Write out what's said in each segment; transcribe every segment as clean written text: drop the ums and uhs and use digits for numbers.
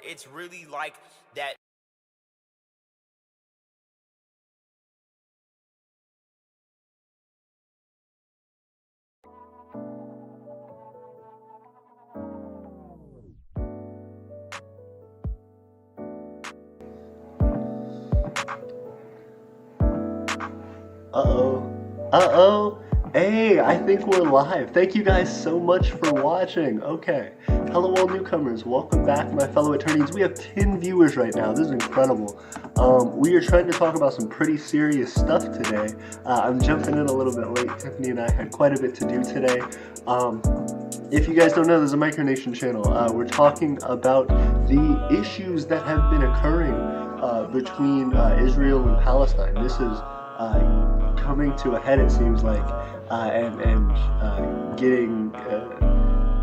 it's really like that. Uh-oh. Hey, I think we're live. Thank you guys so much for watching. Okay. Hello all newcomers. Welcome back, my fellow Aeternians. We have 10 viewers right now. This is incredible. We are trying to talk about some pretty serious stuff today. I'm jumping in a little bit late. Tiffany and I had quite a bit to do today. If you guys don't know, there's a Micronation channel. We're talking about the issues that have been occurring between Israel and Palestine. This is coming to a head, it seems like, and getting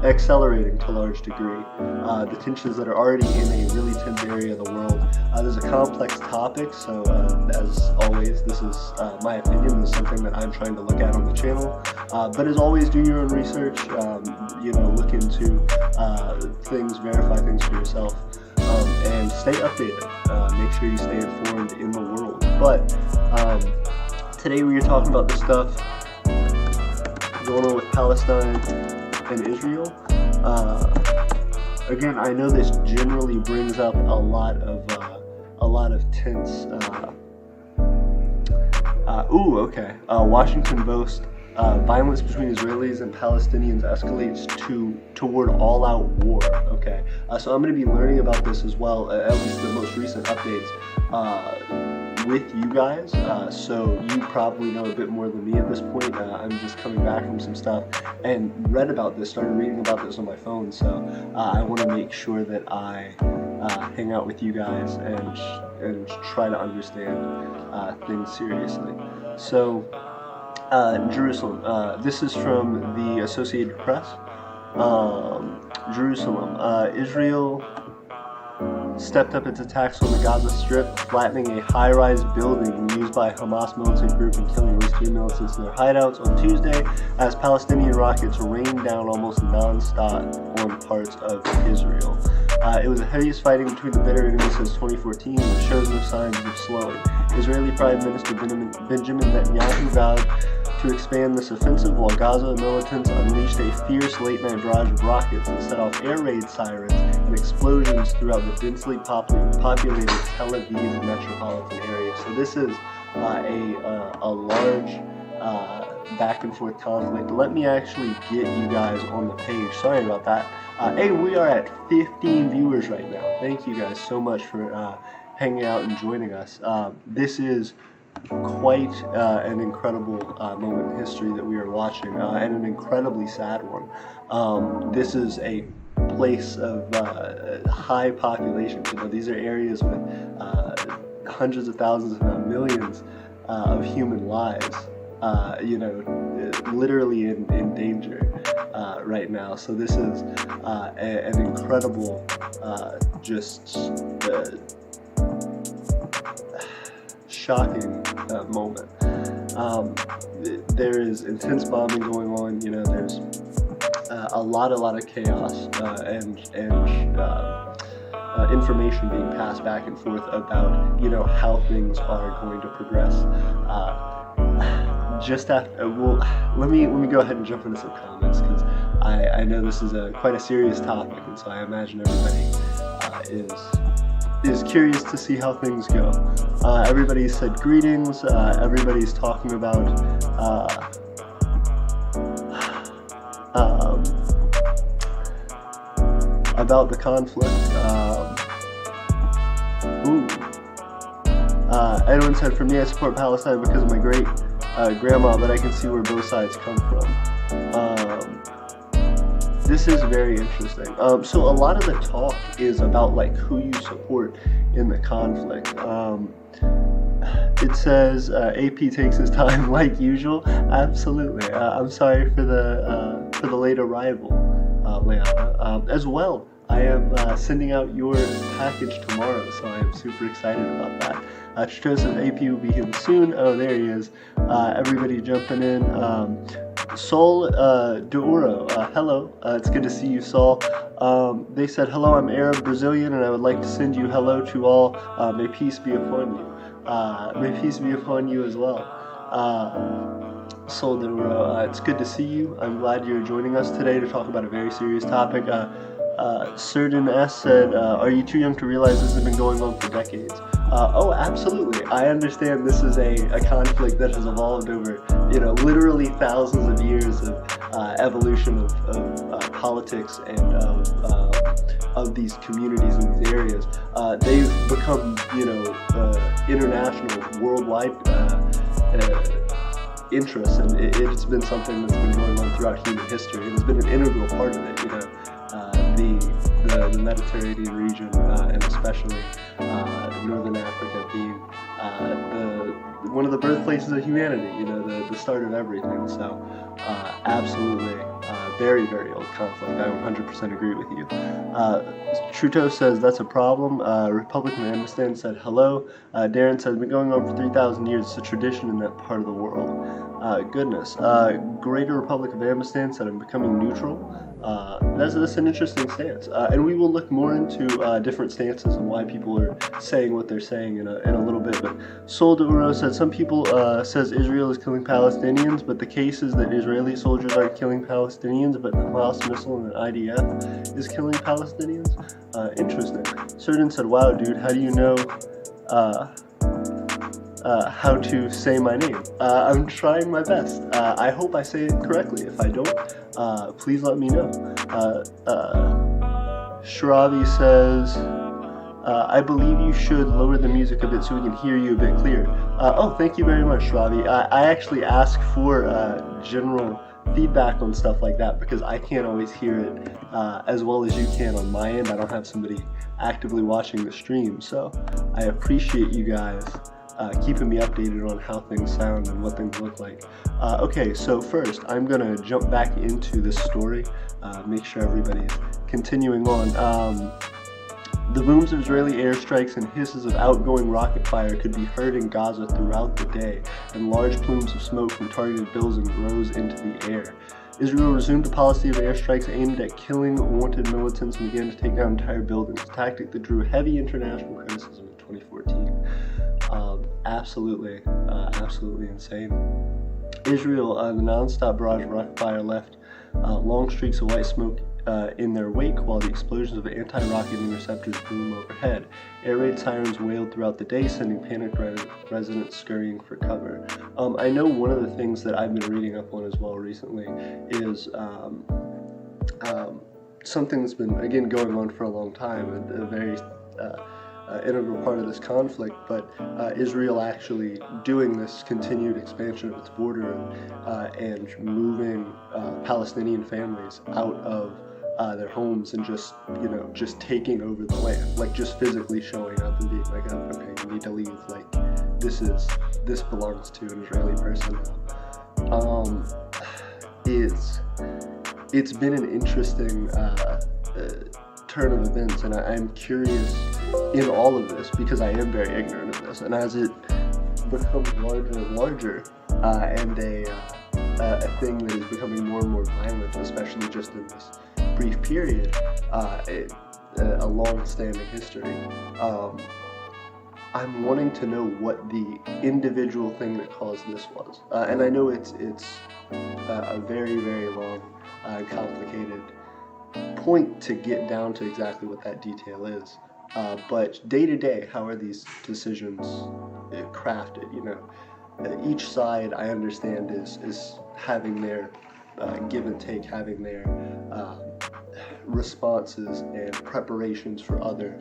accelerating to a large degree. The tensions that are already in a really tense area of the world. There's a complex topic, so as always, this is my opinion. This is something that I'm trying to look at on the channel. But as always, do your own research. Look into things, verify things for yourself, and stay updated. Make sure you stay informed in the world. But today we are talking about the stuff going on with Palestine and Israel. Again, I know this generally brings up a lot of tense. Washington Post. Violence between Israelis and Palestinians escalates toward all-out war. Okay, so I'm going to be learning about this as well, at least the most recent updates, with you guys. So you probably know a bit more than me at this point. I'm just coming back from some stuff and started reading about this on my phone. So I want to make sure that I hang out with you guys and try to understand things seriously. So. Jerusalem. This is from the Associated Press. Jerusalem. Israel stepped up its attacks on the Gaza Strip, flattening a high-rise building used by a Hamas militant group and killing at least 3 militants in their hideouts on Tuesday, as Palestinian rockets rained down almost non-stop on parts of Israel. It was the heaviest fighting between the bitter enemies since 2014, and shows no signs of slowing. Israeli Prime Minister Benjamin Netanyahu vowed to expand this offensive, while Gaza militants unleashed a fierce late-night barrage of rockets that set off air raid sirens and explosions throughout the densely populated Tel Aviv metropolitan area. So this is a large back-and-forth conflict. Let me actually get you guys on the page. Sorry about that. Hey, we are at 15 viewers right now. Thank you guys so much for hanging out and joining us. This is quite an incredible moment in history that we are watching, and an incredibly sad one. This is a place of high population. These are areas with hundreds of thousands, if not millions, of human lives. Literally in danger right now. So this is an incredible, shocking moment. There is intense bombing going on. There's a lot of chaos and information being passed back and forth about how things are going to progress. Let me go ahead and jump into some comments, because I know this is quite a serious topic, and so I imagine everybody is curious to see how things go. Everybody said greetings. Everybody's talking about the conflict. Edwin said, "For me, I support Palestine because of my great grandma, but I can see where both sides come from." This is very interesting. So a lot of the talk is about who you support in the conflict. It says AP takes his time like usual. Absolutely. I'm sorry for the late arrival, Leanna. As well, I am sending out your package tomorrow, so I am super excited about that. Chicho says AP will be here soon. Oh, there he is. Everybody jumping in. Sol Duuro, hello. It's good to see you, Sol. They said, hello, I'm Arab Brazilian, and I would like to send you hello to all. May peace be upon you. May peace be upon you as well. Sol Duuro, it's good to see you. I'm glad you're joining us today to talk about a very serious topic. Certain S said, are you too young to realize this has been going on for decades? Oh, absolutely. I understand this is a conflict that has evolved over, literally thousands of years of evolution of politics and of these communities in these areas. They've become, international, worldwide interests, and it's been something that's been going on throughout human history. It has been an integral part of it, the Mediterranean region, and especially Northern Africa being one of the birthplaces of humanity, the start of everything. So absolutely very, very old conflict. I 100% agree with you. Truto says that's a problem. Republican Amistad said hello. Darren said, been going on for 3,000 years. It's a tradition in that part of the world. Goodness. Greater Republic of Amistad said, I'm becoming neutral. That's an interesting stance. And we will look more into different stances and why people are saying what they're saying in a little bit. But Sol Duro said, some people says Israel is killing Palestinians, but the case is that Israeli soldiers aren't killing Palestinians, but the Hamas missile and the IDF is killing Palestinians. Interesting. Certain said, wow, dude, how do you know how to say my name? I'm trying my best. I hope I say it correctly. If I don't, please let me know. Shravi says, I believe you should lower the music a bit so we can hear you a bit clearer. Oh, thank you very much, Shravi. I actually ask for general feedback on stuff like that because I can't always hear it as well as you can on my end. I don't have somebody actively watching the stream, so I appreciate you guys keeping me updated on how things sound and what things look like. Okay, so first I'm gonna jump back into this story, make sure everybody's continuing on. The booms of Israeli airstrikes and hisses of outgoing rocket fire could be heard in Gaza throughout the day, and large plumes of smoke from targeted buildings rose into the air. Israel resumed a policy of airstrikes aimed at killing wanted militants and began to take down entire buildings, a tactic that drew heavy international criticism in 2014. Absolutely insane. Israel, the non-stop barrage of rocket fire left long streaks of white smoke in their wake while the explosions of anti-rocket interceptors boom overhead. Air raid sirens wailed throughout the day, sending panicked residents scurrying for cover. I know one of the things that I've been reading up on as well recently is something that's been, again, going on for a long time, a very integral part of this conflict, but Israel actually doing this continued expansion of its border and moving Palestinian families out of their homes and just taking over the land, like just physically showing up and being like, oh, okay, you need to leave, like this belongs to an Israeli person now. It's been an interesting turn of events, and I'm curious in all of this because I am very ignorant of this, and as it becomes larger and larger and a thing that is becoming more and more violent, especially just in this brief period, a long-standing history, I'm wanting to know what the individual thing that caused this was, and I know it's a very, very long, complicated point to get down to exactly what that detail is, but day to day, how are these decisions crafted? Each side, I understand, is having their give and take, having their responses and preparations for other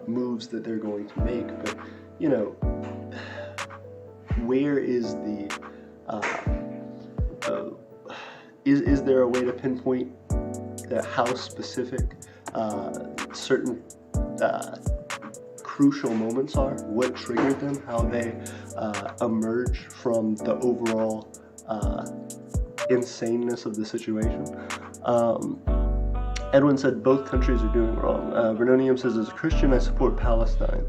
moves that they're going to make, but where is the is there a way to pinpoint how specific certain crucial moments are, what triggered them, how they emerge from the overall insaneness of the situation? Edwin said both countries are doing wrong. Vernonium says, as a Christian, I support Palestine.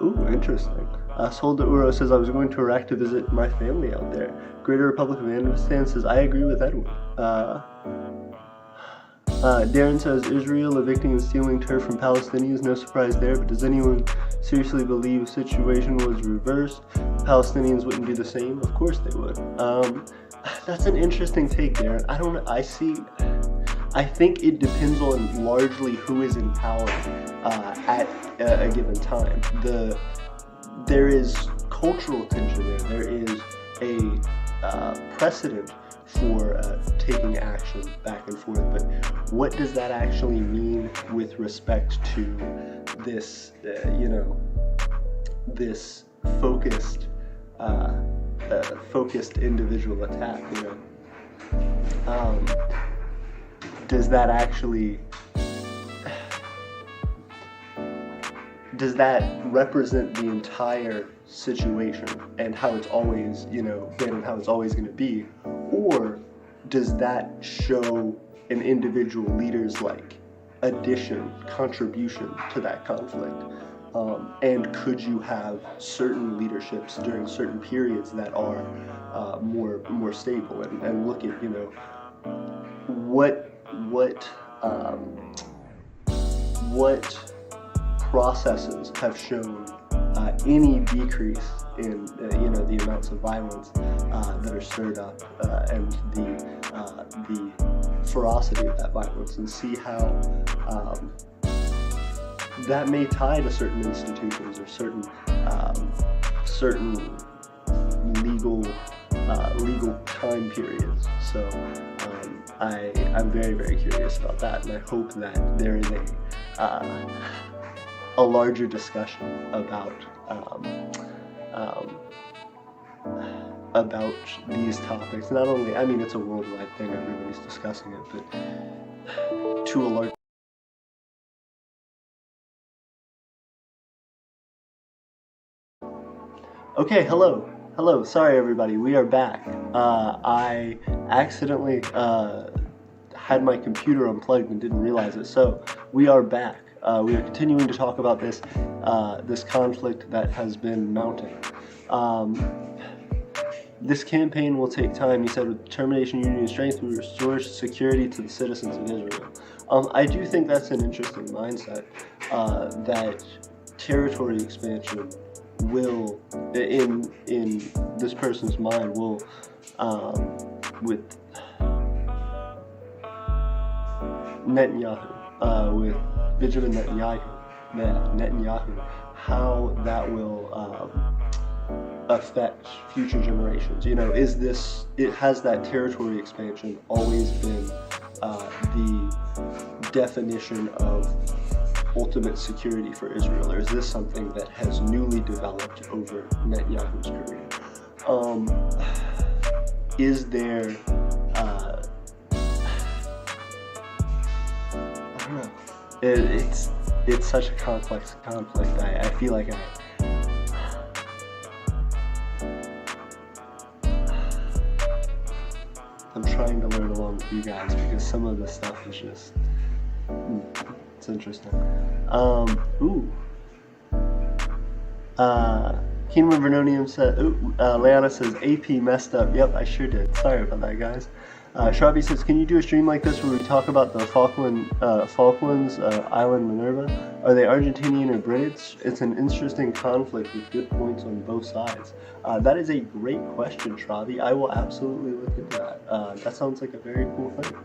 Ooh, interesting. Solda Uro says, I was going to Iraq to visit my family out there. Greater Republic of Afghanistan says, I agree with Edwin. Darren says, Israel evicting and stealing turf from Palestinians, no surprise there, but does anyone seriously believe the situation was reversed? Palestinians wouldn't do the same? Of course they would. That's an interesting take, Darren. I think it depends on largely who is in power at a given time. There is cultural tension there. There is a precedent for taking action back and forth, but what does that actually mean with respect to this, this focused individual attack? Does that actually, does that represent the entire situation and how it's always, been and how it's always going to be? Or does that show an individual leader's contribution to that conflict? And could you have certain leaderships during certain periods that are more stable and look at, what processes have shown any decrease in the amounts of violence that are stirred up and the ferocity of that violence, and see how that may tie to certain institutions or certain legal time periods. So I'm very, very curious about that, and I hope that there is a larger discussion about these topics. Not only, it's a worldwide thing, everybody's discussing it, but to a large. Okay, hello, sorry everybody, we are back. I accidentally had my computer unplugged and didn't realize it, so we are back. We are continuing to talk about this conflict that has been mounting. This campaign will take time, he said, with determination, unity, and strength, we restore security to the citizens of Israel. I do think that's an interesting mindset, that territory expansion will, in this person's mind, will, with Netanyahu, with Benjamin Netanyahu, how that will affect future generations. Has that territory expansion always been the definition of ultimate security for Israel, or is this something that has newly developed over Netanyahu's career? Is there, I don't know. It's such a complex conflict. I feel like I'm trying to learn along with you guys, because some of this stuff is just, it's interesting. Kingdom of Vernonium said, Leanna says, AP messed up. Yep, I sure did. Sorry about that, guys. Shrabi says, can you do a stream like this where we talk about the Falklands Island Minerva? Are they Argentinian or British? It's an interesting conflict with good points on both sides. That is a great question, Shrabi. I will absolutely look into that. That sounds like a very cool thing.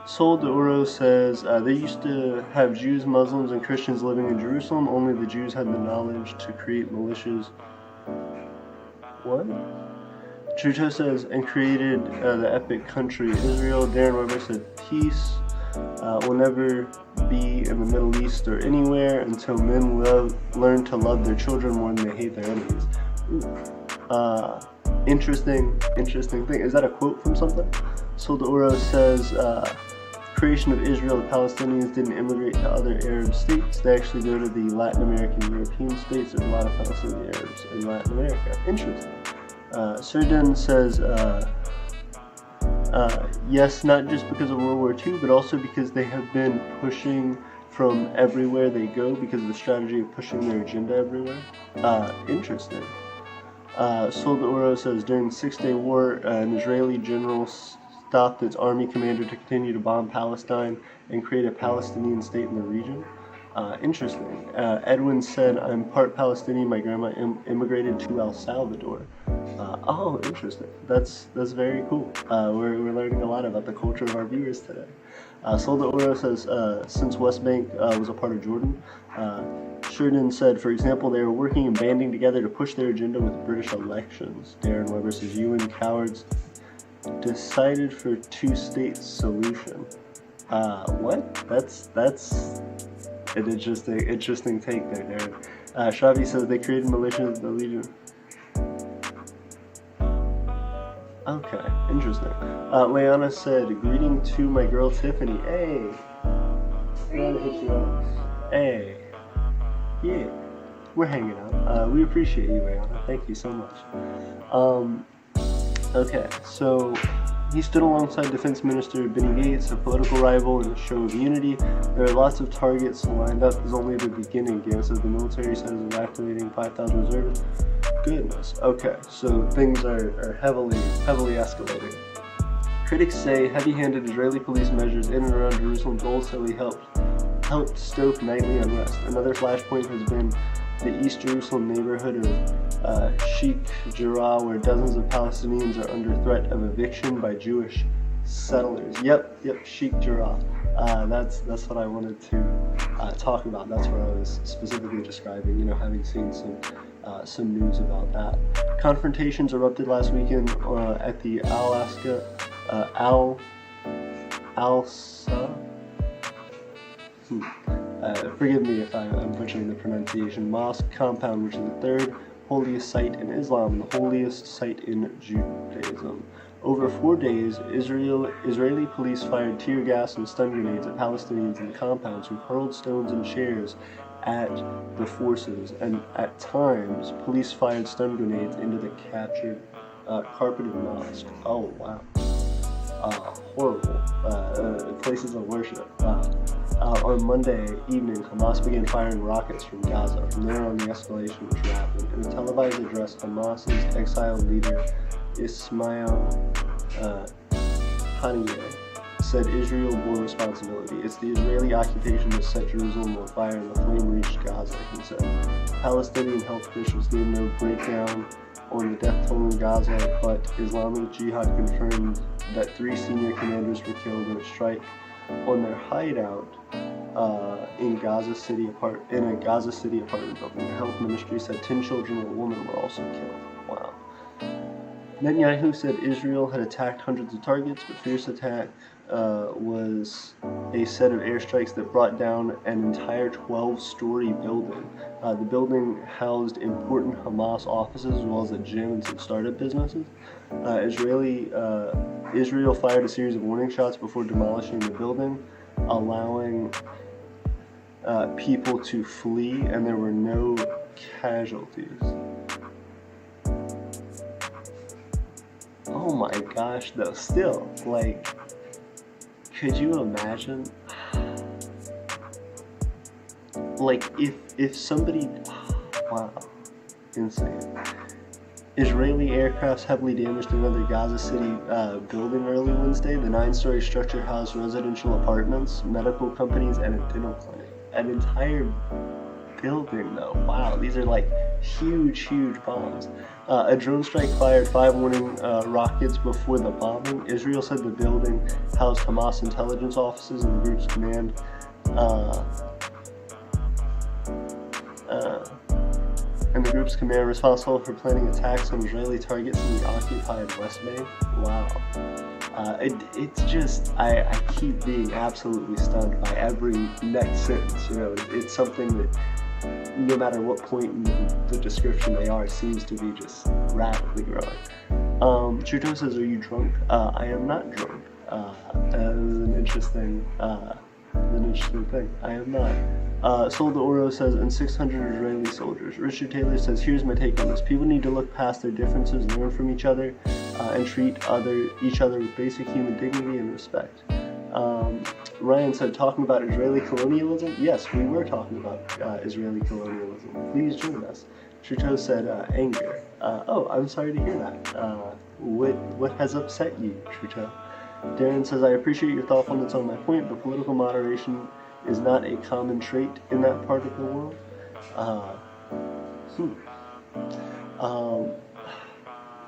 Sol de Oro says, they used to have Jews, Muslims, and Christians living in Jerusalem. Only the Jews had the knowledge to create militias. What? Truto says, and created the epic country Israel. Darren Weber said, peace will never be in the Middle East or anywhere until men learn to love their children more than they hate their enemies. Interesting thing. Is that a quote from something? Solda Oro says, creation of Israel, the Palestinians didn't immigrate to other Arab states. They actually go to the Latin American, European states. There's a lot of Palestinian Arabs in Latin America. Interesting. Sirden says, yes, not just because of World War II, but also because they have been pushing from everywhere they go because of the strategy of pushing their agenda everywhere. Interesting. Sol de Oro says, during the 6-day war, an Israeli general stopped its army commander to continue to bomb Palestine and create a Palestinian state in the region. Interesting. Edwin said, I'm part Palestinian. My grandma immigrated to El Salvador. Oh, interesting. That's very cool. We're learning a lot about the culture of our viewers today. Sol de Oro says, since West Bank was a part of Jordan, Sheridan said, for example, they were working and banding together to push their agenda with British elections. Darren Weber says, UN cowards decided for two-state solution. What? That's an interesting take there, Darren. Shavi says they created militias of the Legion. Okay, interesting. Leanna said, greeting to my girl Tiffany. Hey! Hey! Yeah, we're hanging out. We appreciate you, Leanna. Thank you so much. Okay, so he stood alongside Defense Minister Benny Gates, a political rival, in a show of unity. There are lots of targets lined up. It's only the beginning. Gates says the military says is activating 5,000 reservists. Goodness. Okay, so things are heavily escalating. Critics say heavy-handed Israeli police measures in and around Jerusalem ultimately helped stoke nightly unrest. Another flashpoint has been the East Jerusalem neighborhood of Sheikh Jarrah, where dozens of Palestinians are under threat of eviction by Jewish settlers. Yep, Sheikh Jarrah. That's what I wanted to talk about. That's what I was specifically describing, having seen some news about that. Confrontations erupted last weekend at the forgive me if I'm butchering the pronunciation, mosque compound, which is the third holiest site in Islam, the holiest site in Judaism. Over 4 days, Israeli police fired tear gas and stun grenades at Palestinians in the compounds, who hurled stones and chairs at the forces, and at times, police fired stun grenades into the captured carpeted mosque. Oh, wow. Horrible. Places of worship. Wow. On Monday evening, Hamas began firing rockets from Gaza. From there on, the escalation was rapid. In a televised address, Hamas's exiled leader, Ismail Haniyeh, said Israel bore responsibility. It's the Israeli occupation that set Jerusalem on fire and the flame reached Gaza, he said. Palestinian health officials gave no breakdown on the death toll in Gaza, but Islamic Jihad confirmed that 3 senior commanders were killed in a strike on their hideout in a Gaza City apartment building. The health ministry said 10 children and a woman were also killed. Wow. Netanyahu said Israel had attacked hundreds of targets, but fierce attack was a set of airstrikes that brought down an entire 12-story building. The building housed important Hamas offices as well as a gym and some startup businesses. Israel fired a series of warning shots before demolishing the building, allowing people to flee, and there were no casualties. Oh my gosh, though, still, could you imagine, if somebody, wow, insane. Israeli aircrafts heavily damaged another Gaza City building early Wednesday. The 9-story structure housed residential apartments, medical companies, and a dental clinic. An entire building, though. Wow, these are huge bombs. A drone strike fired 5 warning rockets before the bombing. Israel said the building housed Hamas intelligence offices and the group's command. And the group's command responsible for planning attacks on Israeli targets in the occupied West Bank. Wow. It's just, I keep being absolutely stunned by every next sentence. It's something that no matter what point in the description they are, seems to be just rapidly growing. Trudeau says, are you drunk? I am not drunk. That is an interesting thing. I am not. Sol de Oro says, and 600 Israeli soldiers. Richard Taylor says, here's my take on this. People need to look past their differences, learn from each other, and treat each other with basic human dignity and respect. Ryan said, talking about Israeli colonialism? Yes, we were talking about Israeli colonialism. Please join us. Trudeau said, anger. Oh, I'm sorry to hear that. What has upset you, Trudeau? Darren says, I appreciate your thoughtfulness on my point, but political moderation is not a common trait in that part of the world.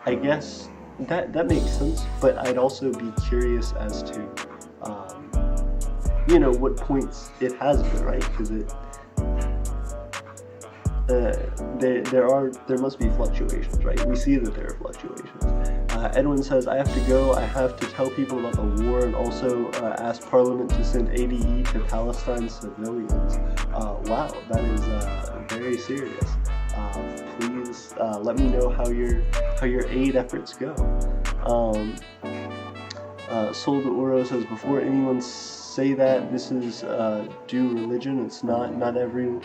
I guess that makes sense, but I'd also be curious as to, what points it has been, right? Because there must be fluctuations, right? We see that there are fluctuations. Edwin says, I have to go. I have to tell people about the war and also ask Parliament to send ADE to Palestine civilians. Wow, that is very serious. Please let me know how your aid efforts go. Sol de Oro says, before anyone say that this is due religion, it's not everyone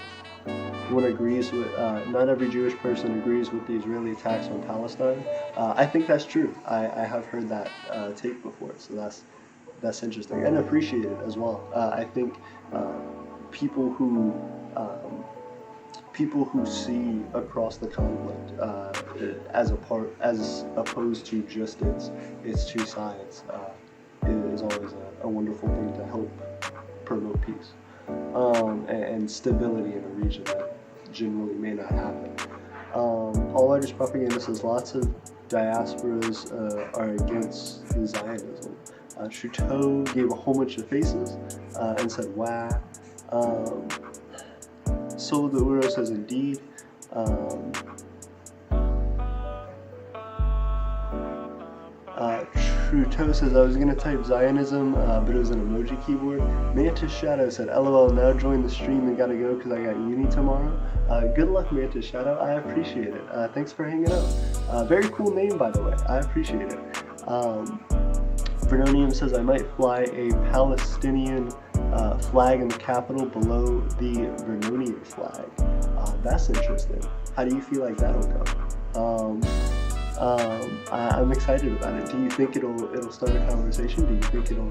agrees with, not every Jewish person agrees with the Israeli attacks on Palestine. I think that's true. I have heard that take before, so that's interesting and appreciated as well. I think people who see across the conflict as opposed to just its two sides is always a wonderful thing to help promote peace and stability in a region that generally may not happen. Paul Leiter's propaganda says lots of diasporas are against Zionism. Trudeau gave a whole bunch of faces and said, wow. Sol de Oro says, indeed. Trudeau says, I was going to type Zionism, but it was an emoji keyboard. Mantis Shadow said, LOL, now join the stream and gotta go because I got uni tomorrow. Good luck, Mantis Shadow. I appreciate it. Thanks for hanging out. Very cool name, by the way. I appreciate it. Vernonium says, I might fly a Palestinian flag in the Capitol below the Vernonian flag. That's interesting. How do you feel like that'll go? I'm excited about it. Do you think it'll start a conversation? Do you think it'll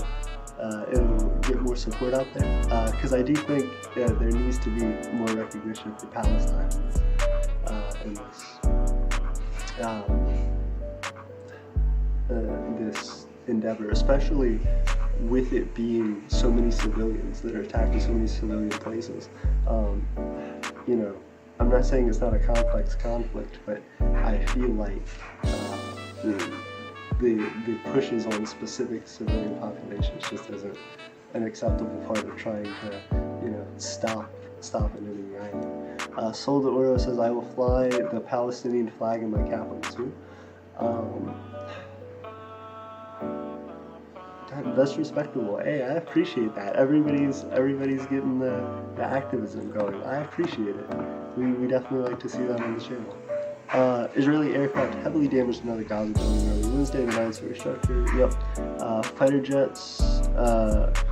get more support out there? Because I do think there needs to be more recognition for Palestine in this endeavor, especially with it being so many civilians that are attacked in so many civilian places. I'm not saying it's not a complex conflict, but I feel like the pushes on specific civilian populations just isn't an acceptable part of trying to, stop anything right. Sol de Oro says, I will fly the Palestinian flag in my capital too. That's respectable. Hey, I appreciate that. Everybody's getting the activism going. I appreciate it. We definitely like to see that on the channel. Israeli aircraft heavily damaged another Gaza building early Wednesday, the 9-story structure. Yep. Fighter jets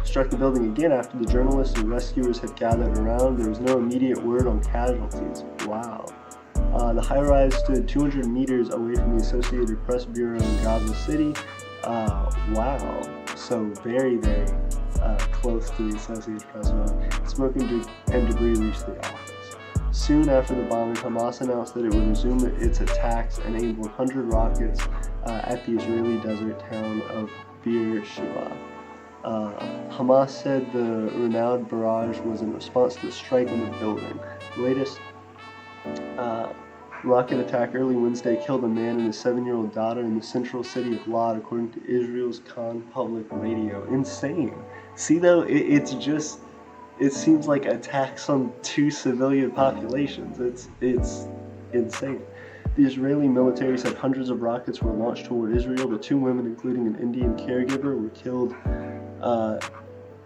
struck the building again after the journalists and rescuers had gathered around. There was no immediate word on casualties. Wow. The high-rise stood 200 meters away from the Associated Press Bureau in Gaza City. Wow. So very, very close to the Associated Press Bureau. Smoke and debris reached the office. Soon after the bombing, Hamas announced that it would resume its attacks and aimed 100 rockets at the Israeli desert town of Beersheba. Hamas said the renowned barrage was in response to the strike on the building. The latest rocket attack early Wednesday killed a man and his 7-year-old daughter in the central city of Lod, according to Israel's Khan Public Radio. Insane. See, though, it seems like attacks on two civilian populations. It's insane. The Israeli military said hundreds of rockets were launched toward Israel. The 2 women, including an Indian caregiver, were killed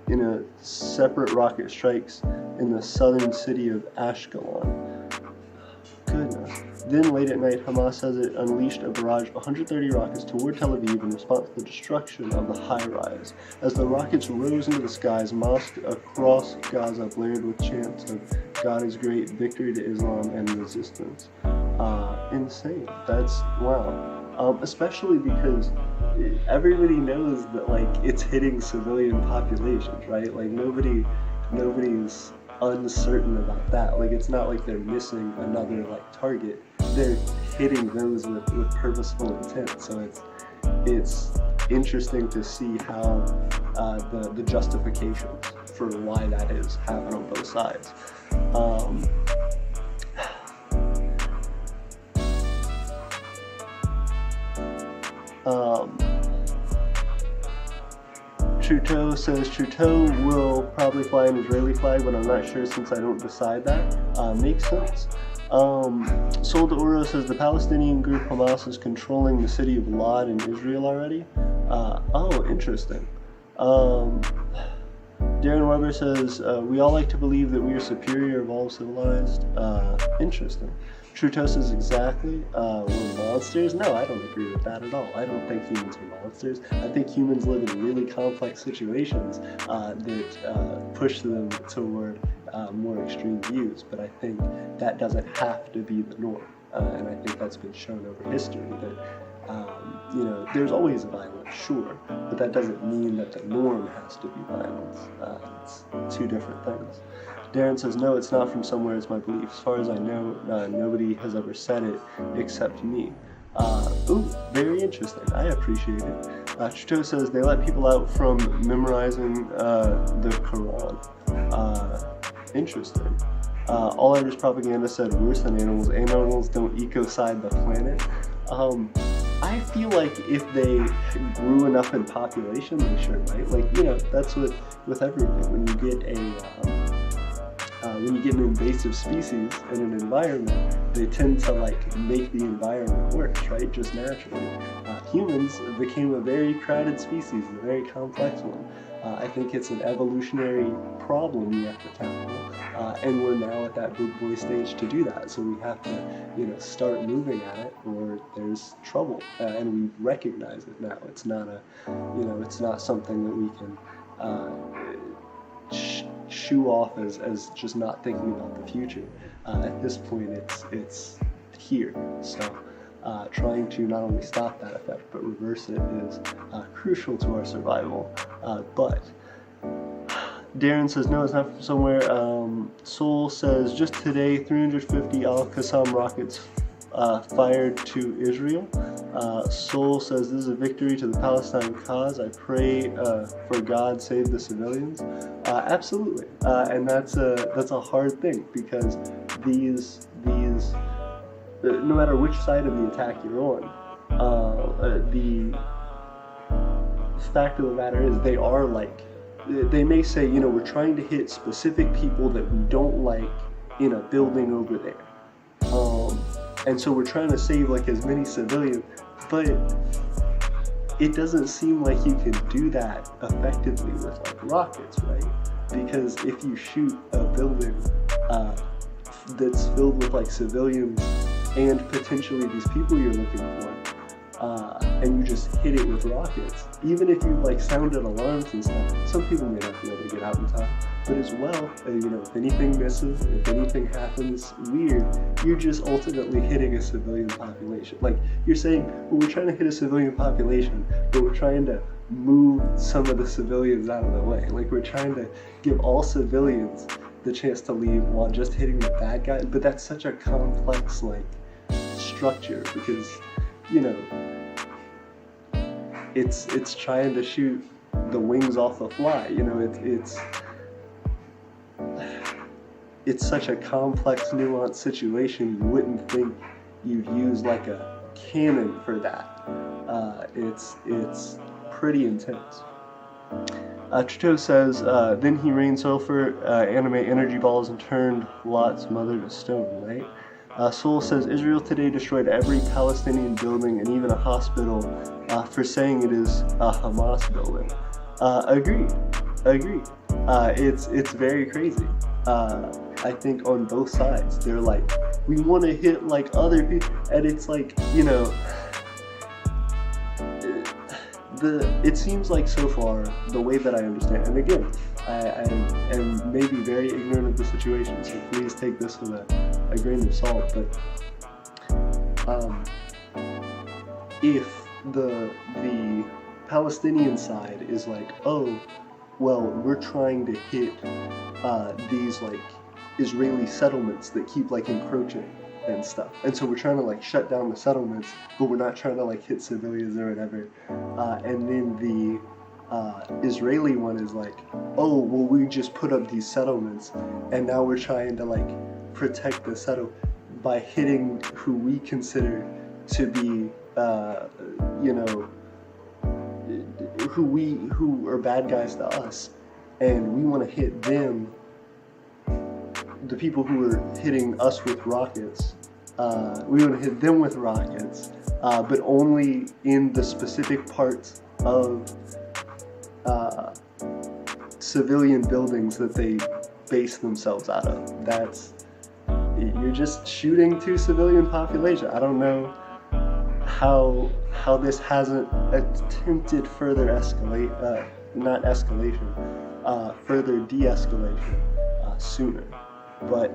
in a separate rocket strikes in the southern city of Ashkelon. Goodness. Then late at night, Hamas says it unleashed a barrage of 130 rockets toward Tel Aviv in response to the destruction of the high-rise. As the rockets rose into the skies, mosques across Gaza blared with chants of God is great, victory to Islam, and resistance. Insane. That's, wow. especially because everybody knows that like it's hitting civilian populations, right? Like nobody's uncertain about that. Like it's not like they're missing another like target. They're hitting those with purposeful intent. So it's interesting to see how the justifications for why that is happen on both sides. Trudeau says Trudeau will probably fly an Israeli flag, but I'm not sure since I don't decide that. Makes sense. Sol de Oro says the Palestinian group Hamas is controlling the city of Lod in Israel already. Oh, interesting. Darren Weber says we all like to believe that we are superior of all civilized. Interesting. Trudeau says exactly. We're monsters? No, I don't agree with that at all. I don't think humans are monsters. I think humans live in really complex situations that push them toward more extreme views, but I think that doesn't have to be the norm. And I think that's been shown over history that there's always violence, sure, but that doesn't mean that the norm has to be violence. It's two different things. Darren says, no, it's not from somewhere, it's my belief. As far as I know, nobody has ever said it except me. Ooh, very interesting. I appreciate it. Trudeau says they let people out from memorizing the Quran. Interesting. All Irish propaganda said worse than animals. Animals don't ecocide the planet. I feel like if they grew enough in population, they should, right? Like, that's with everything. When you get an invasive species in an environment, they tend to like make the environment worse, right? Just naturally. Humans became a very crowded species, a very complex one. I think it's an evolutionary problem we have to tackle, and we're now at that big boy stage to do that. So we have to, start moving at it, or there's trouble, and we recognize it now. It's not it's not something that we can shoo off as just not thinking about the future. At this point, it's here. So trying to not only stop that effect but reverse it is crucial to our survival. But Darren says no, it's not from somewhere. Sol says just today 350 Al-Qassam rockets fired to Israel. Sol says this is a victory to the Palestine cause. I pray for God save the civilians. Absolutely, and that's a hard thing, because these no matter which side of the attack you're on, the fact of the matter is they may say, we're trying to hit specific people that we don't like in a building over there. And so we're trying to save like as many civilians, but it doesn't seem like you can do that effectively with like rockets, right? Because if you shoot a building that's filled with like civilians and potentially these people you're looking for, and you just hit it with rockets, even if you like sounded alarms and stuff, some people may not be able to get out in time. But as well, if anything misses, if anything happens weird, you're just ultimately hitting a civilian population. Like, you're saying, well, we're trying to hit a civilian population, but we're trying to move some of the civilians out of the way. Like, we're trying to give all civilians the chance to leave while just hitting the bad guy. But that's such a complex, like, structure, because, it's trying to shoot the wings off the fly. It's such a complex, nuanced situation. You wouldn't think you'd use like a cannon for that. It's pretty intense. Trudeau says, then he rained sulfur, animate energy balls, and turned Lot's mother to stone, right? Sol says, Israel today destroyed every Palestinian building and even a hospital for saying it is a Hamas building. Agreed. It's very crazy. I think on both sides, they're like, we want to hit like other people, and it's like, it seems like so far, the way that I understand, and again, I am maybe very ignorant of the situation, so please take this with a grain of salt, but if the Palestinian side is like, oh, well, we're trying to hit these like Israeli settlements that keep like encroaching and stuff, and so we're trying to like shut down the settlements, but we're not trying to like hit civilians or whatever. And then the Israeli one is like, oh, well, we just put up these settlements, and now we're trying to like protect the by hitting who we consider to be, who are bad guys to us, and we want to hit them, the people who are hitting us with rockets. We want to hit them with rockets, but only in the specific parts of civilian buildings that they base themselves out of. You're just shooting to civilian population. I don't know how this hasn't attempted further further de-escalation sooner. But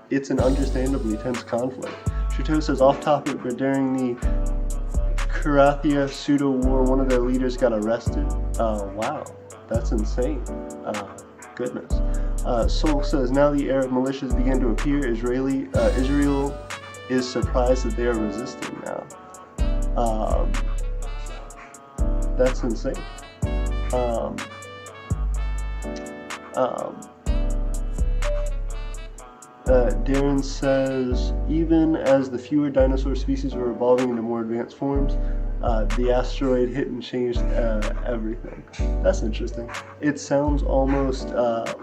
it's an understandably tense conflict. Shuto says, off topic, but during the Karathia pseudo-war, one of their leaders got arrested. Wow, that's insane. Goodness. Soul says, now the Arab militias begin to appear. Israel is surprised that they are resisting now. That's insane. Darren says, even as the fewer dinosaur species were evolving into more advanced forms, the asteroid hit and changed everything. That's interesting. It sounds almost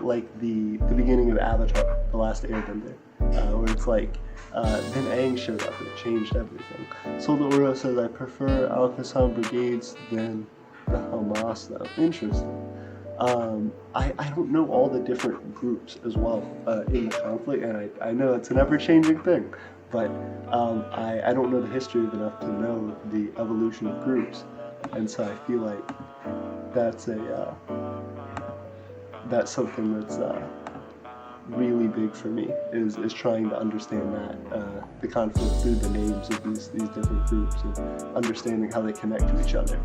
like the beginning of Avatar, The Last Airbender, where it's like, then Aang showed up and it changed everything. Solda Uro says, I prefer Al-Qassam brigades than the Hamas, though. Interesting. I don't know all the different groups as well in the conflict, and I know it's an ever-changing thing, but I don't know the history of enough to know the evolution of groups, and so I feel like that's something that's really big for me, is trying to understand that the conflict through the names of these different groups and understanding how they connect to each other.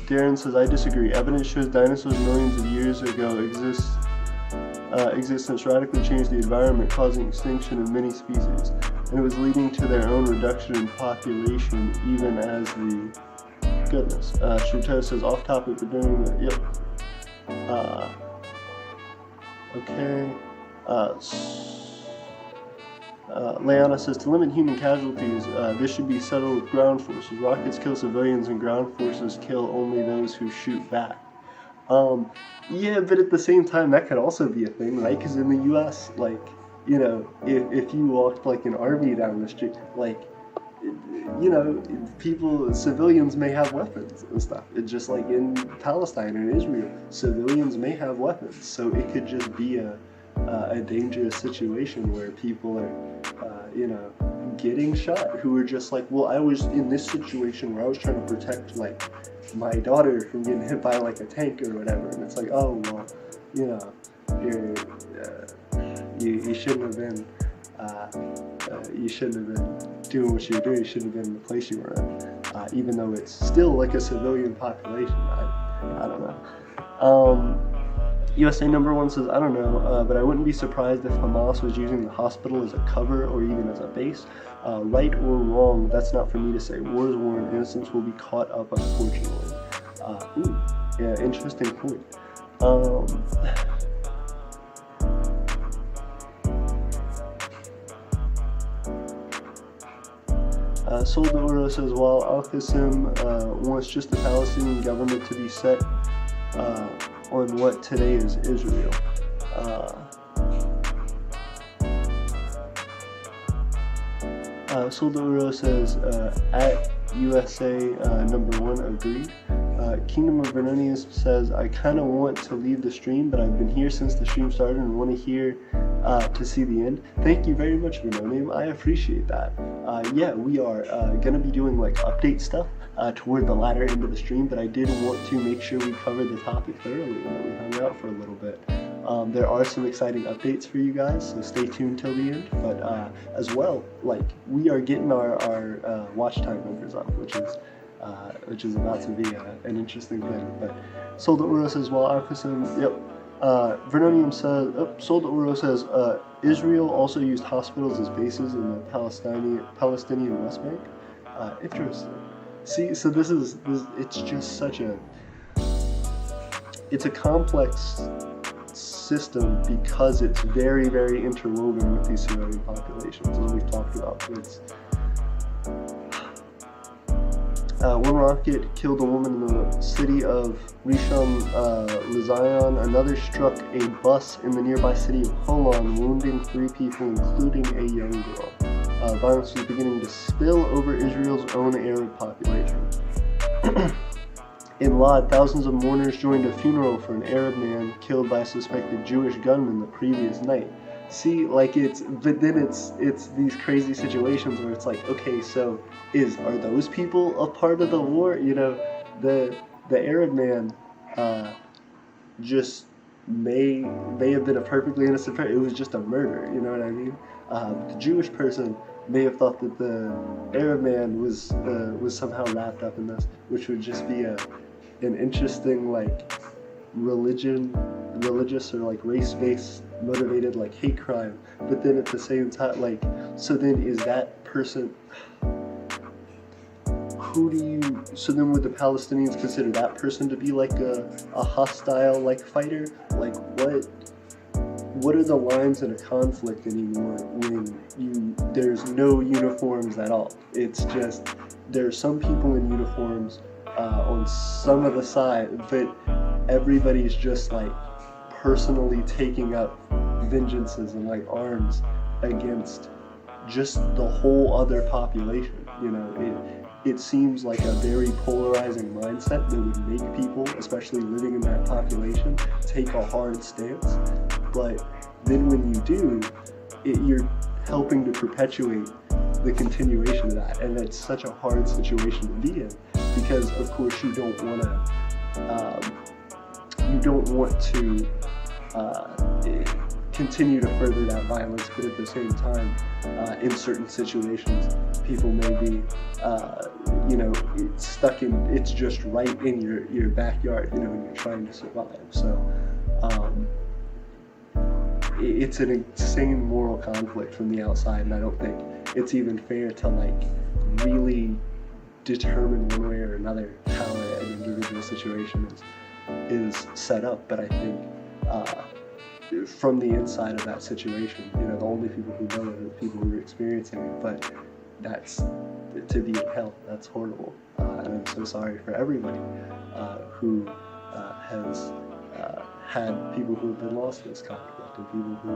Darren says, I disagree. Evidence shows dinosaurs millions of years ago existence radically changed the environment, causing extinction of many species, and it was leading to their own reduction in population, even as the... Goodness. Shuto says, off topic, but during the... Yep. Okay. Leona says, to limit human casualties, this should be settled with ground forces. Rockets kill civilians and ground forces kill only those who shoot back. Yeah, but at the same time, that could also be a thing, right? Because in the US, like, you know, if you walked like an army down the street, like, you know, civilians may have weapons and stuff. It's just like in Palestine and Israel, civilians may have weapons. So it could just be a dangerous situation where people are, getting shot, who are just like, well, I was in this situation where I was trying to protect, like, my daughter from getting hit by, like, a tank or whatever, and it's like, oh, well, you know, you shouldn't have been, doing what you were doing. You shouldn't have been in the place you were in, even though it's still, like, a civilian population. I don't know. USA number one says, I don't know, but I wouldn't be surprised if Hamas was using the hospital as a cover or even as a base. Right or wrong, that's not for me to say. War is war and innocents will be caught up, unfortunately. Yeah, interesting point. Solda Uro says, while Al-Qassam wants just the Palestinian government to be set on what today is Israel. Solda Uro says, at USA number one, agreed. Kingdom of Aeternia says, I kind of want to leave the stream, but I've been here since the stream started and want to hear to see the end. Thank you very much, Aeternia. I appreciate that. Yeah, we are going to be doing like update stuff toward the latter end of the stream, but I did want to make sure we covered the topic thoroughly and that we hung out for a little bit. There are some exciting updates for you guys, so stay tuned till the end. But as well, like, we are getting our watch time numbers up, which is about to be an interesting thing. But Solda Uro says, well, Arkusim, yep. Vernonium says, Solda Uro says, Israel also used hospitals as bases in the Palestinian West Bank. Interesting. See, so it's just such it's a complex system because it's very, very interwoven with these civilian populations, as we've talked about. One rocket killed a woman in the city of Rishon LeZion. Another struck a bus in the nearby city of Holon, wounding 3 people, including a young girl. Violence was beginning to spill over Israel's own Arab population. In Lod, thousands of mourners joined a funeral for an Arab man killed by a suspected Jewish gunman the previous night. See, like, but then it's these crazy situations where it's like, okay, so are those people a part of the war? You know, the Arab man just may have been a perfectly innocent person. It was just a murder, you know what I mean? The Jewish person may have thought that the Arab man was somehow wrapped up in this, which would just be an interesting, like, religious or like race-based motivated, like, hate crime. But then at the same time, like, so then is that person, so then would the Palestinians consider that person to be like a hostile, like, fighter? Like, what are the lines in a conflict anymore when there's no uniforms at all? It's just, there are some people in uniforms on some of the side, but everybody's just, like, personally taking up vengeances and, like, arms against just the whole other population. You know, it seems like a very polarizing mindset that would make people, especially living in that population, take a hard stance. But then when you do, you're helping to perpetuate the continuation of that, and it's such a hard situation to be in, because of course you don't want to continue to further that violence, but at the same time, in certain situations, people may be, stuck in, it's just right in your backyard, you know, when you're trying to survive. So it's an insane moral conflict from the outside, and I don't think it's even fair to, like, really determine one way or another how an individual situation is set up. But I think from the inside of that situation, you know, the only people who know it are the people who are experiencing it. But that's, to be in hell, that's horrible. And I'm so sorry for everybody who has had people who have been lost in this conflict, and people who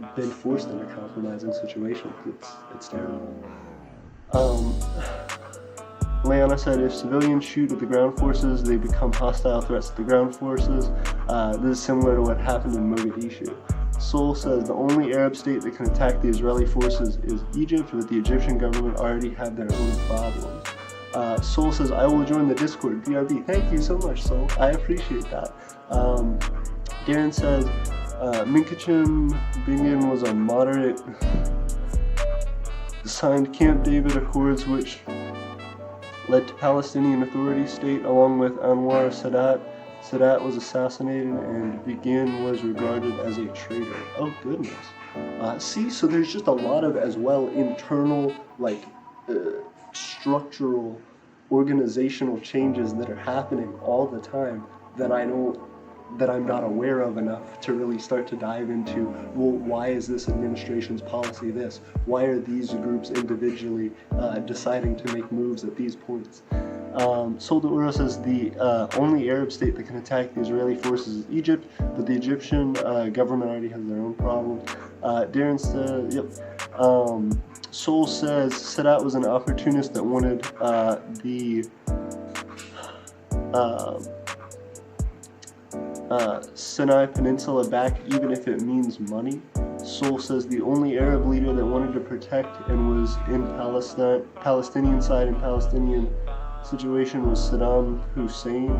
have been forced into compromising situations. It's terrible. Leona said, if civilians shoot at the ground forces, they become hostile threats to the ground forces. This is similar to what happened in Mogadishu. Sol says, the only Arab state that can attack the Israeli forces is Egypt, but the Egyptian government already had their own problems. Sol says, I will join the Discord, BRB. Thank you so much, Sol. I appreciate that. Darren says, Minkachim Bingen was a moderate, signed Camp David Accords, which led to Palestinian Authority state, along with Anwar Sadat. Sadat was assassinated, and Begin was regarded as a traitor. Oh, goodness. See, so there's just a lot of, as well, internal, like, structural, organizational changes that are happening all the time that I'm not aware of enough to really start to dive into, well, why is this administration's policy this? Why are these groups individually deciding to make moves at these points? Solda Uro says the only Arab state that can attack the Israeli forces is Egypt, but the Egyptian government already has their own problems. Darren said, yep. Sol says Sadat was an opportunist that wanted the Sinai Peninsula back, even if it means money. Sol says the only Arab leader that wanted to protect and was in Palestinian side and Palestinian situation was Saddam Hussein,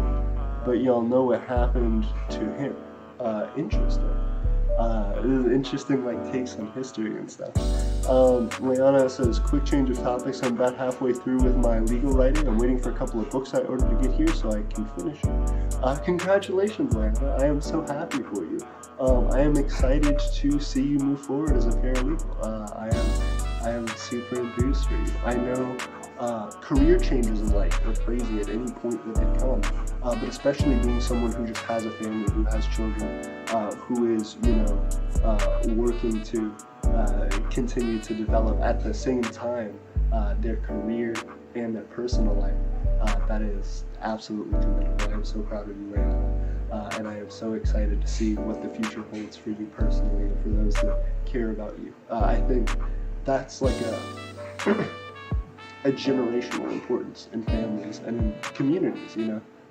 but y'all know what happened to him. Interesting. Interesting like takes on history and stuff. Leana says, quick change of topics. I'm about halfway through with my legal writing. I'm waiting for a couple of books I ordered to get here so I can finish it. Congratulations, Leana. I am so happy for you. I am excited to see you move forward as a paralegal. I am super enthused for you. I know career changes in life are crazy at any point that they come, but especially being someone who just has a family, who has children, who is, working to continue to develop at the same time their career and their personal life. That is absolutely commendable. I am so proud of you, Leana, and I am so excited to see what the future holds for you personally and for those that care about you. I think that's like a generational importance in families and in communities,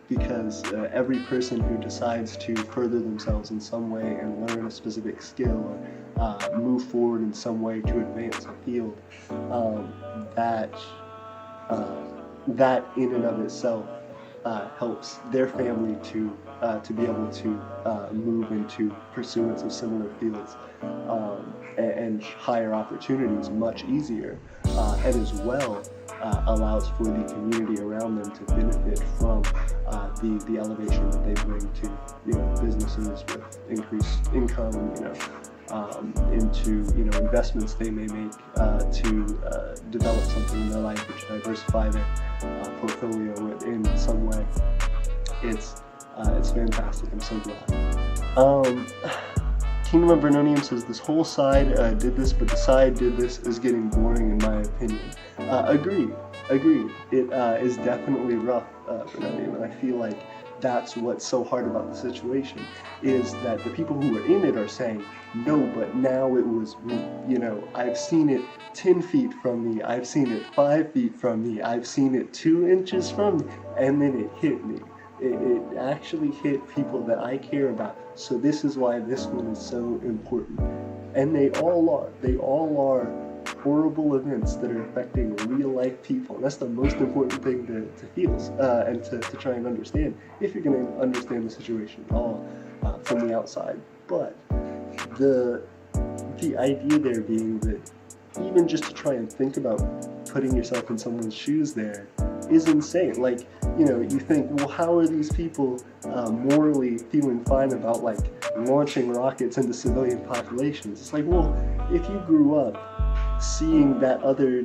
because every person who decides to further themselves in some way and learn a specific skill or move forward in some way to advance a field, that in and of itself helps their family to be able to move into pursuance of similar fields and higher opportunities much easier, and as well allows for the community around them to benefit from the elevation that they bring to businesses with increased income, into investments they may make to develop something in their life, or to diversify their portfolio in some way. It's fantastic. I'm so glad. Kingdom of Vernonium says, this whole side did this, but the side did this is getting boring in my opinion. Agreed. It is definitely rough, Vernonium, and I feel like that's what's so hard about the situation, is that the people who are in it are saying, no, but now it was me. I've seen it 10 feet from me, I've seen it 5 feet from me, I've seen it 2 inches from me, and then it hit me. It actually hit people that I care about. So this is why this one is so important. And they all are horrible events that are affecting real life people. And that's the most important thing to feel and to try and understand, if you're going to understand the situation at all from the outside. But the idea there being that even just to try and think about putting yourself in someone's shoes there is insane. Like, you think, well, how are these people morally feeling fine about like launching rockets into civilian populations? It's like, well, if you grew up seeing that other,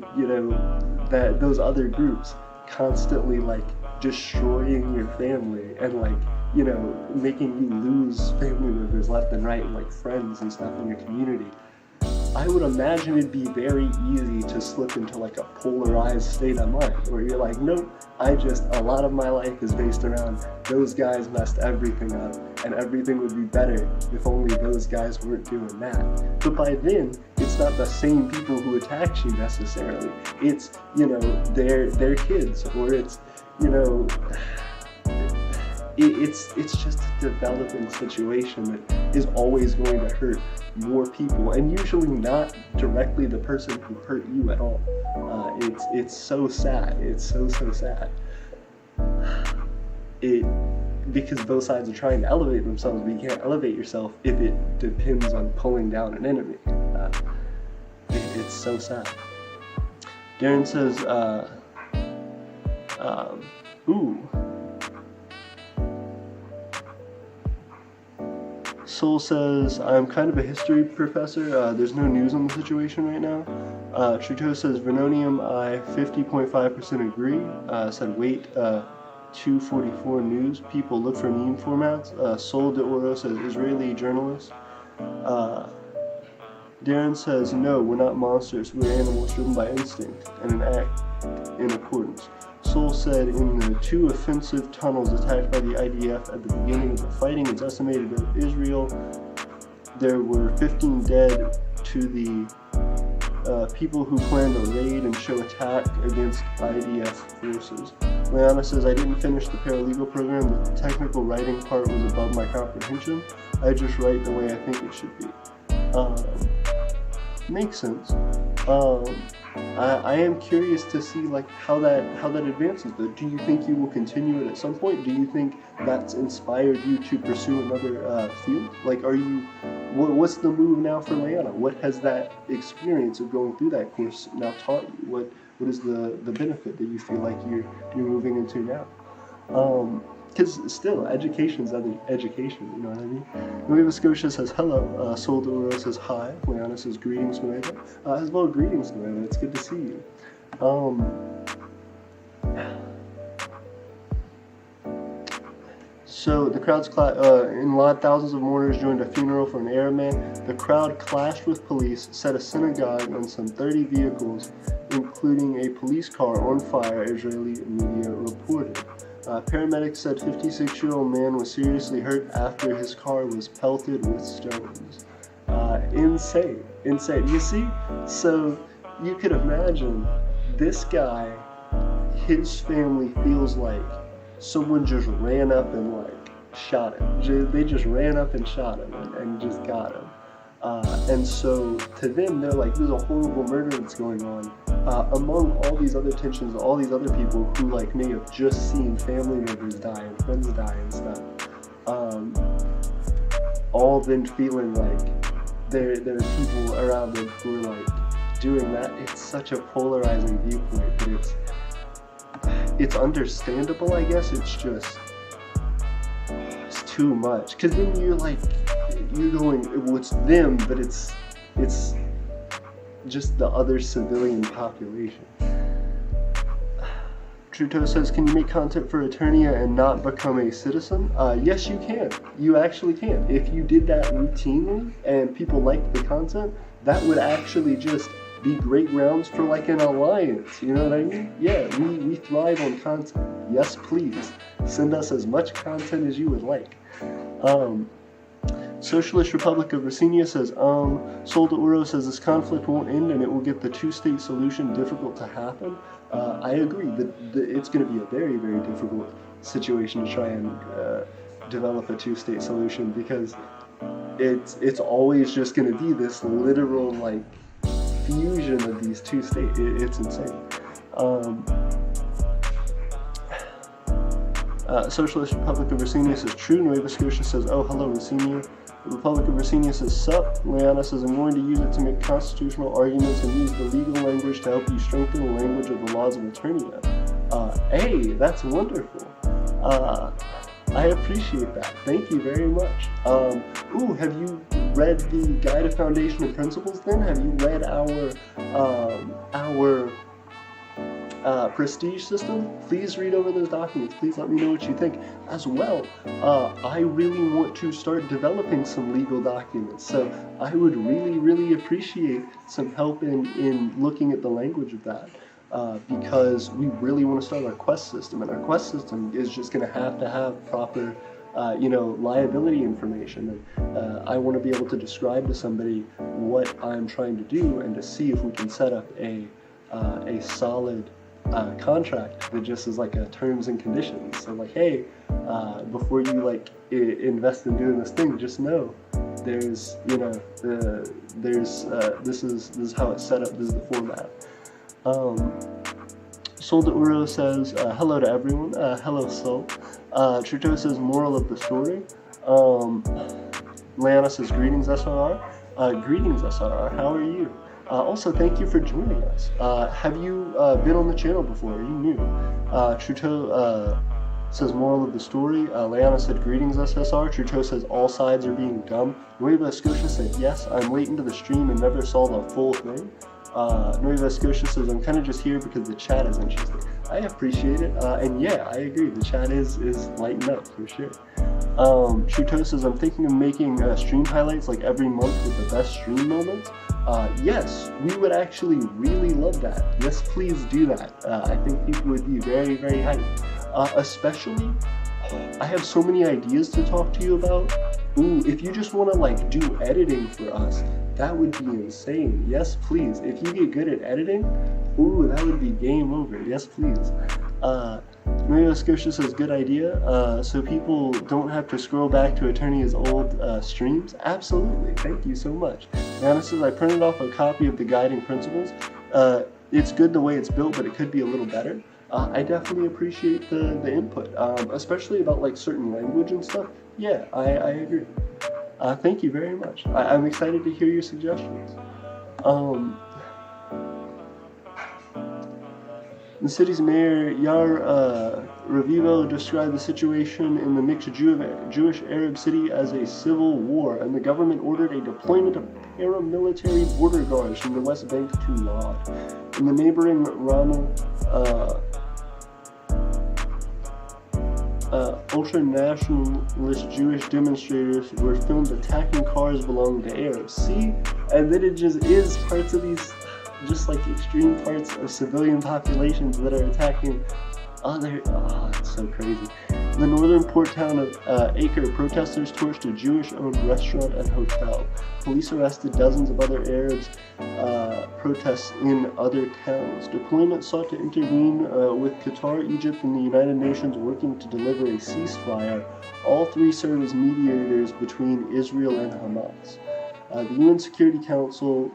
those other groups constantly like destroying your family and like, making you lose family members left and right and like friends and stuff in your community, I would imagine it'd be very easy to slip into like a polarized state of mind where you're like, nope, a lot of my life is based around those guys messed everything up and everything would be better if only those guys weren't doing that. But by then, it's not the same people who attacked you necessarily. It's, their kids, or it's, it's just a developing situation that is always going to hurt more people, and usually not directly the person who hurt you at all. It's so sad. It's so sad. Because both sides are trying to elevate themselves, but you can't elevate yourself if it depends on pulling down an enemy. It's so sad. Darren says, Soul says, I'm kind of a history professor. There's no news on the situation right now. Trudeau says, Vernonium, I 50.5% agree. Said, wait, 244 news. People look for meme formats. Sol de Oro says, Israeli journalist. Darren says, no, we're not monsters. We're animals driven by instinct and an act in accordance. Sol said, in the 2 offensive tunnels attacked by the IDF at the beginning of the fighting, it's estimated that Israel, there were 15 dead. To the people who planned the raid and show attack against IDF forces. Leana says, I didn't finish the paralegal program. The technical writing part was above my comprehension. I just write the way I think it should be. Makes sense. I am curious to see like how that advances. Though, do you think you will continue it at some point? Do you think that's inspired you to pursue another field? Like, what's the move now for Leanna? What has that experience of going through that course now taught you? What is the benefit that you feel like you're moving into now? Because still, education's education, you know what I mean? Nueva Scotia says hello, Sol de Oro says hi, Leanna says greetings, Nueva. As well, greetings, Nueva, it's good to see you. So the crowd's in Lod, thousands of mourners joined a funeral for an Arab man. The crowd clashed with police, set a synagogue and some 30 vehicles, including a police car, on fire, Israeli media reported. Paramedics said 56-year-old man was seriously hurt after his car was pelted with stones. Insane. You see? So you could imagine this guy, his family feels like someone just ran up and like shot him. They just ran up and shot him and just got him. And so to them, they're like, there's a horrible murder that's going on. Among all these other tensions, all these other people who like may have just seen family members die and friends die and stuff, all then feeling like there are people around them who are like doing that. It's such a polarizing viewpoint, but it's understandable, I guess. It's just, it's too much. Because then you're like, you're going, well, it's them, but it's just the other civilian population. Trudeau says, can you make content for Aeternia and not become a citizen? Yes, you can. You actually can. If you did that routinely and people liked the content, that would actually just be great grounds for like an alliance, you know what I mean? Yeah, we thrive on content. Yes, please. Send us as much content as you would like. Socialist Republic of Aeternia says, Sol de Oro says this conflict won't end and it will get the two-state solution difficult to happen. I agree that it's going to be a very, very difficult situation to try and develop a two-state solution, because it's always just going to be this literal like fusion of these two states. It's insane. Socialist Republic of Aeternia says true. Nueva Scotia says, oh, hello, Aeternia. The Republic of Aeternia says sup. Leanna says, I'm going to use it to make constitutional arguments and use the legal language to help you strengthen the language of the laws of Aeternia. Hey, that's wonderful. I appreciate that. Thank you very much. Ooh, have you read the Guide of Foundation and Principles then? Have you read our prestige system? Please read over those documents. Please let me know what you think. As well, I really want to start developing some legal documents, so I would really, really appreciate some help in looking at the language of that. Because we really want to start our quest system, and our quest system is just going to have proper, liability information. And I want to be able to describe to somebody what I'm trying to do, and to see if we can set up a solid contract that just is like a terms and conditions. So like, hey, before you like invest in doing this thing, just know there's this is how it's set up. This is the format. Sol de Oro says, hello to everyone. Hello, Sol. Trudeau says, moral of the story. Leanna says, greetings, SRR. Greetings, SRR. How are you? Also, thank you for joining us. Have you been on the channel before? Are you new? Trudeau says, moral of the story. Leanna said, greetings, SSR. Trudeau says, all sides are being dumb. Nueva Scotia said, yes, I'm late into the stream and never saw the full thing. Nueva Scotia says, I'm kind of just here because the chat is interesting. I appreciate it, and yeah, I agree, the chat is lighting up for sure. Trudeau says, I'm thinking of making stream highlights like every month with the best stream moments. Yes, we would actually really love that. Yes, please do that. I think people would be very, very hyped. Especially, I have so many ideas to talk to you about. Ooh, if you just want to like do editing for us, That would be insane. Yes, please. If you get good at editing, ooh, that would be game over. Yes, please. Nova Scotia says, good idea. So people don't have to scroll back to Eternia's old streams. Absolutely. Thank you so much. Anna says, I printed off a copy of the guiding principles. It's good the way it's built, but it could be a little better. I definitely appreciate the input, especially about like certain language and stuff. Yeah, I agree. Thank you very much. I'm excited to hear your suggestions. The city's mayor, Yair Revivo, described the situation in the mixed Jewish Arab city as a civil war, and the government ordered a deployment of paramilitary border guards from the West Bank to Lod. In the neighboring Ramallah, ultra-nationalist Jewish demonstrators were filmed attacking cars belonging to Arabs. See? And then it just is parts of these, just like extreme parts of civilian populations that are attacking other, it's so crazy. In the northern port town of Acre, protesters torched a Jewish-owned restaurant and hotel. Police arrested dozens of other Arabs protests in other towns. Deployment sought to intervene with Qatar, Egypt, and the United Nations working to deliver a ceasefire. All three serve as mediators between Israel and Hamas. The UN Security Council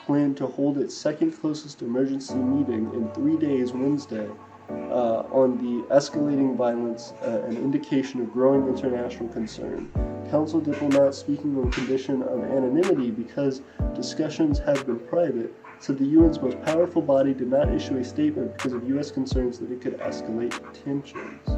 planned to hold its second closest emergency meeting in 3 days Wednesday on the escalating violence, an indication of growing international concern. Council diplomats, speaking on condition of anonymity because discussions have been private, said the UN's most powerful body did not issue a statement because of U.S. concerns that it could escalate tensions.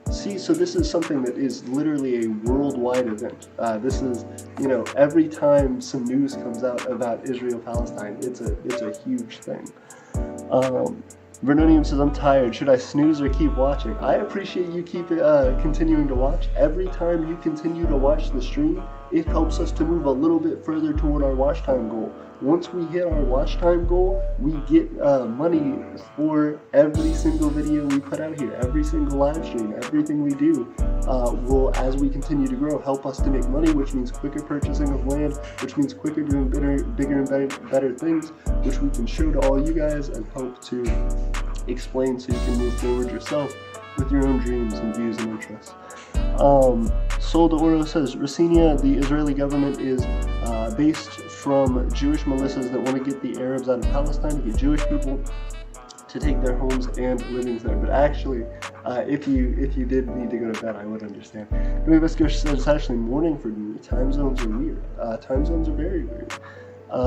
See, so this is something that is literally a worldwide event. This is, every time some news comes out about Israel-Palestine, it's a huge thing. Vernonium says, I'm tired. Should I snooze or keep watching? I appreciate you keep continuing to watch. Every time you continue to watch the stream, it helps us to move a little bit further toward our watch time goal. Once we hit our watch time goal, we get money for every single video we put out here, every single live stream, everything we do will, as we continue to grow, help us to make money, which means quicker purchasing of land, which means quicker doing bigger and better things, which we can show to all you guys and help to explain so you can move forward yourself with your own dreams and views and interests. Sol de Oro says, Rasinia, the Israeli government is based from Jewish militias that want to get the Arabs out of Palestine, to get Jewish people to take their homes and livings there. But actually, if you did need to go to bed, I would understand. Nueva Scotia says, it's actually morning for me. Time zones are weird. Time zones are very weird.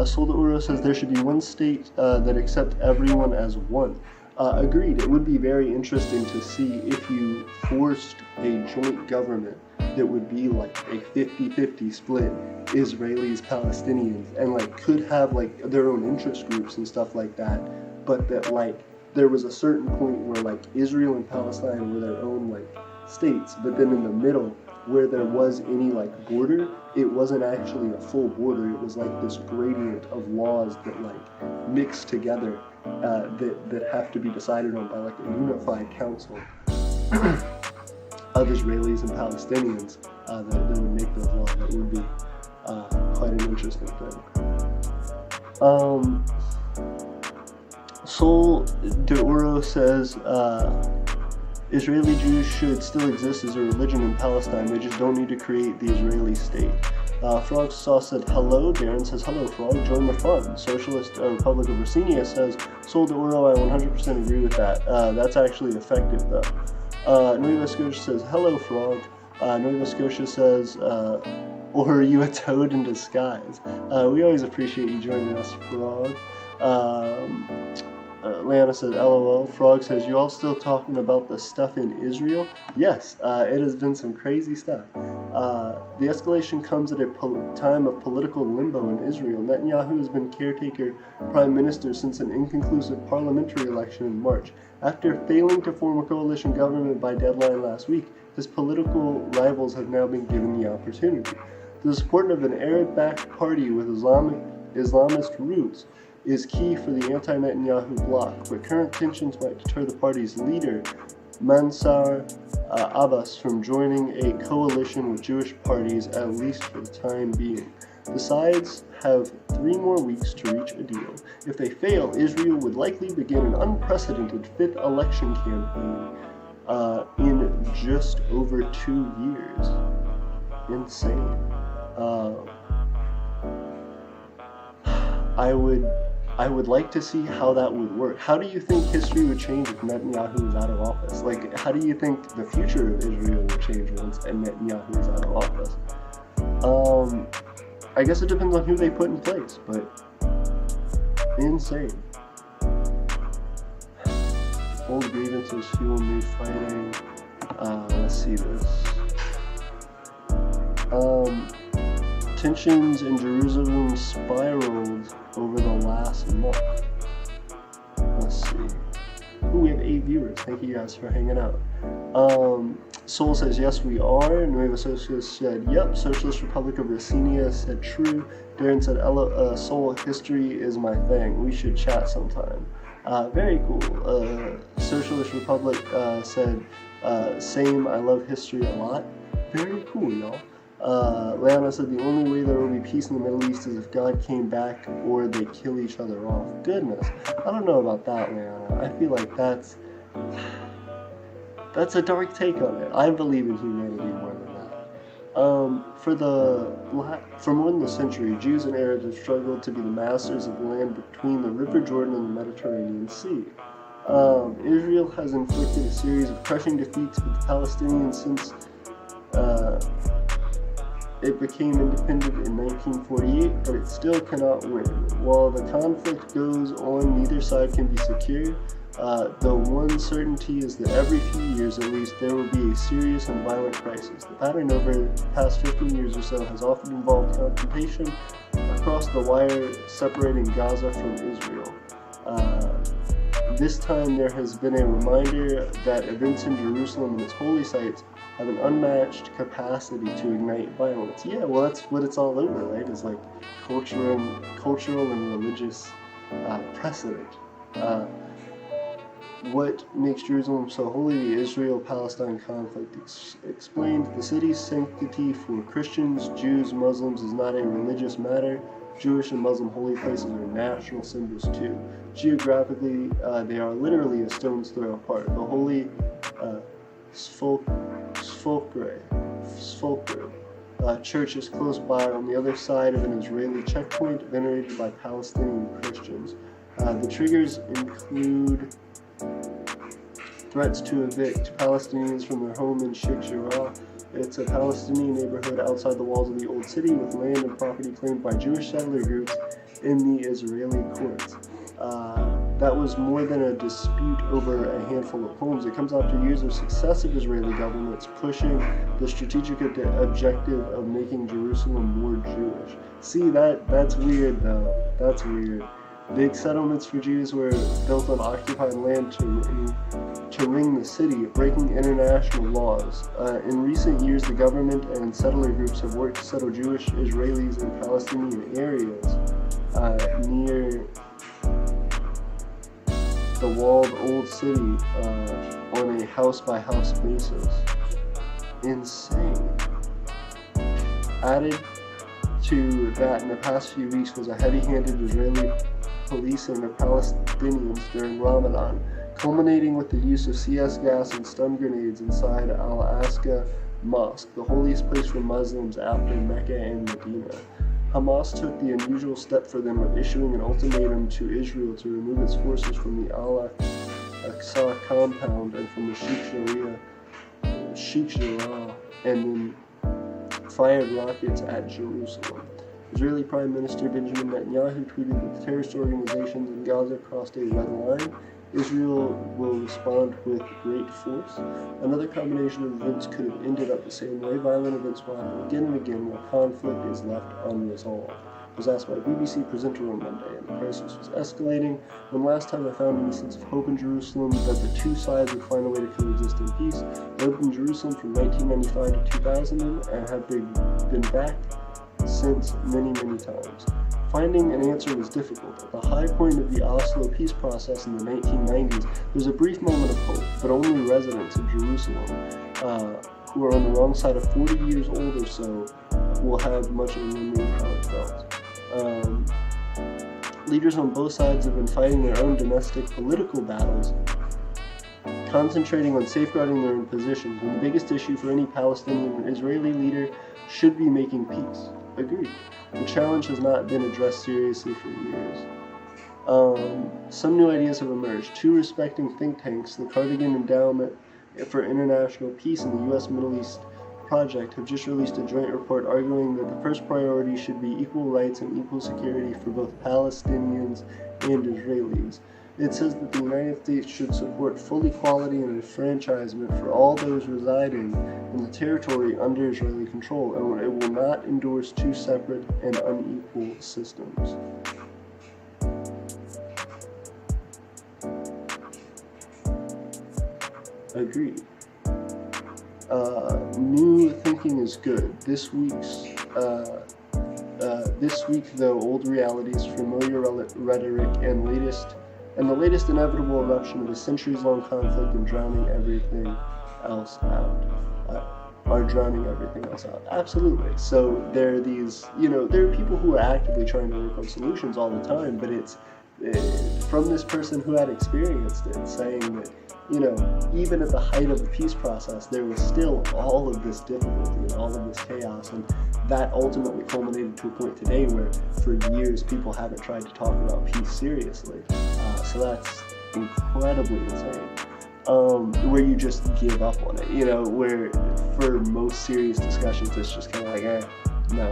Sol de Oro says, there should be one state that accepts everyone as one. Agreed. It would be very interesting to see if you forced a joint government that would be like a 50-50 split, Israelis, Palestinians, and like could have like their own interest groups and stuff like that, but that like there was a certain point where like Israel and Palestine were their own like states, but then in the middle where there was any like border, it wasn't actually a full border. It was like this gradient of laws that like mix together that have to be decided on by like a unified council of Israelis and Palestinians that would make those laws. That would be quite an interesting thing. Sol de Oro says Israeli Jews should still exist as a religion in Palestine. They just don't need to create the Israeli state. Frog Sauce said hello. Darren says hello, Frog. Join the fun. Socialist Republic of Rosinia says Sol de Oro. I 100% agree with that. That's actually effective though. Nueva Scotia says hello, Frog. Nueva Scotia says, or are you a toad in disguise? We always appreciate you joining us, Frog. Leanna says, LOL. Frog says, you all still talking about the stuff in Israel? Yes, it has been some crazy stuff. The escalation comes at a time of political limbo in Israel. Netanyahu has been caretaker prime minister since an inconclusive parliamentary election in March. After failing to form a coalition government by deadline last week, his political rivals have now been given the opportunity. The support of an Arab-backed party with Islamist roots is key for the anti-Netanyahu bloc, but current tensions might deter the party's leader, Mansour Abbas from joining a coalition with Jewish parties, at least for the time being. The sides have 3 more weeks to reach a deal. If they fail, Israel would likely begin an unprecedented 5th election campaign in just over 2 years. Insane. I would like to see how that would work. How do you think history would change if Netanyahu was out of office? Like, how do you think the future of Israel would change once Netanyahu is out of office? I guess it depends on who they put in place, but insane. Old grievances fuel new fighting. Let's see this. Tensions in Jerusalem spiraled over the last month. Let's see. Ooh, we have 8 viewers. Thank you guys for hanging out. Soul says, yes, we are. Nueva Socialist said, yep. Socialist Republic of Aeternia said, true. Darren said, Soul, history is my thing. We should chat sometime. Very cool. Socialist Republic said, same, I love history a lot. Very cool, y'all. Leona said, the only way there will be peace in the Middle East is if God came back or they kill each other off. Goodness. I don't know about that, Leona. I feel like that's a dark take on it. I believe in humanity more than that. For more than a century, Jews and Arabs have struggled to be the masters of the land between the River Jordan and the Mediterranean Sea. Israel has inflicted a series of crushing defeats with the Palestinians since it became independent in 1948, but it still cannot win. While the conflict goes on, neither side can be secure. The one certainty is that every few years at least there will be a serious and violent crisis. The pattern over the past 15 years or so has often involved confrontation across the wire separating Gaza from Israel. This time there has been a reminder that events in Jerusalem and its holy sites have an unmatched capacity to ignite violence. Yeah, well, that's what it's all over, right? It's like cultural and religious precedent. What makes Jerusalem so holy? The Israel-Palestine conflict explained. The city's sanctity for Christians, Jews, Muslims is not a religious matter. Jewish and Muslim holy places are national symbols too. Geographically, they are literally a stone's throw apart. The holy Sfolkre church is close by on the other side of an Israeli checkpoint venerated by Palestinian Christians. The triggers include threats to evict Palestinians from their home in Sheikh Jarrah. It's a Palestinian neighborhood outside the walls of the old city with land and property claimed by Jewish settler groups in the Israeli courts. That was more than a dispute over a handful of homes. It comes after years of successive Israeli governments pushing the strategic objective of making Jerusalem more Jewish. See, that's weird though. That's weird. Big settlements for Jews were built on occupied land to ring the city, breaking international laws. In recent years, the government and settler groups have worked to settle Jewish Israelis in Palestinian areas near the walled old city on a house-by-house basis. Insane. Added to that in the past few weeks was a heavy-handed Israeli policing of Palestinians during Ramadan, culminating with the use of CS gas and stun grenades inside Al-Aqsa Mosque, the holiest place for Muslims after Mecca and Medina. Hamas took the unusual step for them of issuing an ultimatum to Israel to remove its forces from the Al-Aqsa compound and from the Sheikh Jarrah, and then fired rockets at Jerusalem. Israeli Prime Minister Benjamin Netanyahu tweeted that the terrorist organizations in Gaza crossed a red line. Israel will respond with great force. Another combination of events could have ended up the same way. Violent events will happen again and again while conflict is left unresolved. I was asked by a BBC presenter on Monday, and the crisis was escalating. When last time I found any sense of hope in Jerusalem that the two sides would find a way to coexist in peace. I lived in Jerusalem from 1995 to 2000 and have been back since many times. Finding an answer was difficult. At the high point of the Oslo peace process in the 1990s, there was a brief moment of hope, but only residents of Jerusalem, who are on the wrong side of 40 years old or so, will have much of a memory of how it felt. Leaders on both sides have been fighting their own domestic political battles, concentrating on safeguarding their own positions, when the biggest issue for any Palestinian or Israeli leader should be making peace. Agreed. The challenge has not been addressed seriously for years. Some new ideas have emerged. Two respecting think tanks, the Carnegie Endowment for International Peace and the U.S. Middle East Project, have just released a joint report arguing that the first priority should be equal rights and equal security for both Palestinians and Israelis. It says that the United States should support full equality and enfranchisement for all those residing in the territory under Israeli control, and it will not endorse two separate and unequal systems. Agreed. New thinking is good. This week, though, old realities, familiar rhetoric, and the latest inevitable eruption of a centuries-long conflict and drowning everything else out. Are drowning everything else out. Absolutely. So there are these, there are people who are actively trying to work on solutions all the time, but it's from this person who had experienced it, saying that, even at the height of the peace process, there was still all of this difficulty and all of this chaos, and that ultimately culminated to a point today where for years people haven't tried to talk about peace seriously. So that's incredibly insane. Where you just give up on it, where for most serious discussions it's just kind of like, no,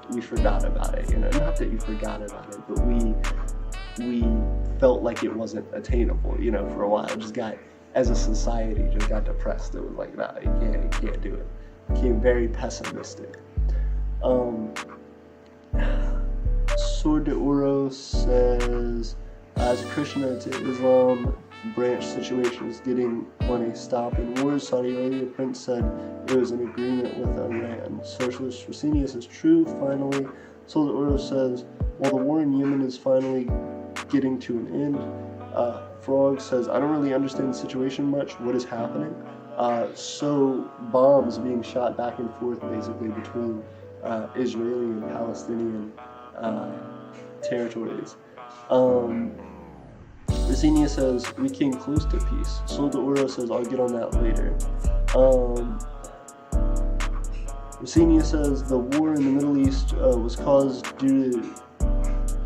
we forgot about it, not that you forgot about it, but we felt like it wasn't attainable, for a while. As a society, just got depressed. It was like, no, you can't do it. Became very pessimistic. Sword de Oro says, as a Christian anti-Islam branch situation is getting on a stop in wars, Saudi Arabia Prince said it was an agreement with Iran. Socialist Rosini says, true, finally. Sword de Oro says, well, the war in Yemen is finally getting to an end. Frog says, I don't really understand the situation much. What is happening? So bombs being shot back and forth basically between Israeli and Palestinian territories. Rosini says, we came close to peace. Sol de Oro says, I'll get on that later. Rosini says, the war in the Middle East was caused due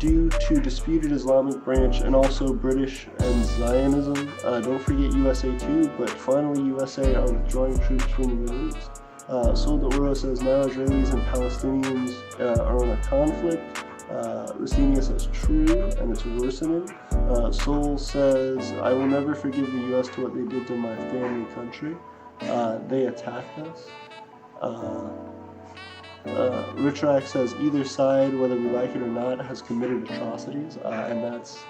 to disputed Islamic branch and also British and Zionism. Don't forget USA too, but finally USA are withdrawing troops from the Middle East. Sol de Oro says, now Israelis and Palestinians are on a conflict. Rosini says, true, and it's worsening. Sol says, I will never forgive the U.S. to what they did to my family country. They attacked us. Richrak says, either side, whether we like it or not, has committed atrocities, and that's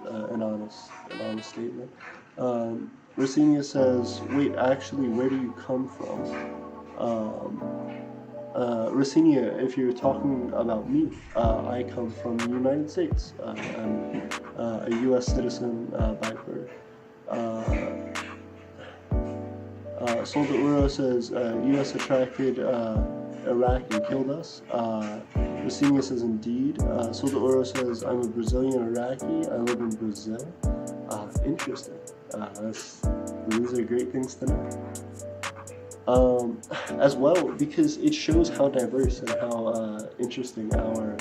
an honest statement. Rosini says, wait, actually, where do you come from? Rosinia, if you're talking about me, I come from the United States. I'm a U.S. citizen by birth. Sol de Oro says, U.S. attracted Iraq and killed us. Rosinia says, indeed. Sol de Oro says, I'm a Brazilian Iraqi. I live in Brazil. Interesting. These are great things to know. As well, because it shows how diverse and how interesting our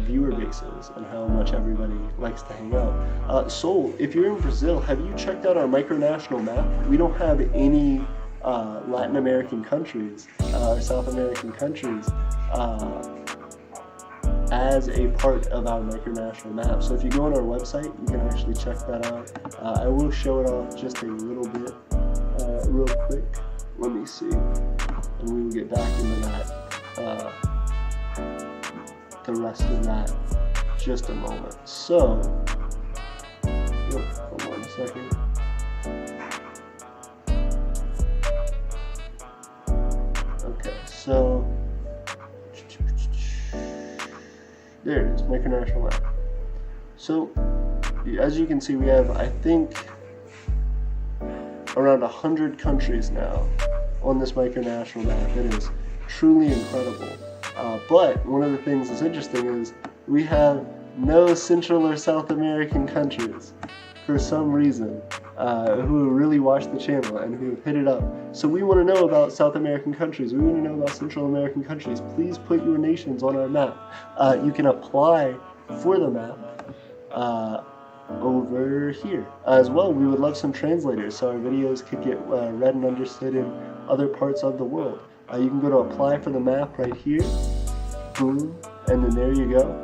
viewer base is, and how much everybody likes to hang out. Sol, if you're in Brazil, have you checked out our micronational map? We don't have any Latin American countries or South American countries as a part of our micronational map. So if you go on our website, you can actually check that out. I will show it off just a little bit real quick. Let me see. And we will get back into that, the rest of that, just a moment. So, hold on a second. There it is, Micronational map. So, as you can see, we have, I think, around 100 countries now on this Micronational map. It is truly incredible. But one of the things that's interesting is we have no Central or South American countries for some reason who really watch the channel and who hit it up. So we want to know about South American countries. We want to know about Central American countries. Please put your nations on our map. You can apply for the map over here. As well, we would love some translators so our videos could get read and understood in other parts of the world. You can go to apply for the map right here. Boom. And then there you go.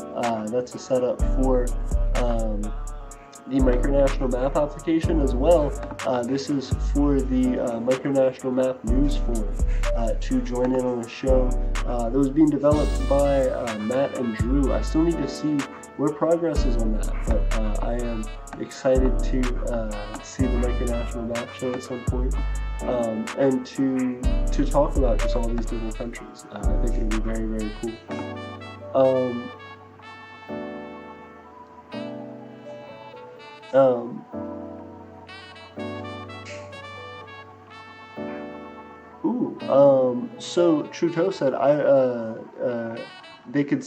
That's a setup for the Micronational map application as well. This is for the Micronational map news forum to join in on a show that was being developed by Matt and Drew. I still need to see where progress is on that, but I am excited to see the Micronational map show at some point, and to talk about just all these different countries. I think it would be very, very cool. So Trudeau said they could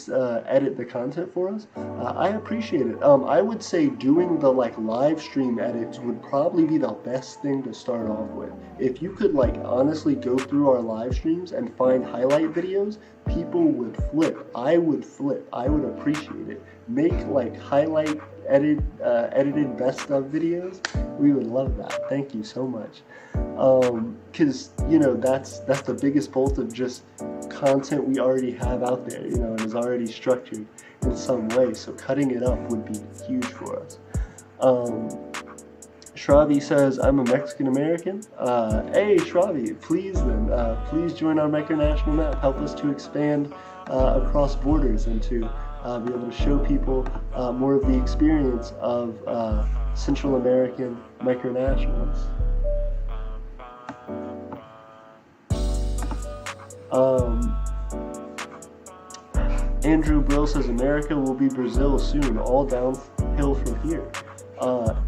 edit the content for us. I appreciate it. I would say doing the live stream edits would probably be the best thing to start off with. If you could honestly go through our live streams and find highlight videos, people would flip. I would flip. I would appreciate it. Make highlight edited best of videos. We would love that. Thank you so much. Because that's the biggest bolt of just content we already have out there, and is already structured in some way. So cutting it up would be huge for us. Shravi says, I'm a Mexican American. Hey Shravi, please please join our Micronational map. Help us to expand across borders and to be able to show people more of the experience of Central American micronationals. Andrew Brill says America will be Brazil soon, all downhill from here.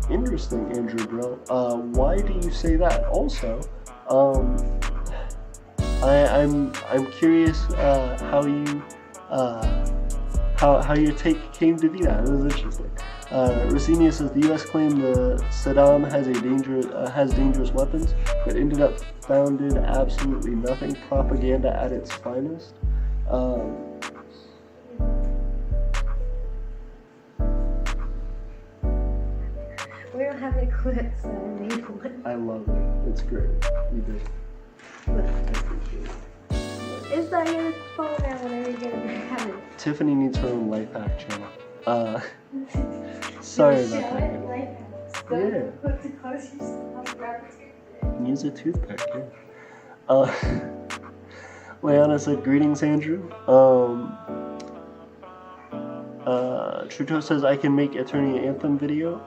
Interesting, Andrew Brill. Why do you say that? Also, I'm curious how your take came to be that. It was interesting. Rossini says the U.S. claimed Saddam has dangerous weapons, but ended up founded absolutely nothing. Propaganda at its finest. We don't have any clips, so I made one. I love it. It's great. You did. It's not your phone now whenever you're gonna have it. Tiffany needs her own life hack channel. Sorry about that. Life hacks. Yeah. Use a toothpick, yeah. Leanna said, greetings, Andrew. Trudeau says, I can make Aeternia Anthem video.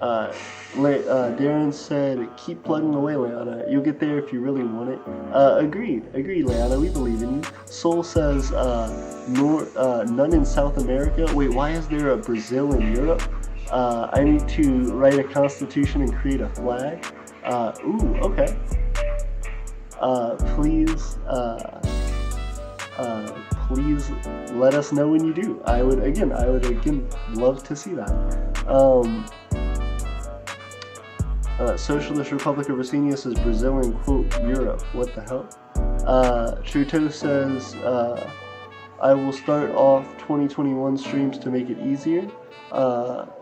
Darren said, keep plugging away, Leanna. You'll get there if you really want it. Agreed, Leanna. We believe in you. Soul says, none in South America. Wait, why is there a Brazil in Europe? I need to write a constitution and create a flag. Ooh, okay. Please let us know when you do. I would again love to see that. Socialist Republic of Aeternia says Brazil and quote Europe. What the hell? Trudeau says I will start off 2021 streams to make it easier.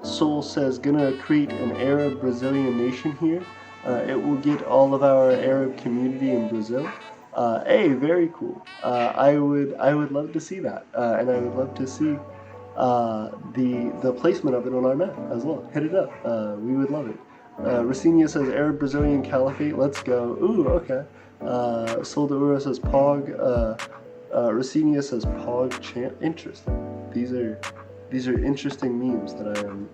Soul says gonna create an Arab Brazilian nation here. It will get all of our Arab community in Brazil. Hey, very cool. I would love to see that, and I would love to see the placement of it on our map as well. Hit it up. We would love it. Rossinia says Arab Brazilian Caliphate. Let's go. Ooh, okay. Soldaura says Pog. Rossinia says Pog Champ. Interesting. These are interesting memes that I am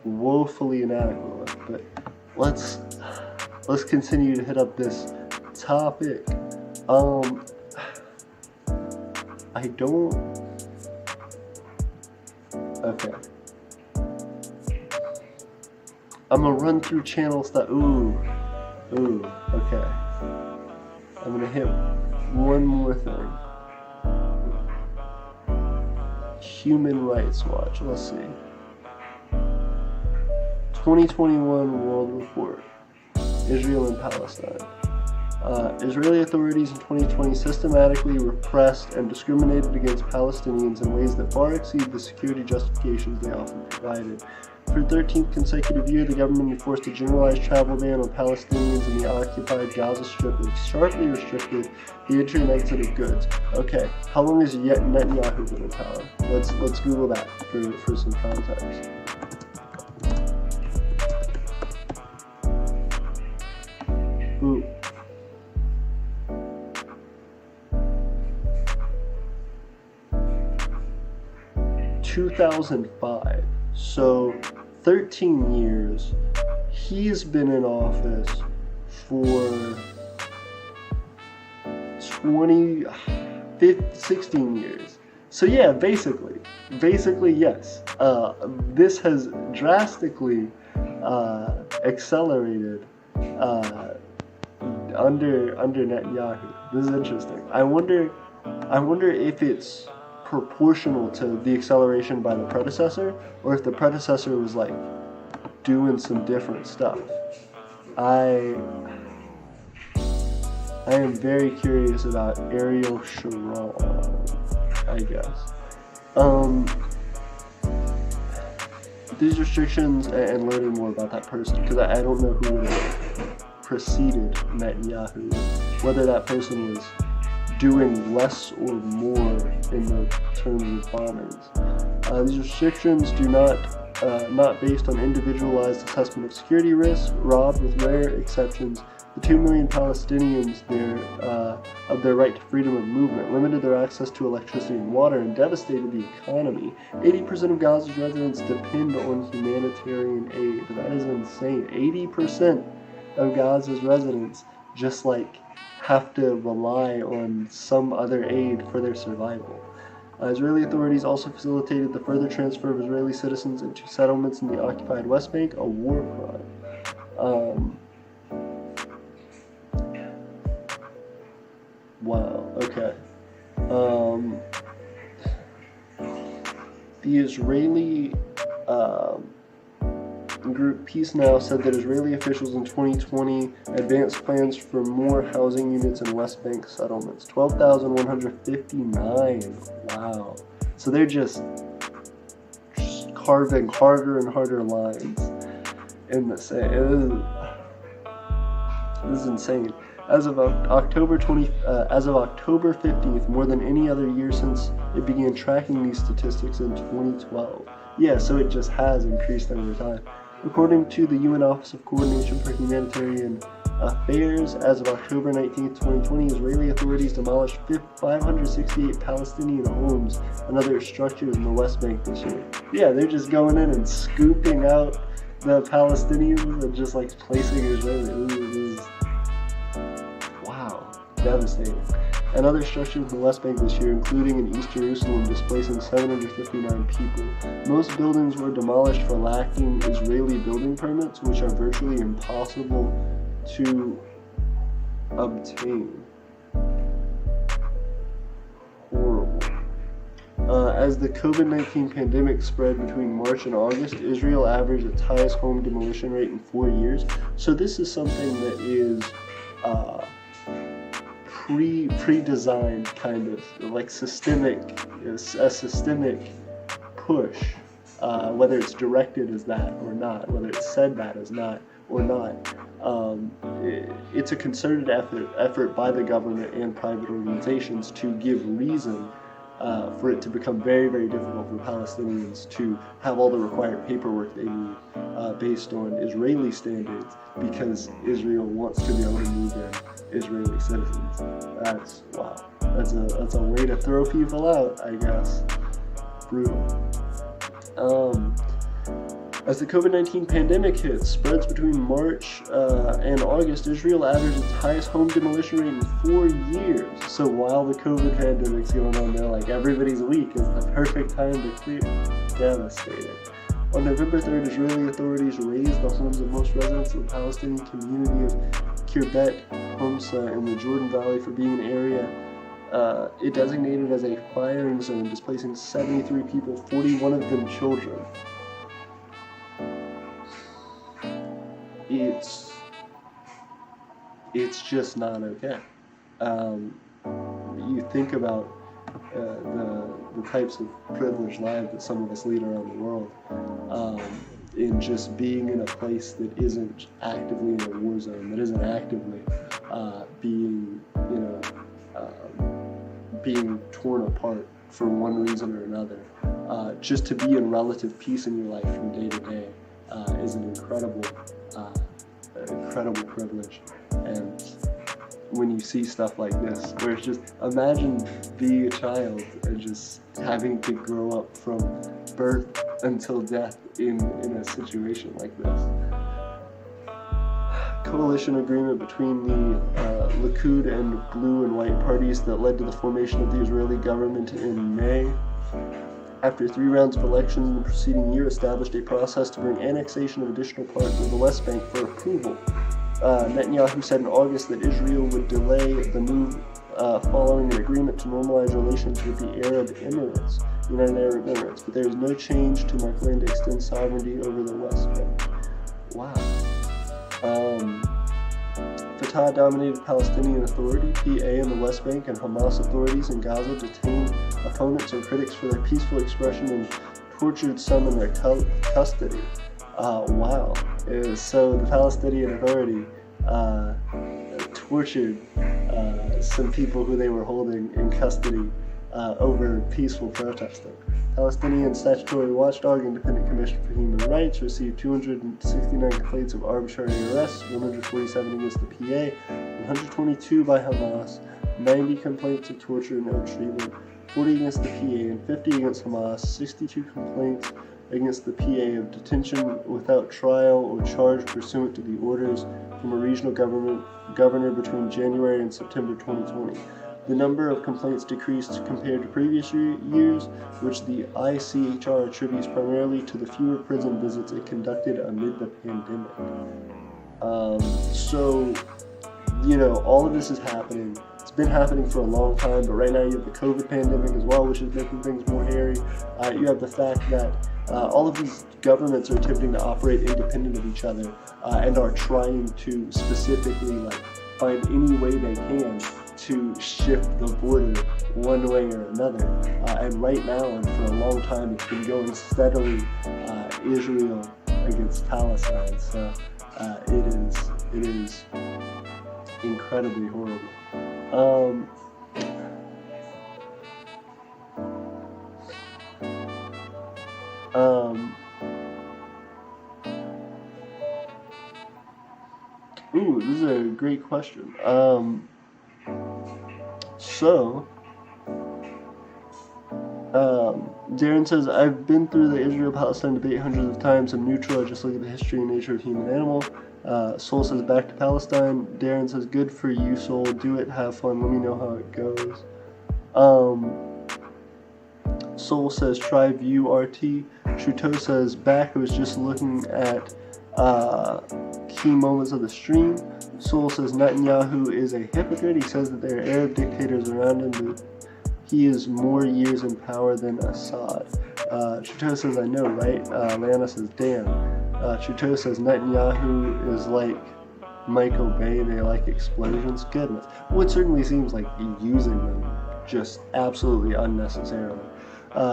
woefully inadequate with. But let's continue to hit up this topic. I don't. Okay. I'm gonna run through channel stuff. Ooh. Okay. I'm gonna hit one more thing. Human Rights Watch. Let's see. 2021 World Report. Israel and Palestine. Israeli authorities in 2020 systematically repressed and discriminated against Palestinians in ways that far exceed the security justifications they often provided. For the 13th consecutive year, the government enforced a generalized travel ban on Palestinians in the occupied Gaza Strip and sharply restricted the entry and exit of goods. Okay, how long has Netanyahu been in power? Let's Google that for some context. Ooh. 2005. So 13 years. He's been in office for 16 years. So yeah, basically yes. This has drastically accelerated under Netanyahu. This is interesting. I wonder if it's proportional to the acceleration by the predecessor, or if the predecessor was like doing some different stuff. I am very curious about Ariel Sharon, I guess. These restrictions and learning more about that person, because I don't know who would have preceded Netanyahu, whether that person was doing less or more in the terms of bombings. These restrictions do not based on individualized assessment of security risks, robbed with rare exceptions the 2 million Palestinians of their right to freedom of movement, limited their access to electricity and water, and devastated the economy. 80% of Gaza's residents depend on humanitarian aid. That is insane. 80% of Gaza's residents just like have to rely on some other aid for their survival. Israeli authorities also facilitated the further transfer of Israeli citizens into settlements in the occupied West Bank, a war crime. Wow, okay. The Israeli group Peace Now said that Israeli officials in 2020 advanced plans for more housing units in West Bank settlements. 12,159. Wow. So they're just carving harder and harder lines in the sand. This is insane. As of October 15th, more than any other year since it began tracking these statistics in 2012. Yeah, so it just has increased over time. According to the UN Office of Coordination for Humanitarian Affairs, as of October 19, 2020, Israeli authorities demolished 568 Palestinian homes and other structures in the West Bank this year. Yeah, they're just going in and scooping out the Palestinians and just like placing Israeli. Wow, devastating. And other structures in the West Bank this year, including in East Jerusalem, displacing 759 people. Most buildings were demolished for lacking Israeli building permits, which are virtually impossible to obtain. Horrible. As the COVID-19 pandemic spread between March and August, Israel averaged its highest home demolition rate in 4 years. So this is something that is pre-designed, kind of like a systemic push, whether it's directed as that or not, whether it's said that as not or not. It's a concerted effort by the government and private organizations to give reason for it to become very, very difficult for Palestinians to have all the required paperwork they need based on Israeli standards, because Israel wants to be able to move in Israeli citizens. That's wow. That's a way to throw people out, I guess. Brutal. As the COVID-19 pandemic hits, spreads between March and August, Israel averaged its highest home demolition rate in 4 years. So while the COVID pandemic's going on, they're like, everybody's weak. It's the perfect time to clear. Devastating. On November 3rd, Israeli authorities razed the homes of most residents of the Palestinian community of Kirbet Homsa in the Jordan Valley for being an area it designated as a firing zone, displacing 73 people, 41 of them children. It's just not okay. You think about the types of privileged lives that some of us lead around the world, in just being in a place that isn't actively in a war zone, that isn't actively being torn apart for one reason or another. Just to be in relative peace in your life from day to day is an incredible privilege. And when you see stuff like this, where it's just, imagine being a child and just having to grow up from birth until death in a situation like this. Coalition agreement between the Likud and blue and white parties that led to the formation of the Israeli government in May, after 3 rounds of elections in the preceding year, established a process to bring annexation of additional parts of the West Bank for approval. Netanyahu said in August that Israel would delay the move following an agreement to normalize relations with the United Arab Emirates, but there is no change to my plan to extend sovereignty over the West Bank. Wow. Fatah-dominated Palestinian Authority, PA, in the West Bank, and Hamas authorities in Gaza detained opponents and critics for their peaceful expression and tortured some in their custody. Wow. So the Palestinian Authority tortured some people who they were holding in custody over peaceful protesting. Palestinian Statutory Watchdog Independent Commission for Human Rights received 269 complaints of arbitrary arrests, 147 against the PA, 122 by Hamas, 90 complaints of torture and ill treatment, 40 against the PA and 50 against Hamas, 62 complaints against the PA of detention without trial or charge pursuant to the orders from a regional governor between January and September 2020. The number of complaints decreased compared to previous years, which the ICHR attributes primarily to the fewer prison visits it conducted amid the pandemic. So, all of this is happening. It's been happening for a long time, but right now you have the COVID pandemic as well, which is making things more hairy. You have the fact that all of these governments are attempting to operate independent of each other and are trying to specifically find any way they can to shift the border one way or another. And right now, and for a long time, it's been going steadily Israel against Palestine. So it is incredibly horrible. Ooh, this is a great question. Darren says, I've been through the Israel-Palestine debate hundreds of times. I'm neutral. I just look at the history and nature of human animal. Soul says, back to Palestine. Darren says, good for you, Soul. Do it. Have fun. Let me know how it goes. Soul says, try view RT. Shuto says, back. I was just looking at key moments of the stream. Soul says, Netanyahu is a hypocrite. He says that there are Arab dictators around him, but he is more years in power than Assad. Shuto says, I know, right? Lana says, damn. Shuto says, Netanyahu is like Michael Bay. They like explosions. Goodness. Well, it certainly seems like using them just absolutely unnecessarily.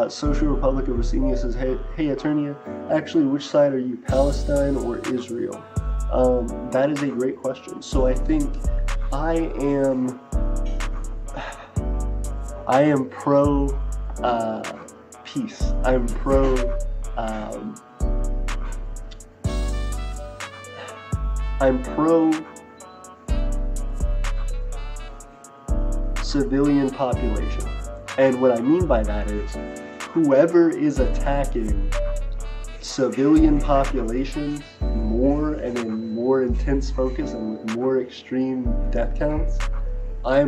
Social Republic of Aeternia says, hey Aeternia, actually, which side are you, Palestine or Israel? That is a great question. So I think I am pro peace. I'm pro civilian population. And what I mean by that is whoever is attacking civilian populations more and in more intense focus and with more extreme death counts, I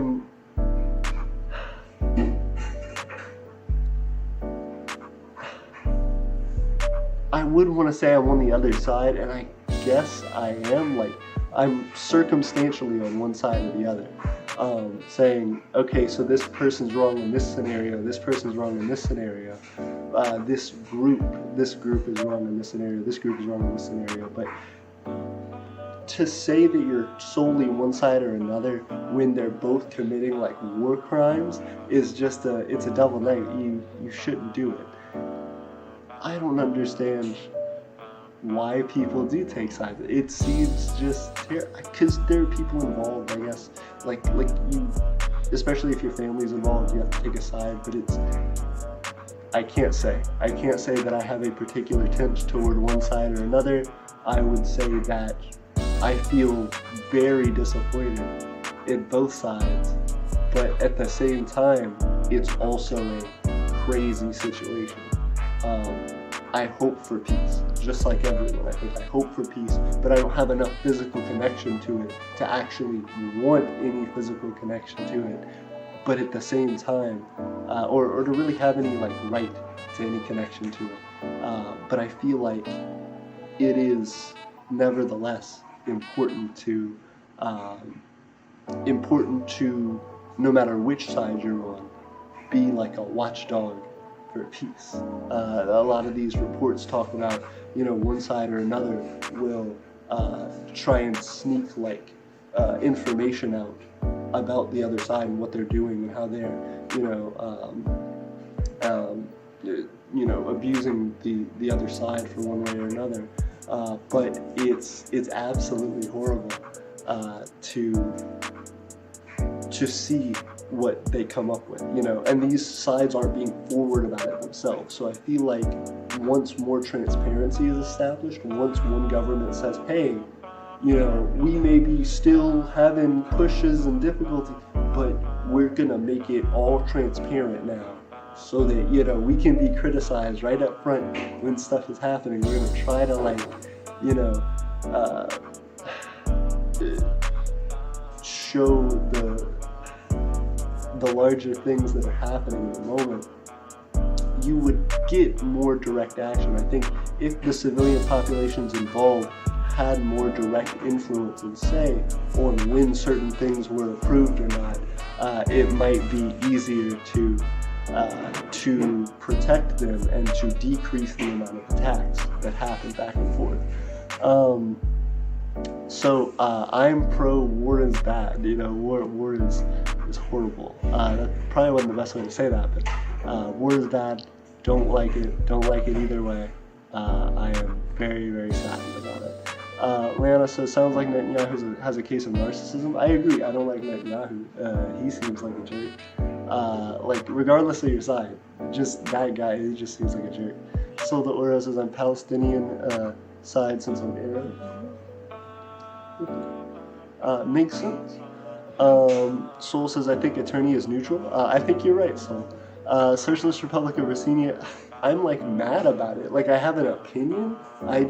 would want to say I'm on the other side, and I guess I am. Like, I'm circumstantially on one side or the other, saying, okay, so this person's wrong in this scenario, this person's wrong in this scenario, this group is wrong in this scenario, this group is wrong in this scenario. But to say that you're solely one side or another when they're both committing like war crimes is just it's a double negative. You shouldn't do it. I don't understand why people do take sides. It seems just because there are people involved, I guess. Like you, especially if your family's involved, you have to take a side. But I can't say that I have a particular tint toward one side or another. I would say that I feel very disappointed in both sides, but at the same time, it's also a crazy situation. I hope for peace, just like everyone. I think I hope for peace, but I don't have enough physical connection to it to actually want any physical connection to it. But at the same time, or to really have any like right to any connection to it. But I feel like it is nevertheless important to no matter which side you're on, be like a watchdog for peace. A lot of these reports talk about, one side or another will try and sneak like information out about the other side and what they're doing and how they're, abusing the other side for one way or another. But it's absolutely horrible to see what they come up with, and these sides aren't being forward about it themselves. So I feel like once more transparency is established, once one government says, hey, we may be still having pushes and difficulty, but we're gonna make it all transparent now, so that we can be criticized right up front when stuff is happening. We're gonna try to show the larger things that are happening in the moment. You would get more direct action. I think if the civilian populations involved had more direct influence and say on when certain things were approved or not, it might be easier to protect them and to decrease the amount of attacks that happen back and forth. So I'm pro war is bad. War is horrible. That probably wasn't the best way to say that, but war is bad. Don't like it either way. I am very, very saddened about it. Leanna says, sounds like Netanyahu has a case of narcissism. I agree. I don't like Netanyahu. He seems like a jerk. Regardless of your side, just that guy, he just seems like a jerk. Solda Oro says, I'm Palestinian side since I'm Arab. Makes sense. Soul says, I think Aeternia is neutral. I think you're right, Soul. Socialist Republic of Aeternia, I'm mad about it. I have an opinion. I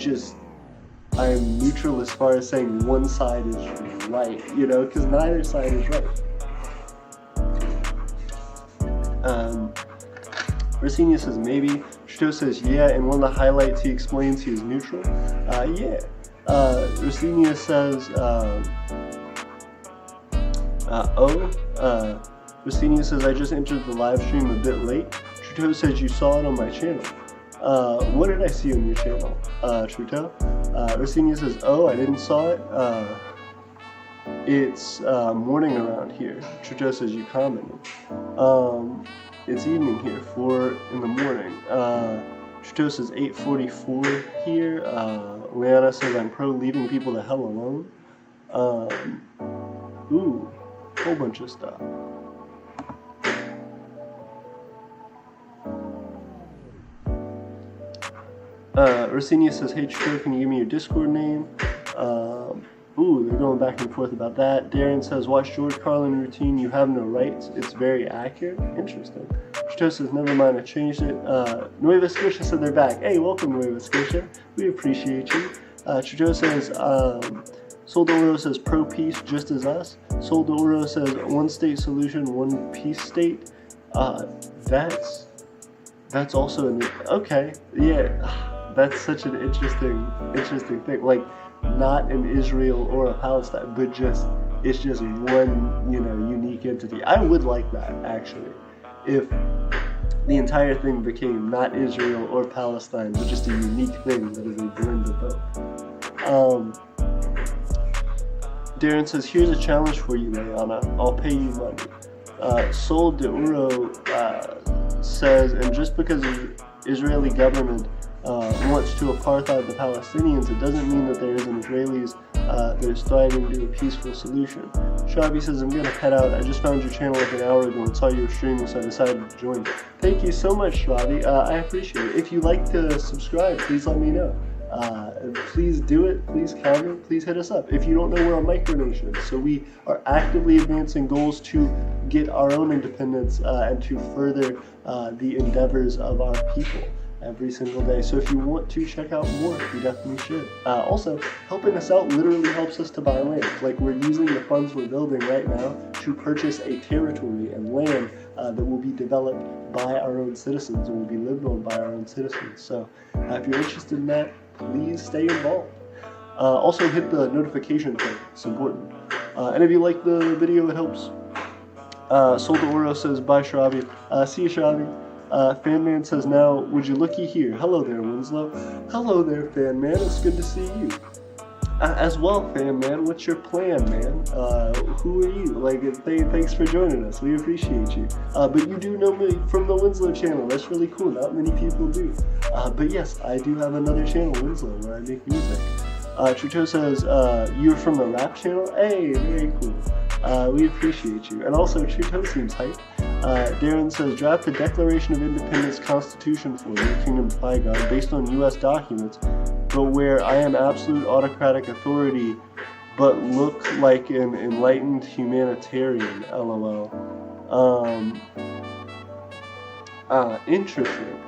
am neutral as far as saying one side is right, because neither side is right. Racenia says maybe. Trudeau says yeah, and one of the highlights he explains he is neutral. Yeah. Racenia says Racenia says I just entered the live stream a bit late. Trudeau says you saw it on my channel. What did I see on your channel, Trudeau? Racenia says, I didn't saw it. It's morning around here. Trudeau says you commented. It's evening here, 4 in the morning. Trudeau says 8:44 here. Leanna says I'm pro leaving people the hell alone. Whole bunch of stuff. Racenia says, hey Trudeau, can you give me your Discord name? They're going back and forth about that. Darren says, watch George Carlin routine, you have no rights. It's very accurate. Interesting. Trudeau says, never mind, I changed it. Nueva Scotia said they're back. Hey, welcome, Nueva Scotia. We appreciate you. Trudeau says, Sol de Oro says pro-peace, just as us. Sol de Oro says one state solution, one peace state. That's also okay. Yeah, that's such an interesting thing. Like, not an Israel or a Palestine, but it's just one, unique entity. I would like that, actually, if the entire thing became not Israel or Palestine, but just a unique thing that is a blend of both. Darren says, here's a challenge for you, Leanna. I'll pay you money. Sol de Oro says, and just because the Israeli government wants to apartheid the Palestinians, it doesn't mean that there isn't Israelis that are striving to do a peaceful solution. Shabi says, I'm going to head out. I just found your channel like an hour ago and saw you were streaming, so I decided to join. Thank you so much, Shabi. I appreciate it. If you'd like to subscribe, please let me know. Please do it, please comment, please hit us up. If you don't know, we're on Micronation, so we are actively advancing goals to get our own independence and to further the endeavors of our people every single day. So if you want to check out more, you definitely should. Also, helping us out literally helps us to buy land. Like, we're using the funds we're building right now to purchase a territory and land that will be developed by our own citizens and will be lived on by our own citizens. So if you're interested in that, please stay involved. Also, hit the notification thing. It's important. And if you like the video, it helps. Sol de Oro says, bye, Shravi. See you, Shravi. Fanman says, now, would you looky here? Hello there, Winslow. Hello there, Fanman. It's good to see you. As well, Fanman, what's your plan, man? Who are you? Like, thanks for joining us. We appreciate you. But you do know me from the Winslow channel. That's really cool. Not many people do. But yes, I do have another channel, Winslow, where I make music. Trudeau says, you're from the rap channel? Hey, very cool. We appreciate you. And also, Trudeau seems hype. Darren says, draft a Declaration of Independence Constitution for the Kingdom of Pygon based on U.S. documents, but where I am absolute autocratic authority, but look like an enlightened humanitarian, lol. Interesting.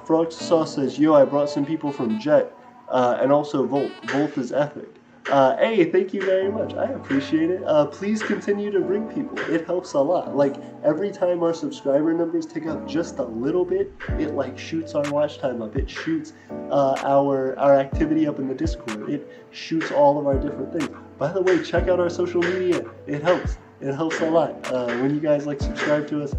Frog Sauce says, yo, I brought some people from Jet, and also Volt. Volt is epic. Hey, thank you very much. I appreciate it. Please continue to bring people. It helps a lot. Like, every time our subscriber numbers tick up just a little bit, it like shoots our watch time up. It shoots our activity up in the Discord. It shoots all of our different things. By the way, check out our social media. It helps. It helps a lot. When you guys like subscribe to us,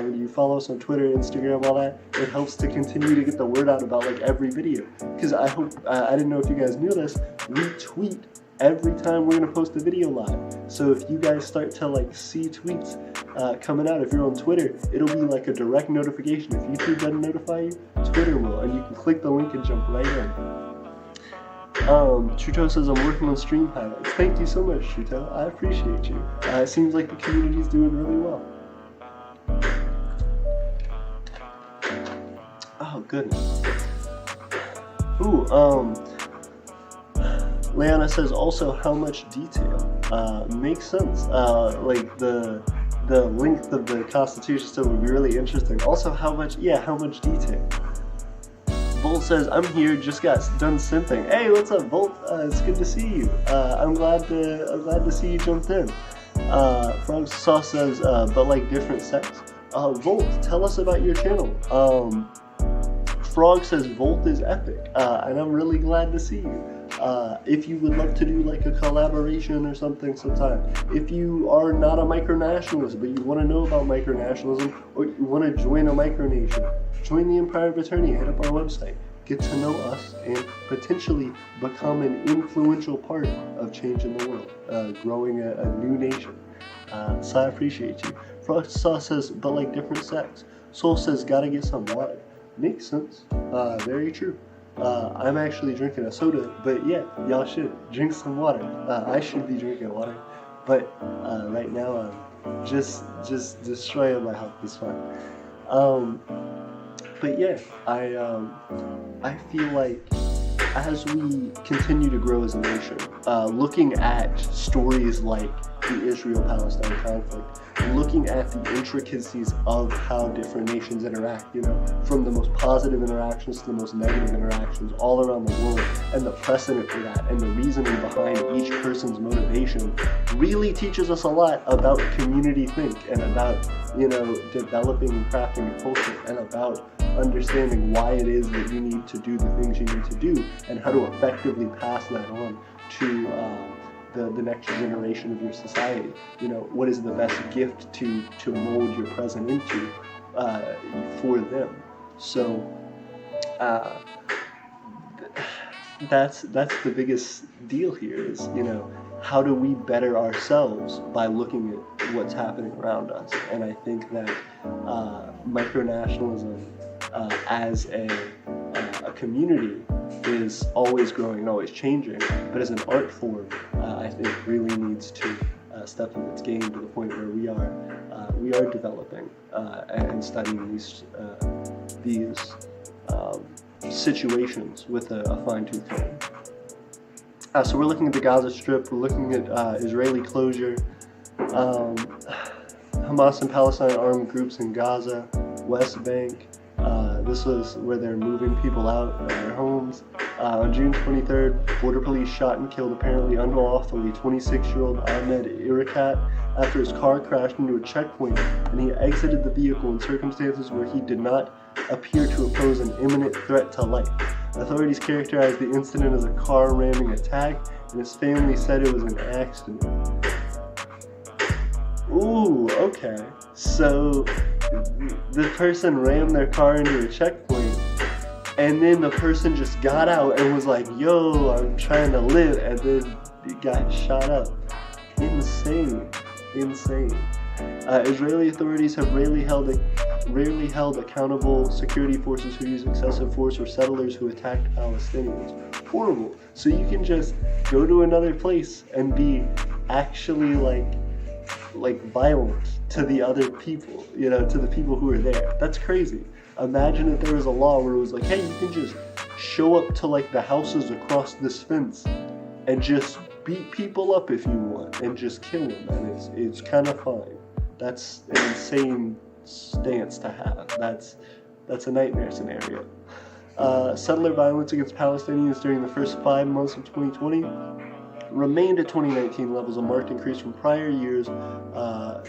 when you follow us on Twitter, Instagram, all that, it helps to continue to get the word out about like every video. Because I didn't know if you guys knew this, we tweet every time we're gonna post a video live. So if you guys start to like see tweets coming out, if you're on Twitter, it'll be like a direct notification. If YouTube doesn't notify you, Twitter will, and you can click the link and jump right in. Trudeau says, I'm working on stream highlights. Thank you so much, Trudeau. I appreciate you. It seems like the community's doing really well. Oh, goodness. Ooh, Leanna says, also, how much detail? Makes sense. Like, the length of the Constitution still would be really interesting. Also, how much detail? Volt says, I'm here, just got done simping. Hey, what's up, Volt? It's good to see you. I'm glad to see you jumped in. Frog Sauce says, but like different sex. Volt, tell us about your channel. Frog says, Volt is epic, and I'm really glad to see you. If you would love to do like a collaboration or something sometime, if you are not a micronationalist but you want to know about micronationalism, or you want to join a micronation, join the Empire of Aeternia, hit up our website, get to know us, and potentially become an influential part of changing the world, growing a new nation. So I appreciate you. Frog Sauce says, but like different sex. Soul says, gotta get some water. Makes sense. Very true. I'm actually drinking a soda, but yeah, y'all should drink some water. I should be drinking water, but right now I'm just destroying my health. It's fine. But yeah, I feel like as we continue to grow as a nation, looking at stories like the Israel-Palestine conflict, looking at the intricacies of how different nations interact, from the most positive interactions to the most negative interactions all around the world, and the precedent for that, and the reasoning behind each person's motivation, really teaches us a lot about community think, and about, developing and crafting a culture, and about understanding why it is that you need to do the things you need to do, and how to effectively pass that on to the next generation of your society. What is the best gift to mold your present into for them. So that's the biggest deal here is, how do we better ourselves by looking at what's happening around us? And I think that micronationalism as a community is always growing and always changing, but as an art form, I think really needs to step up its game to the point where we are developing and studying these situations with a fine-tooth comb. So we're looking at the Gaza Strip, we're looking at Israeli closure, Hamas and Palestine armed groups in Gaza, West Bank. This was where they're moving people out of their homes. On June 23rd, border police shot and killed apparently unlawfully 26-year-old Ahmed Irakat after his car crashed into a checkpoint and he exited the vehicle in circumstances where he did not appear to pose an imminent threat to life. Authorities characterized the incident as a car ramming attack, and his family said it was an accident. Ooh, okay. So the person rammed their car into a checkpoint, and then the person just got out and was like, yo, I'm trying to live, and then it got shot up. Insane. Israeli authorities have rarely held accountable security forces who use excessive force or settlers who attacked Palestinians. Horrible. So you can just go to another place and be actually like violent to the other people, to the people who are there. That's crazy. Imagine if there was a law where it was like, hey, you can just show up to the houses across this fence and just beat people up if you want and just kill them, and it's kind of fine. That's an insane stance to have. That's a nightmare scenario. Settler violence against Palestinians during the first 5 months of 2020 remained at 2019 levels, a marked increase from prior years.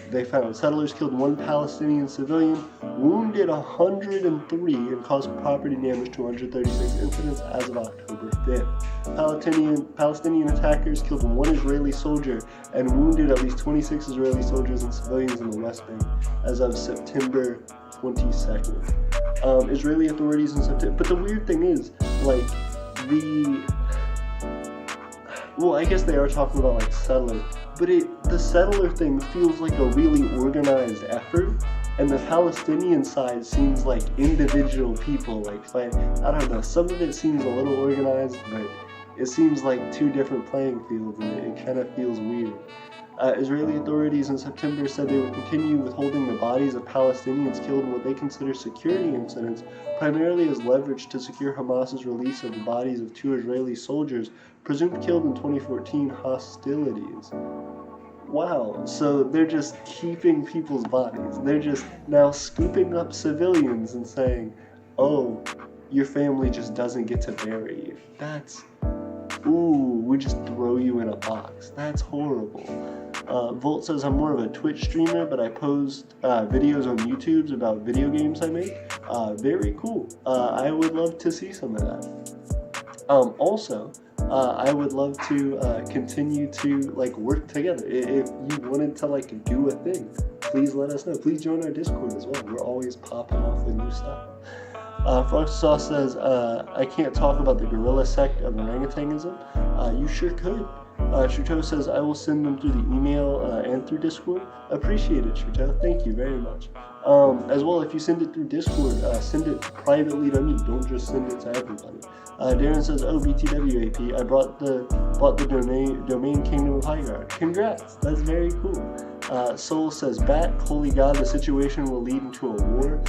They found settlers killed 1 Palestinian civilian, wounded 103, and caused property damage to 136 incidents as of October 5th. Palestinian attackers killed 1 Israeli soldier and wounded at least 26 Israeli soldiers and civilians in the West Bank as of September 22nd. Israeli authorities in September, but the weird thing is, I guess they are talking about settlers, but the settler thing feels like a really organized effort, and the Palestinian side seems like individual people fighting. I don't know, some of it seems a little organized, but it seems like 2 different playing fields, and it kind of feels weird. Israeli authorities in September said they would continue withholding the bodies of Palestinians killed in what they consider security incidents, primarily as leverage to secure Hamas's release of the bodies of 2 Israeli soldiers presumed killed in 2014 hostilities. Wow, so they're just keeping people's bodies. They're just now scooping up civilians and saying, oh, your family just doesn't get to bury you. We just throw you in a box. That's horrible. Volt says, I'm more of a Twitch streamer, but I post videos on YouTube about video games I make. Very cool. I would love to see some of that. Also, I would love to continue to work together. If you wanted to do a thing, please let us know. Please join our Discord as well. We're always popping off with new stuff. Frost Sauce says, I can't talk about the gorilla sect of orangutanism. You sure could. Shuto says, I will send them through the email and through Discord. Appreciate it, Shuto. Thank you very much. As well, if you send it through Discord, send it privately to me. Don't just send it to everybody. Darren says, oh, BTWAP, I bought the domain Kingdom of Highguard. Congrats, that's very cool. Soul says, Bat, holy god, the situation will lead into a war.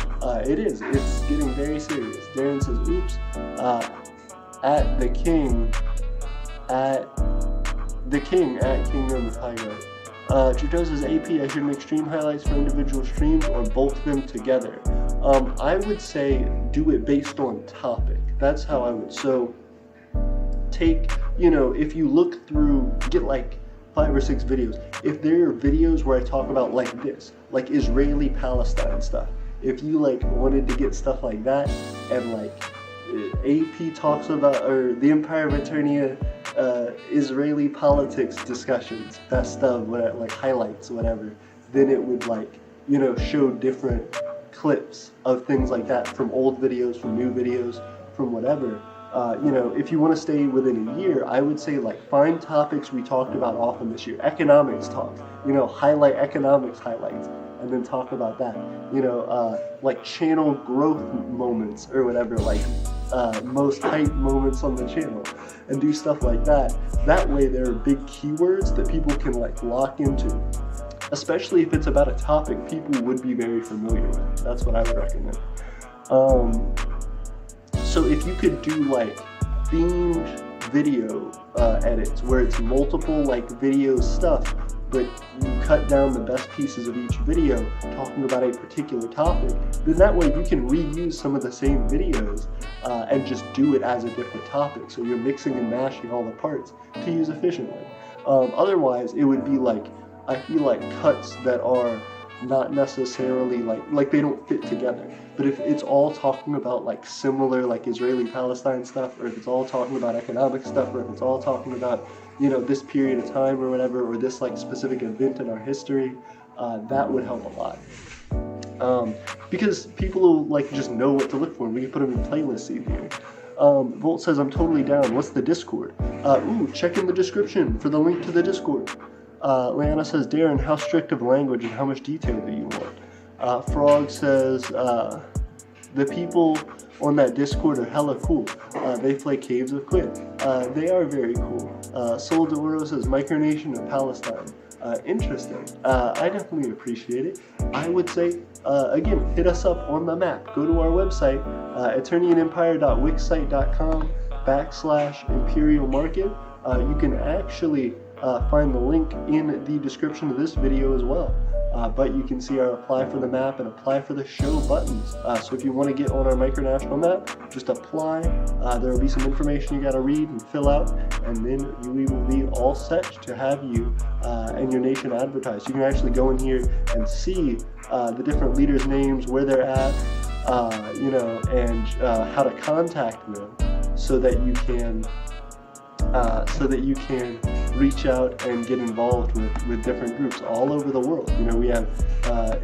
It is, it's getting very serious. Darren says, oops, at the king at Kingdom of Highguard. Trudeau says, AP, I should make stream highlights for individual streams or both them together. I would say do it based on topic. That's how I would. So take, if you look through, get like 5 or 6 videos. If there are videos where I talk about like this, like Israeli-Palestine stuff, if you like wanted to get stuff like that, and like AP talks about, or the Empire of Aeternia, Israeli politics discussions, best of, whatever, like highlights, whatever, then it would like, show different clips of things like that from old videos, from new videos, from whatever. If you want to stay within a year, I would say like find topics we talked about often this year. Economics talk, highlight economics highlights, and then talk about that. Like channel growth moments or whatever, like most hype moments on the channel, and do stuff like that. That way there are big keywords that people can like lock into, especially if it's about a topic people would be very familiar with. That's what I would recommend. So if you could do like themed video edits where it's multiple like video stuff, but you cut down the best pieces of each video talking about a particular topic, then that way you can reuse some of the same videos and just do it as a different topic. So you're mixing and mashing all the parts to use efficiently. Otherwise, it would be like, I feel like cuts that are not necessarily like they don't fit together. But if it's all talking about like similar like Israeli-Palestine stuff, or if it's all talking about economic stuff, or if it's all talking about this period of time or whatever, or this like specific event in our history, that would help a lot. Because people will like just know what to look for, and we can put them in playlists easier. Volt says, I'm totally down. What's the Discord? Check in the description for the link to the Discord. Leanna says, Darren, how strict of language and how much detail do you want? Frog says, the people on that Discord are hella cool. They play Caves of Quit. They are very cool. Soul de Oro says, Micronation of Palestine. Interesting. I definitely appreciate it. I would say, again, hit us up on the map. Go to our website, eternianempire.wixsite.com/Imperial Market. You can actually find the link in the description of this video as well. But you can see our apply for the map and apply for the show buttons. So if you want to get on our micronational map, just apply. There will be some information you got to read and fill out, and then we will be all set to have you and your nation advertised. You can actually go in here and see the different leaders' names, where they're at, and how to contact them, so that you can reach out and get involved with different groups all over the world. We have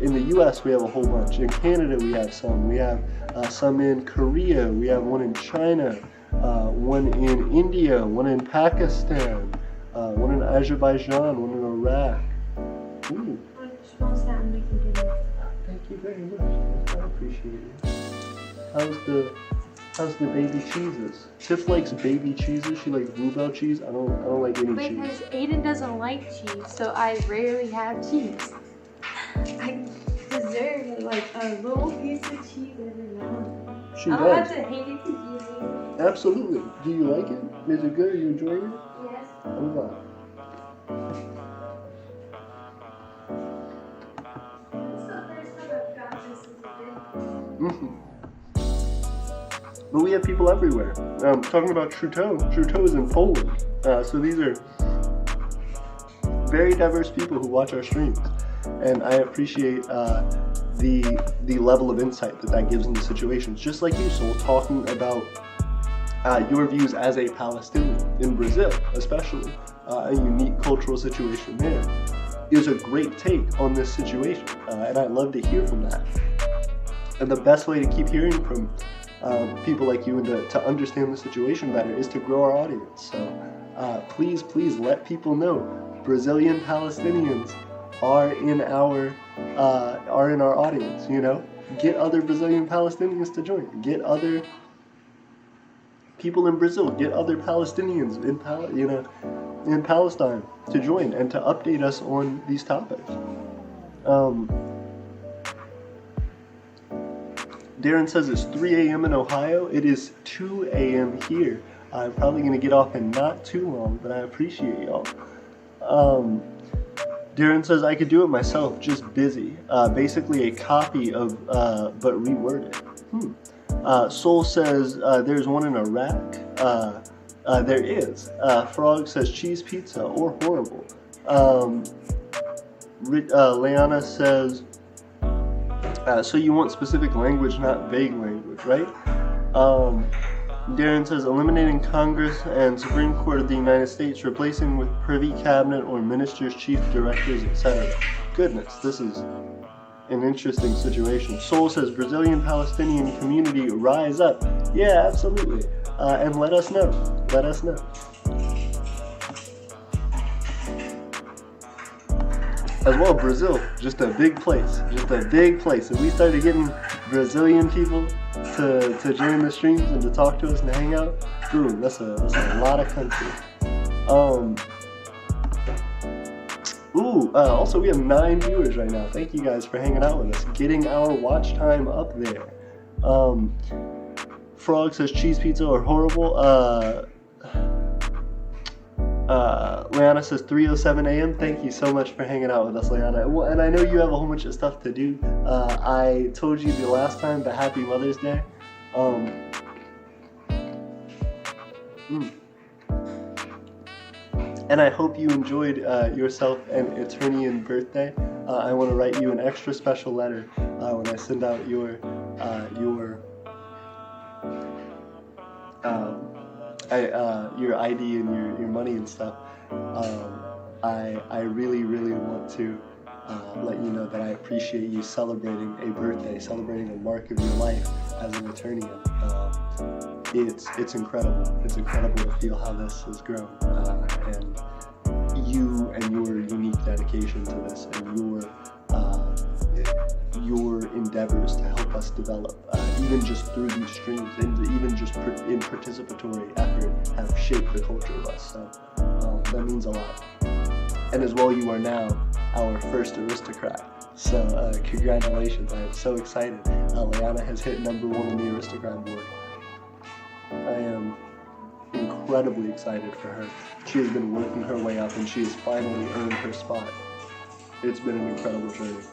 in the US we have a whole bunch. In Canada we have some. We have some in Korea. We have one in China, one in India, one in Pakistan, one in Azerbaijan, one in Iraq. Ooh. Thank you very much. I appreciate it. How's the baby cheeses? Tiff likes baby cheeses. She likes bluebell cheese. I don't like any cheese. Because Aiden doesn't like cheese, so I rarely have cheese. I deserve like a little piece of cheese every now and then. She I'm does. about to hate it because you hate it. Absolutely. Do you like it? Is it good? Are you enjoying it? Yes. I'm glad. This is the first time I've got this as a thing. But we have people everywhere. Talking about Trudeau is in Poland. So these are very diverse people who watch our streams. And I appreciate the level of insight that gives into situations. Just like you, Soul, talking about your views as a Palestinian in Brazil, especially, a unique cultural situation there, is a great take on this situation. And I love to hear from that. And the best way to keep hearing from people like you and to understand the situation better is to grow our audience. So please let people know Brazilian Palestinians are in our audience. Get other Brazilian Palestinians to join. Get other people in Brazil. Get other Palestinians in Palestine to join and to update us on these topics. Darren says it's 3 a.m. in Ohio. It is 2 a.m. here. I'm probably going to get off in not too long, but I appreciate y'all. Darren says, I could do it myself, just busy. Basically a copy of, but reworded. Soul says, there's one in Iraq. There is. Frog says, cheese pizza or horrible. Leanna says, so you want specific language, not vague language, right? Darren says, eliminating Congress and Supreme Court of the United States, replacing with Privy Cabinet or Ministers, Chief Directors, etc. Goodness, this is an interesting situation. Soul says, Brazilian Palestinian community, rise up. Yeah, absolutely. And let us know. Let us know. As well, Brazil, just a big place. Just a big place. If we started getting Brazilian people to join the streams and to talk to us and hang out, boom, that's a lot of country. Also we have 9 viewers right now. Thank you guys for hanging out with us, getting our watch time up there. Frog says cheese pizza or horrible. Leanna says 3:07 a.m. Thank you so much for hanging out with us, Leanna. And I know you have a whole bunch of stuff to do. I told you the last time, but happy Mother's Day. And I hope you enjoyed yourself an Aeternian birthday. I want to write you an extra special letter when I send out your ID and your money and stuff. I really want to let you know that I appreciate you celebrating a birthday, celebrating a mark of your life as an Aeternian. It's incredible. It's incredible to feel how this has grown, and you and your unique dedication to this, and your endeavors to help us develop, even just through these streams, and even just in participatory effort, have shaped the culture of us. So that means a lot. And as well, you are now our first aristocrat. So congratulations! I am so excited. Leanna has hit #1 on the aristocrat board. I am incredibly excited for her. She has been working her way up, and she has finally earned her spot. It's been an incredible journey.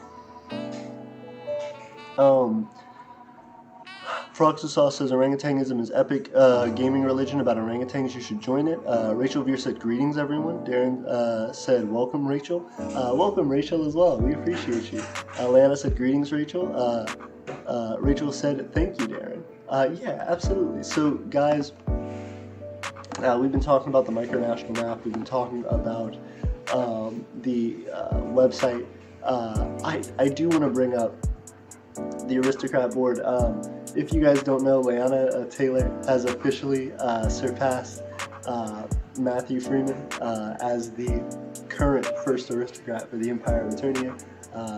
Froxasauce says orangutangism is epic gaming religion about orangutans. You should join it. Rachel Veer said greetings everyone. Darren said welcome Rachel. Welcome Rachel as well. We appreciate you. Leanna said greetings Rachel. Rachel said thank you Darren. Yeah, absolutely. So guys, we've been talking about the micronational map. We've been talking about the website. I do want to bring up the aristocrat board. If you guys don't know, Leanna Taylor has officially surpassed Matthew Freeman as the current first aristocrat for the Empire of Aeternia.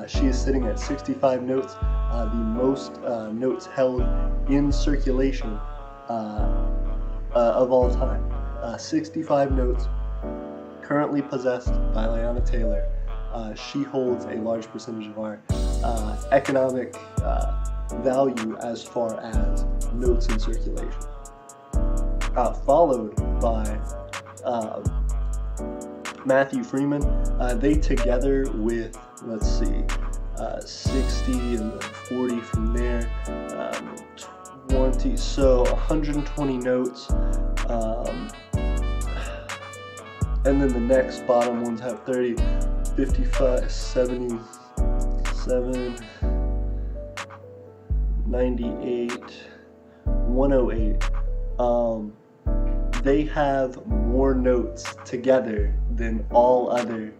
She is sitting at 65 notes, the most notes held in circulation of all time. 65 notes currently possessed by Leanna Taylor. She holds a large percentage of our economic value as far as notes in circulation. Followed by Matthew Freeman. They together with, let's see, 60 and 40 from there, 20, so 120 notes. And then the next bottom ones have 30, 55, 77, 98, 108. They have more notes together than all other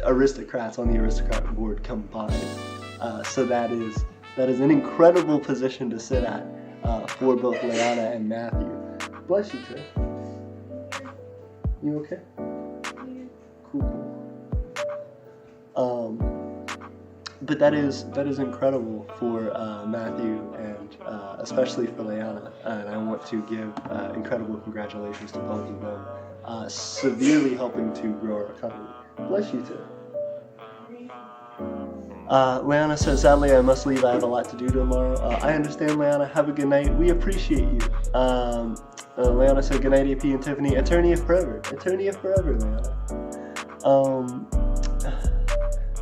aristocrats on the aristocrat board combined. So that is an incredible position to sit at for both Leanna and Matthew. Bless you, Tiff. You okay? Cool. But that is incredible for Matthew and especially for Leanna, and I want to give incredible congratulations to both of them, severely helping to grow our economy. Bless you too. Leanna says, sadly I must leave, I have a lot to do tomorrow. I understand, Leanna, have a good night, we appreciate you. Leanna said, good night AP and Tiffany, Aeternia forever, Aeternia forever, Leanna.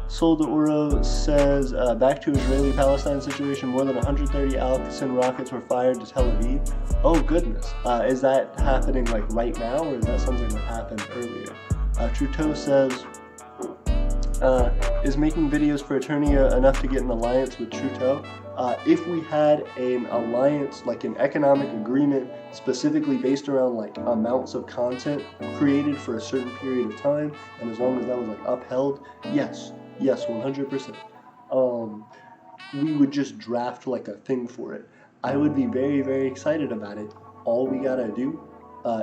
Solda Uro says, back to Israeli-Palestine situation, more than 130 Al-Qassam rockets were fired to Tel Aviv. Oh goodness, is that happening like right now, or is that something that happened earlier? Trudeau says, is making videos for Aeternia enough to get an alliance with Trudeau? If we had an alliance, like an economic agreement specifically based around like amounts of content created for a certain period of time, and as long as that was like upheld, yes, 100%. We would just draft like a thing for it. I would be very, very excited about it. All we gotta do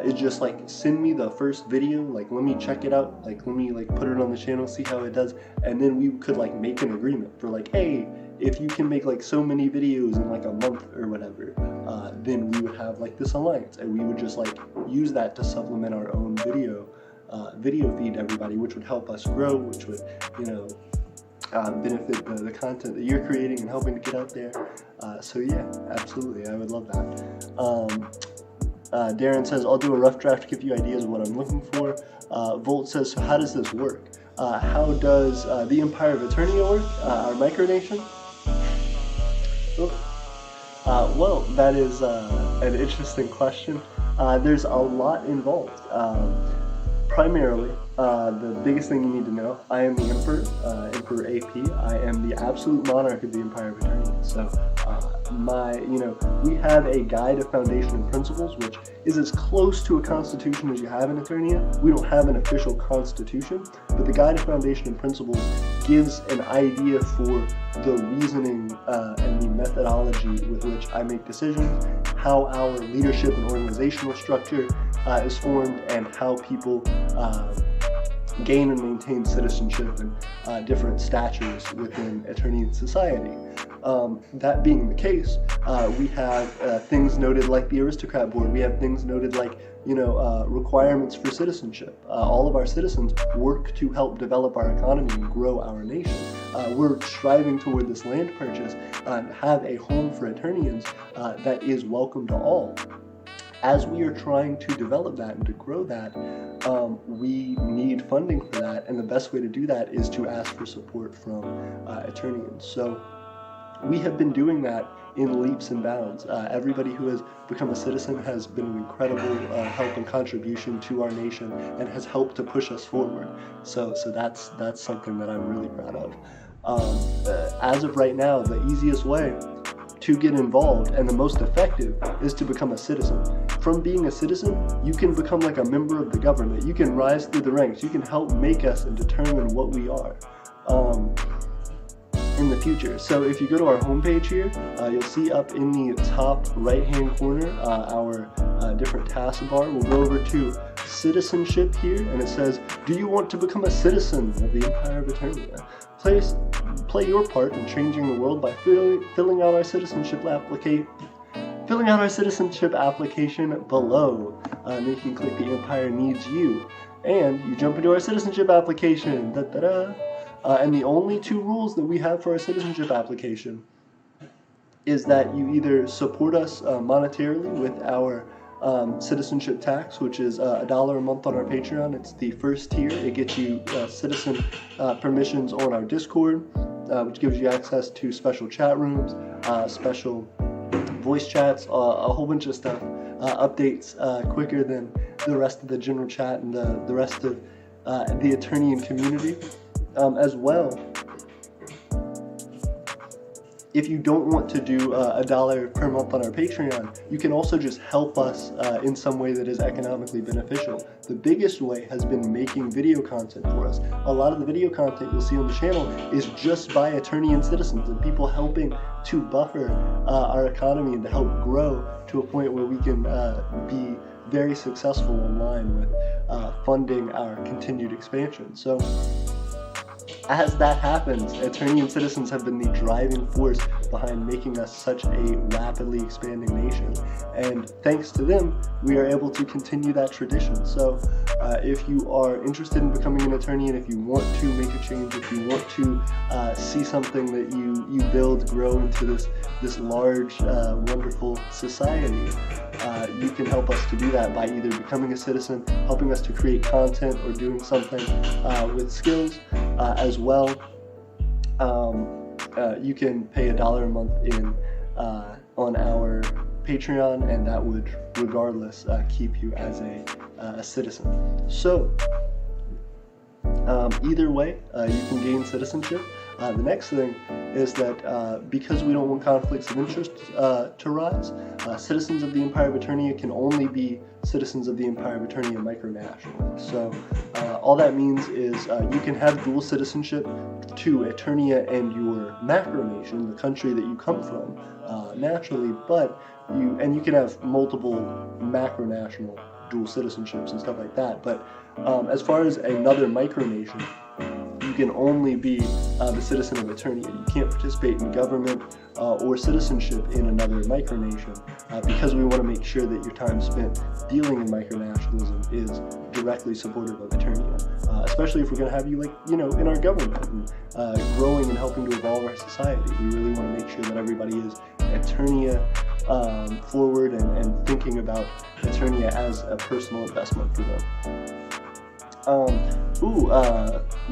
is just like send me the first video, like let me check it out, like let me like put it on the channel, see how it does, and then we could like make an agreement for like, hey, if you can make like so many videos in like a month or whatever, then we would have like this alliance, and we would just like use that to supplement our own video feed to everybody, which would help us grow, which would, you know, benefit the content that you're creating and helping to get out there. So yeah, absolutely, I would love that. Darren says, I'll do a rough draft to give you ideas of what I'm looking for. Volt says, so how does this work? How does the Empire of Aeternia work? Our Micronation? Well, that is an interesting question. There's a lot involved. Primarily, the biggest thing you need to know, I am the Emperor, Emperor AP. I am the absolute monarch of the Empire of Aeternia. So, we have a guide of foundation and principles, which is as close to a constitution as you have in Aeternia. We don't have an official constitution, but the guide of foundation and principles gives an idea for the reasoning and the methodology with which I make decisions, how our leadership and organizational structure is formed, and how people gain and maintain citizenship and different statures within Aeternian society. That being the case, we have things noted like the aristocrat board. We have things noted like, requirements for citizenship. All of our citizens work to help develop our economy and grow our nation. We're striving toward this land purchase and have a home for Aeternians that is welcome to all. As we are trying to develop that and to grow that, we need funding for that, and the best way to do that is to ask for support from Aeternians. So we have been doing that in leaps and bounds. Everybody who has become a citizen has been an incredible help and contribution to our nation and has helped to push us forward. So that's something that I'm really proud of. As of right now, the easiest way to get involved and the most effective is to become a citizen. From being a citizen, you can become like a member of the government. You can rise through the ranks. You can help make us and determine what we are in the future. So if you go to our homepage here, you'll see up in the top right-hand corner our different taskbar. We'll go over to citizenship here, and it says, do you want to become a citizen of the Empire of Aeternia? Play your part in changing the world by filling out our citizenship application. Filling out our citizenship application below. And you can click the Empire Needs You, and you jump into our citizenship application. And the only two rules that we have for our citizenship application is that you either support us monetarily with our citizenship tax, which is $1 a month on our Patreon. It's the first tier. It gets you citizen permissions on our Discord, which gives you access to special chat rooms, special voice chats, a whole bunch of stuff, updates quicker than the rest of the general chat and the rest of the Aeternian community. As well, if you don't want to do $1 per month on our Patreon, you can also just help us in some way that is economically beneficial. The biggest way has been making video content for us. A lot of the video content you'll see on the channel is just by Aeternian citizens and people helping to buffer our economy and to help grow to a point where we can be very successful online with funding our continued expansion. So as that happens, Aeternian citizens have been the driving force behind making us such a rapidly expanding nation. And thanks to them, we are able to continue that tradition. So If you are interested in becoming an Aeternian, if you want to make a change, if you want to see something that you build grow into this large, wonderful society, you can help us to do that by either becoming a citizen, helping us to create content, or doing something with skills as well. You can pay $1 a month on our Patreon, and that would regardless keep you as a citizen. So either way, you can gain citizenship. The next thing is that because we don't want conflicts of interest to rise, citizens of the Empire of Aeternia can only be citizens of the Empire of Aeternia micronationally. So all that means is you can have dual citizenship to Aeternia and your Micronation, the country that you come from, naturally, but you can have multiple macronational dual citizenships and stuff like that. But as far as another micronation, you can only be the citizen of Aeternia. You can't participate in government or citizenship in another micronation because we want to make sure that your time spent dealing in micronationalism is directly supportive of Aeternia, especially if we're going to have you, in our government and growing and helping to evolve our society. We really want to make sure that everybody is Aeternia forward and thinking about Aeternia as a personal investment for them.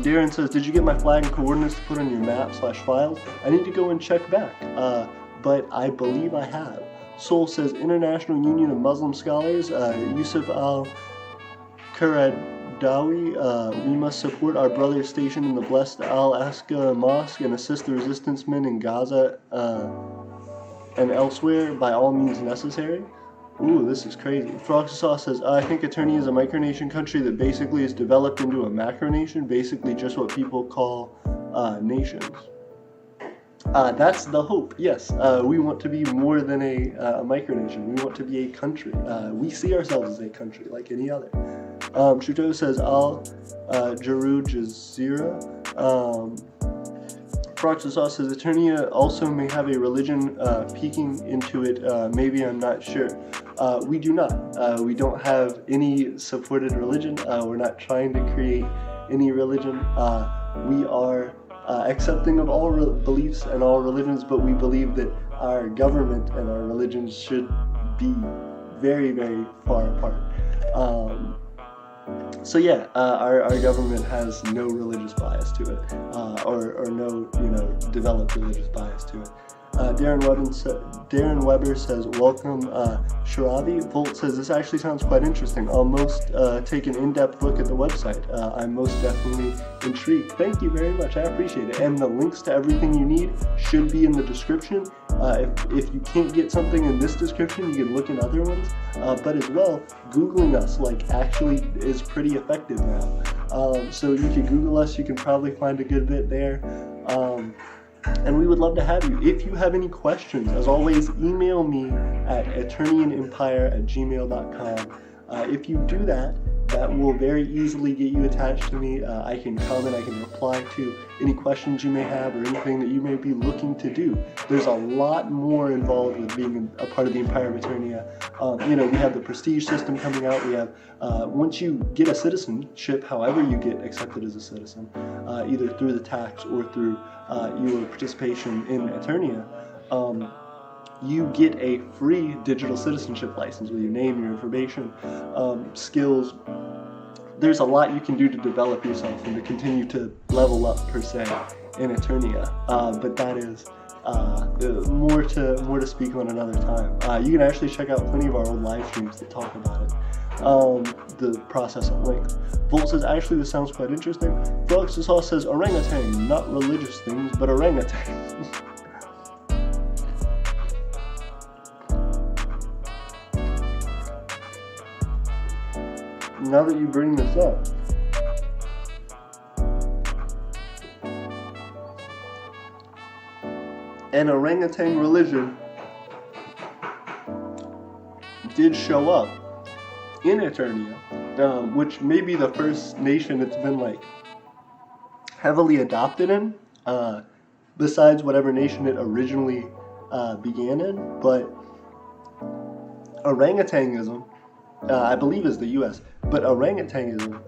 Darren says, did you get my flag and coordinates to put on your map/files? I need to go and check back, but I believe I have. Soul says, International Union of Muslim Scholars, Yusuf al-Qaradawi, we must support our brothers stationed in the blessed Al-Aqsa Mosque and assist the resistance men in Gaza and elsewhere by all means necessary. Ooh, this is crazy. Froxasauce says, I think Aeternia is a micronation country that basically is developed into a macronation, basically just what people call nations. That's the hope, yes. We want to be more than a micronation. We want to be a country. We see ourselves as a country like any other. Shuto says, Al-Jaru Jazeera. Froxasauce says, Aeternia also may have a religion peeking into it. Maybe, I'm not sure. We do not. We don't have any supported religion. We're not trying to create any religion. We are accepting of all beliefs and all religions, but we believe that our government and our religions should be very, very far apart. So yeah, our government has no religious bias to it, or no, developed religious bias to it. Darren Weber says, welcome, Shiravi. Volt says, this actually sounds quite interesting. I'll most take an in-depth look at the website. I'm most definitely intrigued. Thank you very much. I appreciate it. And the links to everything you need should be in the description. If you can't get something in this description, you can look in other ones. But as well, Googling us actually is pretty effective now. So you can Google us. You can probably find a good bit there. And we would love to have you. If you have any questions, as always, email me at eternianempire@gmail.com. If you do that, that will very easily get you attached to me. I can comment, I can reply to any questions you may have or anything that you may be looking to do. There's a lot more involved with being a part of the Empire of Aeternia. We have the prestige system coming out. We have, once you get a citizenship, however you get accepted as a citizen, either through the tax or through your participation in Aeternia, you get a free digital citizenship license with your name, your information, skills. There's a lot you can do to develop yourself and to continue to level up, per se, in Aeternia. But that is more to speak on another time. You can actually check out plenty of our old live streams that talk about it. The process at length. Volt says, actually, this sounds quite interesting. Froxasauce says, orangutan, not religious things, but orangutan. Now that you bring this up, an orangutan religion did show up in Aeternia, which may be the first nation it's been heavily adopted in, besides whatever nation it originally began in. But orangutanism I believe is the U.S., but orangutangism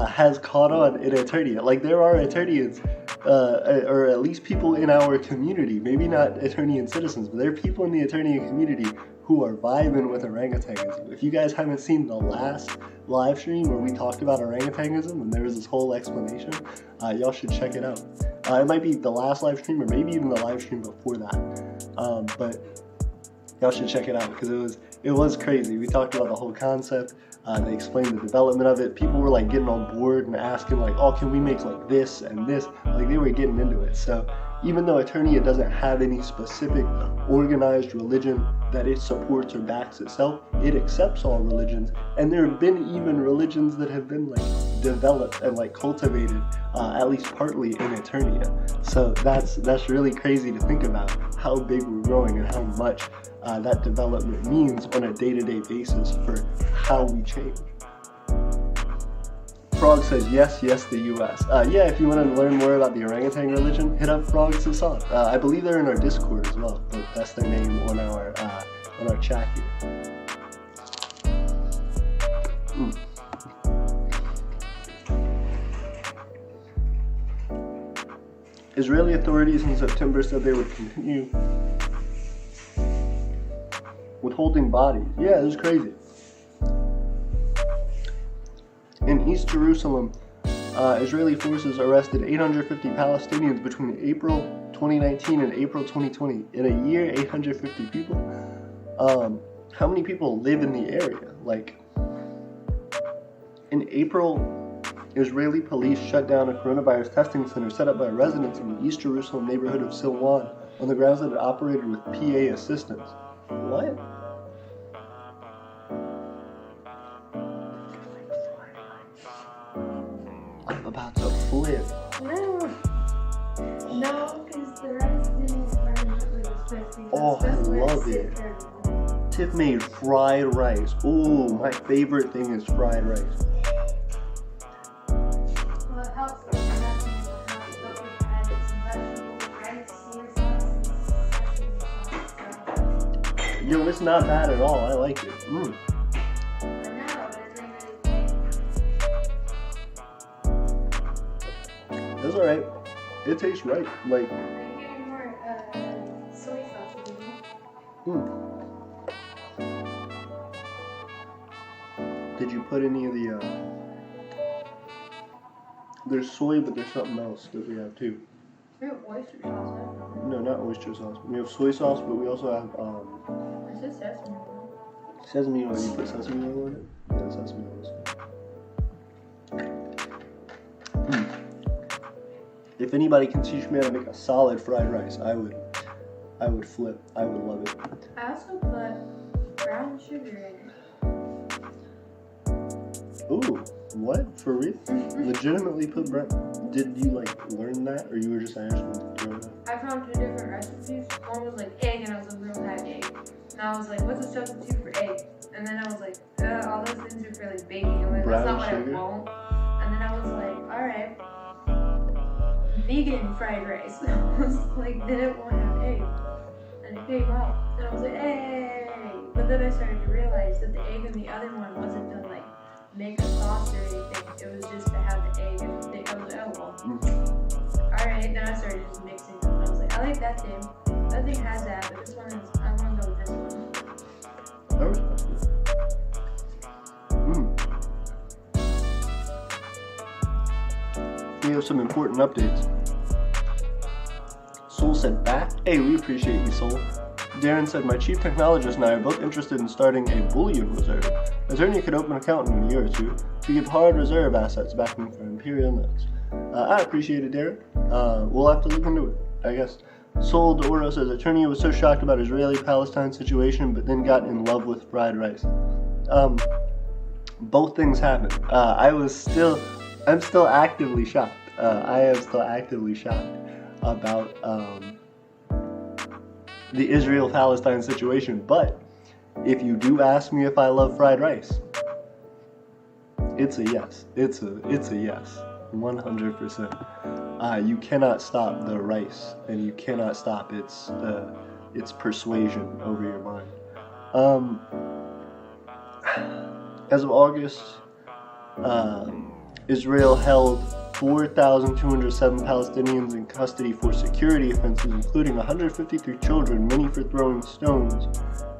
has caught on in Aeternia. Like, there are Aeternians, or at least people in our community, maybe not Aeternian citizens, but there are people in the Aeternian community who are vibing with orangutangism. If you guys haven't seen the last live stream where we talked about orangutangism and there was this whole explanation, y'all should check it out. It might be the last live stream or maybe even the live stream before that, but y'all should check it out because it was crazy. We talked about the whole concept. They explained the development of it. People were like getting on board and asking like, oh, can we make like this and this? Like, they were getting into it. So even though Aeternia doesn't have any specific organized religion that it supports or backs itself, it accepts all religions. And there have been even religions that have been like developed and like cultivated, at least partly in Aeternia. So that's really crazy to think about how big we're growing and how much that development means on a day-to-day basis for how we change. Frog says, yes, the U.S. Yeah, if you want to learn more about the orangutan religion, hit up Frog Sasan. I believe they're in our Discord as well, but that's their name on our chat here. Israeli authorities in September said they would continue withholding bodies. Yeah, it was crazy. In East Jerusalem, Israeli forces arrested 850 Palestinians between April 2019 and April 2020. In a year, 850 people. How many people live in the area? Like, in April, Israeli police shut down a coronavirus testing center set up by residents in the East Jerusalem neighborhood of Silwan on the grounds that it operated with PA assistance. What? I'm about to flip. No, because the rice didn't burn up like it's supposed to be. Oh, I love it. Tiff made fried rice. Ooh, my favorite thing is fried rice. Well, it helps with nothing in the house, but we've had some vegetables, rice, soy sauce, and sesame sauce. Yo, it's not bad at all. I like it. I know, but it's like really That's alright. It tastes right. Like, I'm getting more soy sauce with you. Did you put any of the, there's soy, but there's something else that we have too. We have oyster sauce, right? No, not oyster sauce. We have soy sauce, but we also have, It says sesame oil. sesame oil. You put sesame oil in it? Yeah, sesame oil. If anybody can teach me how to make a solid fried rice, I would flip. I would love it. I also put brown sugar in it. Ooh, what? For real? Legitimately put bread? Did you like learn that, or you were just asking doing that? I found 2 different recipes. One was like egg, and I was like, we don't have egg. And I was like, what's a substitute for egg? And then I was like, all those things are for like baking. I'm like, that's not what sugar? I want. And then I was like, alright, vegan fried rice. I was like, then it won't have egg. And it came out. And I was like, hey. But then I started to realize that the egg in the other one wasn't to like make a sauce or anything. It was just to have the egg. And I was like, oh well. Alright, then I started just mixing them. I was like, I like that thing. That thing has that, but this one is, I want to go with this one. I respect it. We have some important updates. Soul said back. Hey, we appreciate you, Soul. Darren said, my chief technologist and I are both interested in starting a bullion reserve. Aeternia could open an account in a year or two to give hard reserve assets backing for Imperial notes. I appreciate it, Darren. We'll have to look into it, I guess. Soul Doro says, Aeternia was so shocked about Israeli-Palestine situation, but then got in love with fried rice. Both things happened. I'm still actively shocked. I am still actively shocked about the Israel-Palestine situation. But if you do ask me if I love fried rice, it's a yes. It's a yes. 100%. You cannot stop the rice, and you cannot stop its persuasion over your mind. As of August, Israel held 4,207 Palestinians in custody for security offenses, including 153 children, many for throwing stones,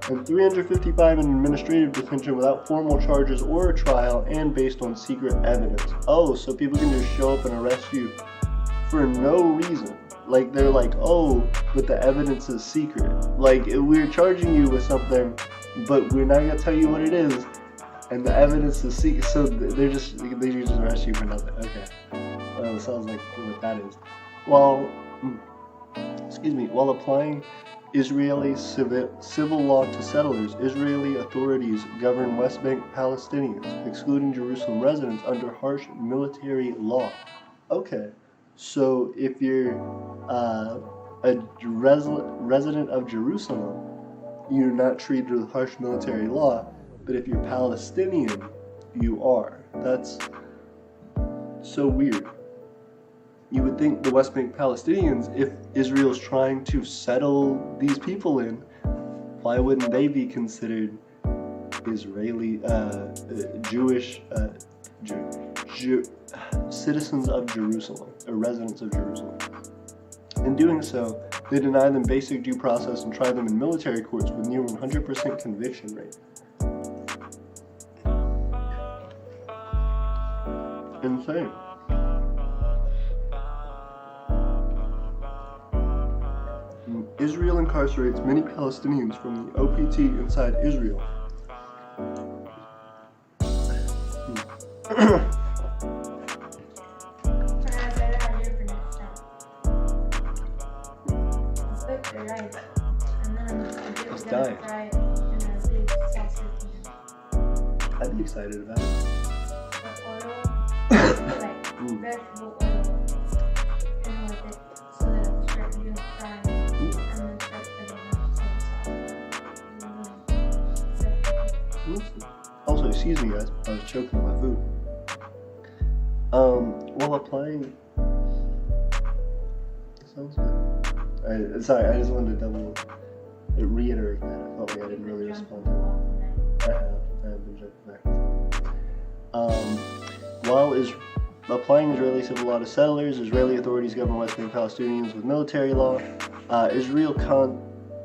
and 355 in administrative detention without formal charges or a trial and based on secret evidence. Oh, so people can just show up and arrest you for no reason. Like, they're like, oh, but the evidence is secret. Like, we're charging you with something, but we're not going to tell you what it is, and the evidence is secret. So they just arrest you for nothing. Okay. Well, it sounds like what that is. While applying Israeli civil law to settlers, Israeli authorities govern West Bank Palestinians, excluding Jerusalem residents under harsh military law. Okay, so if you're a resident of Jerusalem, you're not treated with harsh military law, but if you're Palestinian, you are. That's so weird. You would think the West Bank Palestinians, if Israel's trying to settle these people in, why wouldn't they be considered Israeli, Jewish, citizens of Jerusalem, or residents of Jerusalem? In doing so, they deny them basic due process and try them in military courts with near 100% conviction rate. Insane. Israel incarcerates many Palestinians from the OPT inside Israel. Let's die. I'd be excited about it. Vegetable oil and with it so that it'll start doing frying and then start putting it Also, excuse me guys, I was choking on my food. While applying, sounds good. Sorry, I just wanted to reiterate that. I felt like I didn't really respond to it. I have been jumping back and forth. While applying Israeli civil law to settlers, Israeli authorities govern West Bank Palestinians with military law. Israel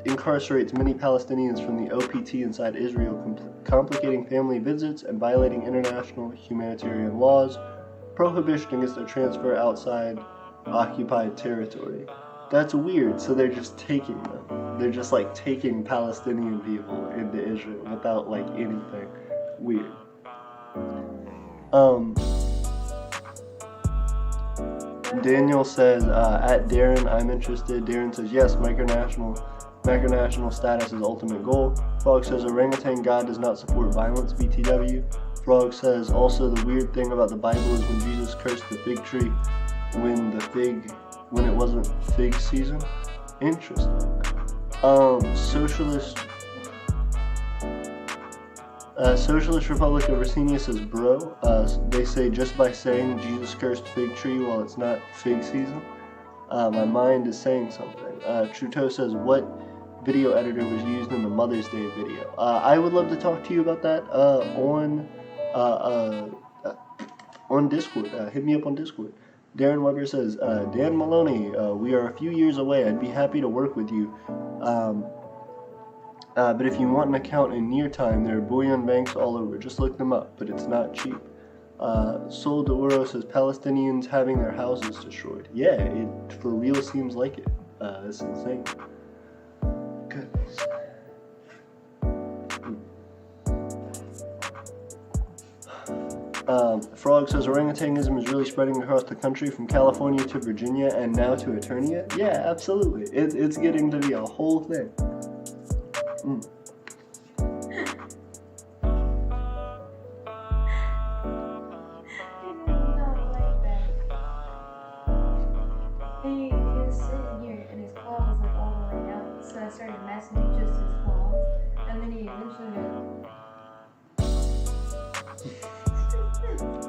incarcerates many Palestinians from the OPT inside Israel, complicating family visits and violating international humanitarian laws, prohibition against their transfer outside occupied territory. That's weird, so they're just taking them. They're just like taking Palestinian people into Israel without like anything. Weird. Daniel says, at Darren, I'm interested. Darren says, yes, Micronational status is ultimate goal. Frog says, orangutan God does not support violence, BTW. Frog says, also the weird thing about the Bible is when Jesus cursed the fig tree when it wasn't fig season. Interesting. Socialist Republic of Aeternia says, bro, they say just by saying Jesus cursed fig tree while it's not fig season, my mind is saying something. Trudeau says, what video editor was used in the Mother's Day video? I would love to talk to you about that on Discord. Hit me up on Discord. Darren Weber says, Dan Maloney, we are a few years away. I'd be happy to work with you. But if you want an account in near time, there are bullion banks all over. Just look them up, but it's not cheap. Sol de Oro says, Palestinians having their houses destroyed. Yeah, it for real seems like it. It's insane. Goodness. Frog says, orangutanism is really spreading across the country from California to Virginia and now to Aeternia. Yeah, absolutely. It's getting to be a whole thing.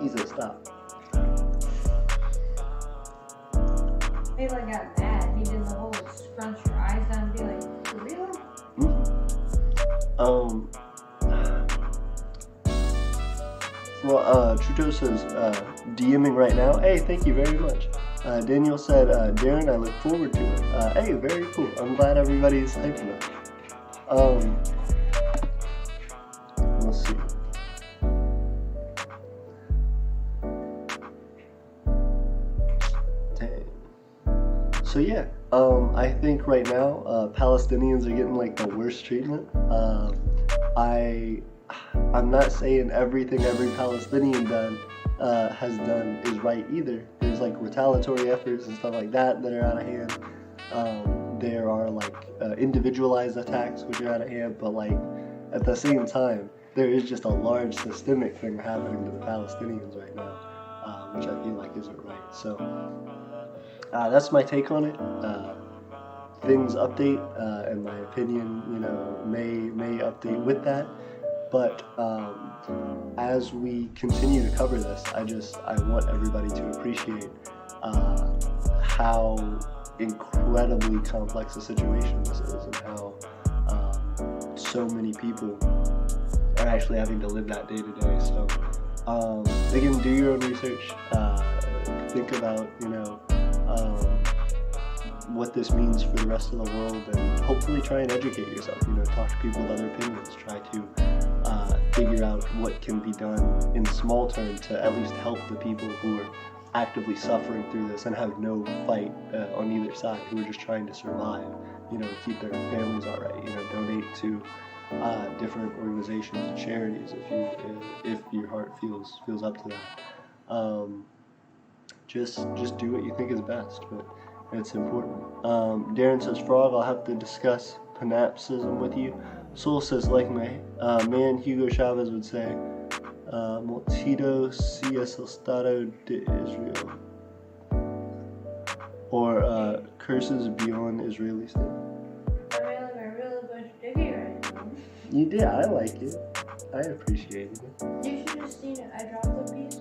He said, stop. He like got mad. He did the whole scrunch your eyes down and be like, for real? Trudeau says, DMing right now. Hey, thank you very much. Daniel said, Darren, I look forward to it. Hey, very cool. I'm glad everybody's typing that. Let's see. Dang. So yeah, I think right now Palestinians are getting like the worst treatment. I'm not saying everything every Palestinian has done is right either. There's like retaliatory efforts and stuff like that are out of hand. There are like individualized attacks which are out of hand, but like at the same time, there is just a large systemic thing happening to the Palestinians right now, which I feel like isn't right. So that's my take on it. Things update, and my opinion, may update with that. But as we continue to cover this, I want everybody to appreciate how incredibly complex a situation this is, and how so many people are actually having to live that day to day. So again, do your own research. Think about what this means for the rest of the world, and hopefully try and educate yourself. Talk to people with other opinions. Try to figure out what can be done in small terms to at least help the people who are actively suffering through this and have no fight on either side, who are just trying to survive, keep their families all right. Donate to different organizations and charities if your heart feels up to that. Just do what you think is best, but it's important. Darren says, Frog, I'll have to discuss panopticism with you. Soul says, like my man Hugo Chavez would say, Multido si es el Estado de Israel. Or curses beyond Israeli state. I really good sticky right now. You did, I like it. I appreciated it. You should have seen it. I dropped a piece,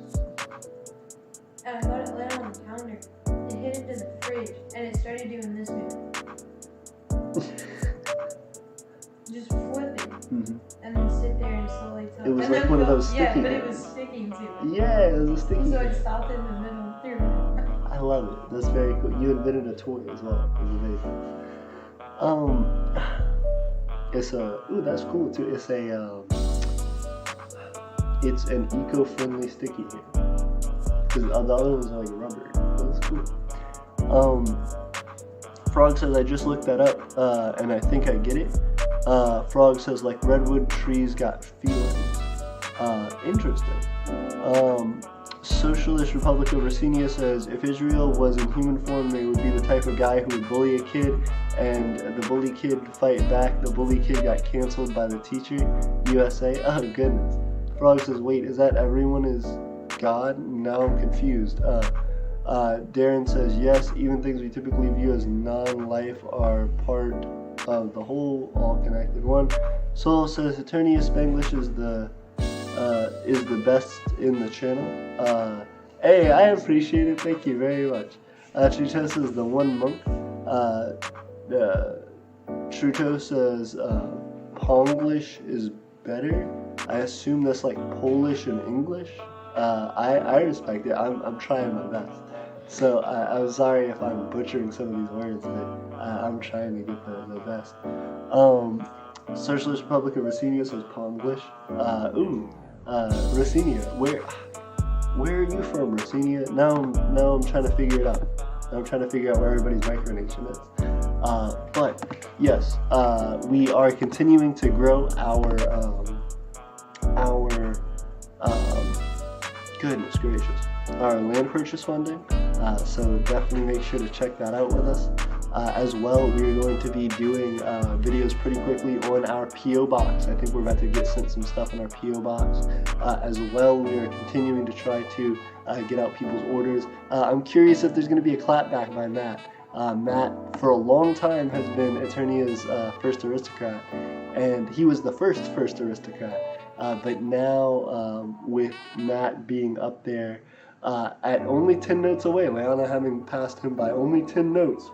and I thought it landed on the counter. It hit into the fridge, and it started doing this move. Just flipping, and then sit there and slowly tell. It was like one of those sticky Yeah, but it ones. was sticking to it. Yeah, it was a sticky So one. it stopped in the middle through it. I love it. That's very cool. You invented a toy as well. It was amazing. It's that's cool too. It's an eco-friendly sticky here. Because the other ones are like rubber. That's cool. Frog says, I just looked that up, and I think I get it. Frog says, like redwood trees got feelings. Interesting. Socialist Republic of Aeternia says, if Israel was in human form, they would be the type of guy who would bully a kid, and the bully kid fight back. The bully kid got canceled by the teacher. USA. Oh goodness. Frog says, wait, is that everyone is God? Now I'm confused. Darren says, yes, even things we typically view as non-life are part of the whole, all connected one. Soul says, Aeternia Spanglish is the best in the channel. Hey, I appreciate it. Thank you very much. Truto says, the one monk. Truto says, Ponglish is better. I assume that's like Polish and English. I respect it. I'm trying my best. So I'm sorry if I'm butchering some of these words, but I'm trying to get the best. Socialist Republic of Aeternia says Ponglish. Aeternia. Where are you from, Aeternia? Now I'm trying to figure it out. I'm trying to figure out where everybody's Micronation is. But yes, we are continuing to grow our goodness gracious, our land purchase funding. So definitely make sure to check that out with us. As well, we're going to be doing videos pretty quickly on our P.O. Box. I think we're about to get sent some stuff in our P.O. Box. As well, we are continuing to try to get out people's orders. I'm curious if there's going to be a clapback by Matt. Matt, for a long time, has been Aeternia's first aristocrat, and he was the first aristocrat. But now, with Matt being up there at only 10 notes away, Leona having passed him by only 10 notes,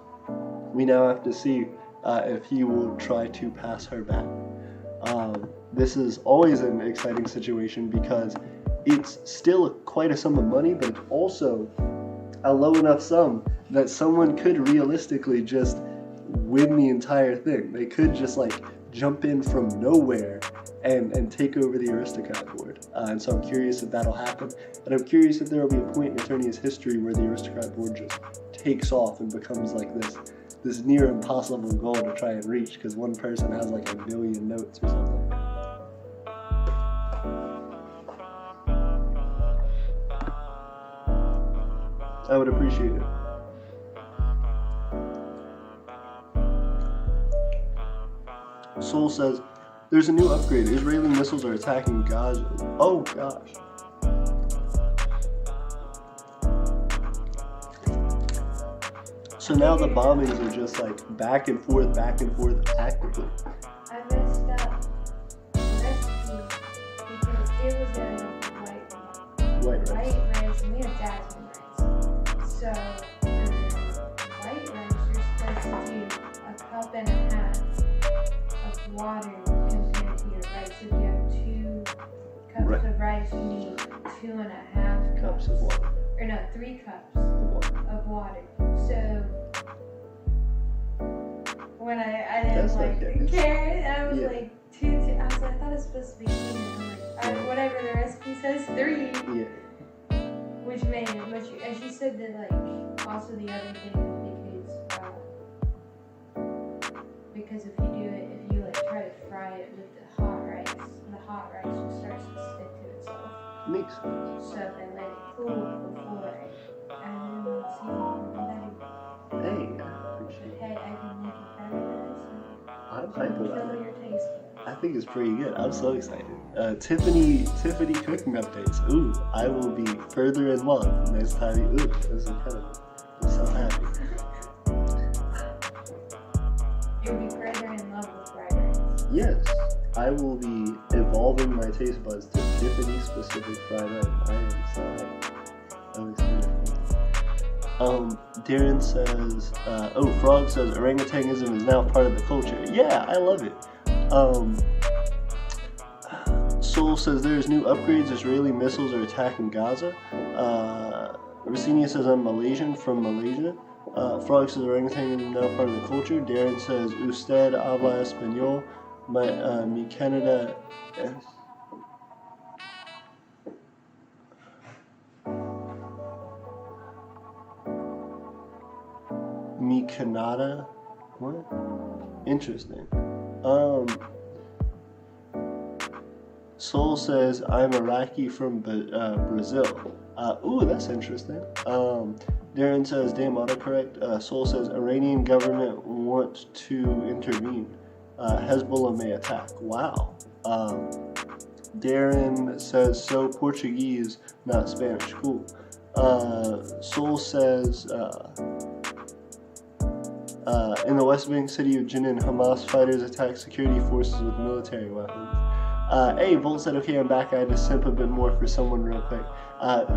we now have to see if he will try to pass her back. This is always an exciting situation because it's still quite a sum of money, but it's also a low enough sum that someone could realistically just win the entire thing. They could just like jump in from nowhere and take over the aristocrat board. And so I'm curious if that'll happen. And I'm curious if there will be a point in Aeternia's history where the aristocrat board just takes off and becomes like this near impossible goal to try and reach because one person has like 1 million notes or something. I would appreciate it. Soul says, there's a new upgrade. Israeli missiles are attacking Gaza. Oh gosh. So now the bombings are just like back and forth actively. I messed up the recipe because it was in white rice and we have jasmine rice. So for white rice, you're supposed to do a cup and a half of water compared to your rice. If you have 2 cups of rice, you need 2.5 cups of water. Or no, 3 cups of water. So when I didn't like carrot, I was like 2. I was like, I thought it was supposed to be even. I'm like, whatever the recipe says, 3. Yeah. Which made it much. And she said that like also the other thing because if you like try to fry it with the hot rice just starts to stick to itself. Makes sense. So they let it cool before and then see what Hey, I appreciate it. Hey, I can make it better. I'm hyped about Kill it. your taste. I think it's pretty good. I'm so excited. Tiffany cooking updates. Ooh, I will be further in love next time. Ooh, this is incredible. I'm so happy. You'll be further in love with fried rice. Yes, I will be evolving my taste buds to Tiffany specific fried rice. I am so hyped. I'm excited. Darren says, Frog says orangutanism is now part of the culture. Yeah, I love it. Soul says there's new upgrades. Israeli missiles are attacking Gaza. Racenia says I'm Malaysian from Malaysia. Frog says orangutan is now part of the culture. Darren says usted habla español. Mi Canada. Mi Canada. What? Interesting. Soul says I'm Iraqi from Brazil. Ooh, that's interesting. Darren says damn autocorrect. Soul says Iranian government wants to intervene. Hezbollah may attack. Wow. Darren says so Portuguese, not Spanish. Cool. Soul says in the West Bank city of Jenin, Hamas fighters attack security forces with military weapons. Hey, Volt said, okay, I'm back. I had to simp a bit more for someone real quick.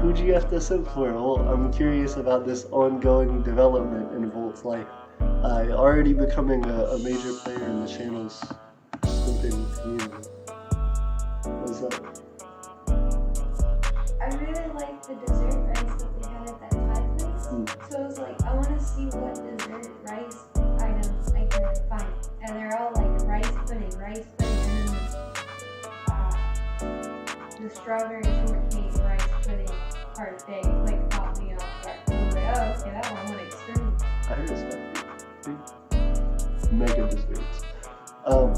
Who'd you have to simp for? Well, I'm curious about this ongoing development in Volt's life. Already becoming a major player in the channel's simping community. What's up? I really like the dessert rice that they had at that Thai place. So I was like, I want to see what dessert rice items I can find. And they're all like rice pudding, and the strawberry shortcake rice pudding parfait like caught me off guard. I was like, oh, okay, that one I want to experience. I respect it. Mega desserts.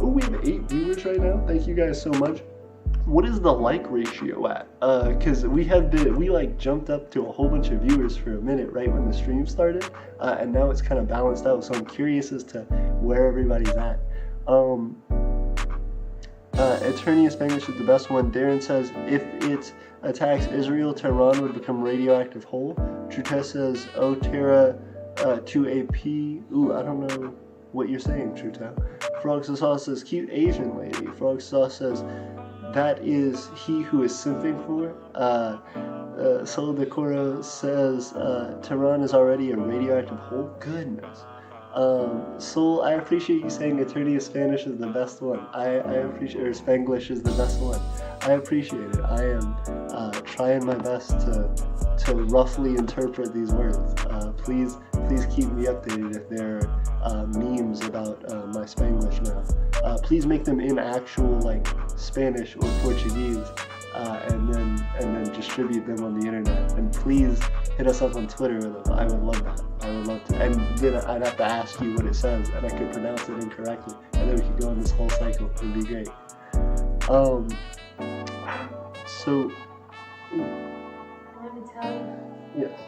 We have 8 viewers right now. Thank you guys so much. What is the like ratio at? Because we like jumped up to a whole bunch of viewers for a minute right when the stream started, and now it's kind of balanced out. So I'm curious as to where everybody's at. Aeternia Spanglish is the best one. Darren says if it attacks Israel, Tehran would become radioactive whole. Trute says Terra to AP. Ooh, I don't know what you're saying, Trute. Frog Sauce says cute Asian lady. Frog Sauce says that is he who is simping for. Solo Decoro says Tehran is already a radioactive whole. Goodness. Soul, I appreciate you saying Aeternia Spanish is the best one. I appreciate, or Spanglish is the best one. I appreciate it. I am trying my best to roughly interpret these words. Please keep me updated if there are memes about my Spanglish now. Please make them in actual like Spanish or Portuguese, and then distribute them on the internet. And please hit us up on Twitter with them. I would love that. I would love to. And then I'd have to ask you what it says, and I could pronounce it incorrectly, and then we could go on this whole cycle. It'd be great. So. I want to tell you. Yes.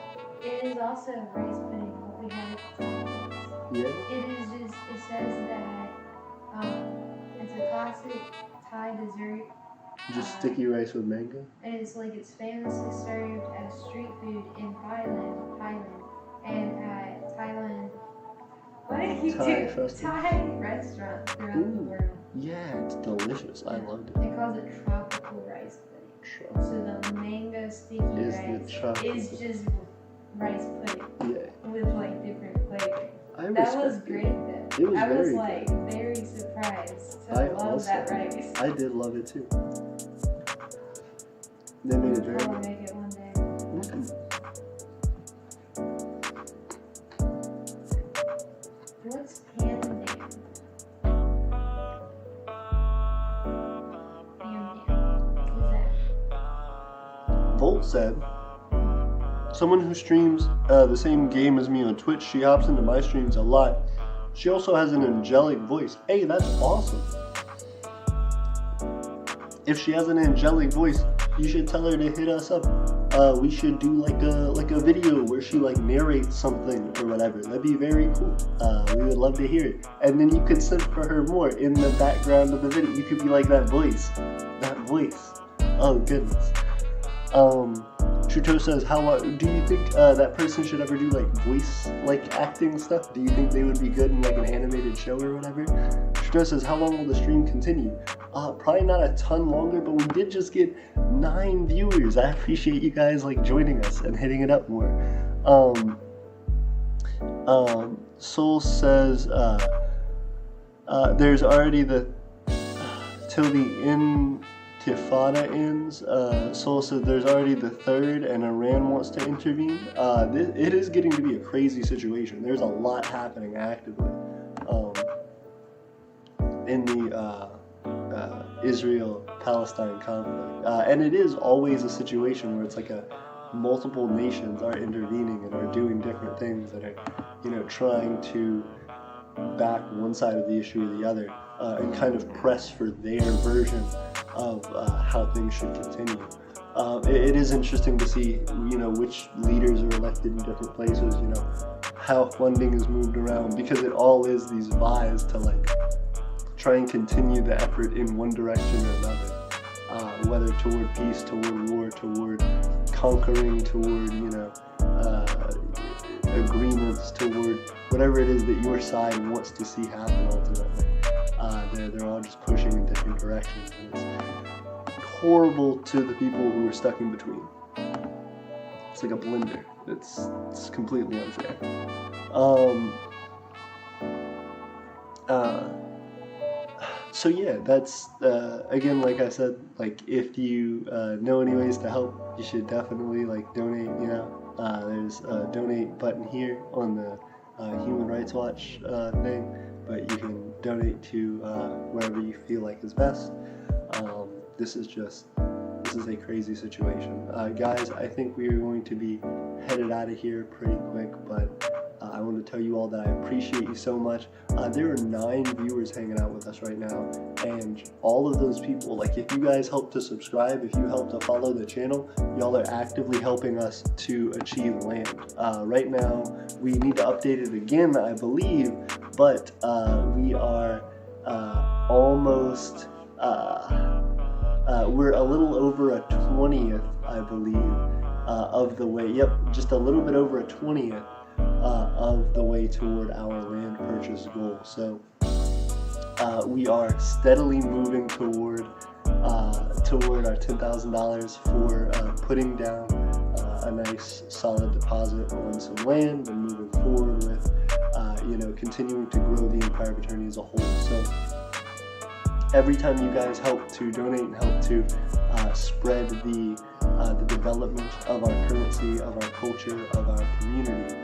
It is also rice pudding, what we have at the time. Yeah. It is just, it says that it's a classic Thai dessert. Just sticky rice with mango? And it's like it's famously served as street food in Thailand, and at Thailand, what did he Thai do? festival. Thai restaurants throughout the world. Yeah, it's delicious. I loved it. They call it tropical rice pudding. So the mango sticky Is rice the tropical. is just rice pudding Yeah. with like different flavors. I That was respect great it. though. It was I was very like good. very surprised to I love also, that rice. I did love it too. They made it very I'll good. make it one day. What's Pan Pan? Who's that? Volt said, someone who streams the same game as me on Twitch, she hops into my streams a lot. She also has an angelic voice. Hey, that's awesome. If she has an angelic voice, you should tell her to hit us up. We should do like a video where she like narrates something or whatever. That'd be very cool. We would love to hear it. And then you could simp for her more in the background of the video. You could be like that voice. That voice. Oh goodness. Truto says, how do you think that person should ever do like voice like acting stuff? Do you think they would be good in like an animated show or whatever? Truto says, how long will the stream continue? Probably not a ton longer, but we did just get 9 viewers. I appreciate you guys like joining us and hitting it up more. Soul says, there's already till the Intifada ends. Soul said there's already the 3rd and Iran wants to intervene. It is getting to be a crazy situation. There's a lot happening actively in the Israel-Palestine conflict. And it is always a situation where it's like multiple nations are intervening and are doing different things that are, trying to back one side of the issue or the other, and kind of press for their version of how things should continue. It is interesting to see, which leaders are elected in different places, how funding is moved around, because it all is these vies to like try and continue the effort in one direction or another, whether toward peace, toward war, toward conquering, toward, agreements, toward whatever it is that your side wants to see happen ultimately. They're all just pushing in different directions, and it's horrible to the people who are stuck in between. It's like a blender. It's completely unfair. So yeah, that's again, like I said, like if you know any ways to help, you should definitely like donate. There's a donate button here on the Human Rights Watch thing, but you can donate to wherever you feel like is best. This is a crazy situation, guys. I think we are going to be headed out of here pretty quick, but I want to tell you all that I appreciate you so much. There are 9 viewers hanging out with us right now, and all of those people, like if you guys help to subscribe, if you help to follow the channel, y'all are actively helping us to achieve land. Right now, we need to update it again, I believe, but we are almost, we're a little over a 20th, I believe, of the way, yep, just a little bit over a 20th of the way toward our land purchase goal. So we are steadily moving toward our $10,000 for putting down a nice solid deposit on some land and moving forward with continuing to grow the Empire of Aeternia as a whole. So every time you guys help to donate and help to spread the development of our currency, of our culture, of our community,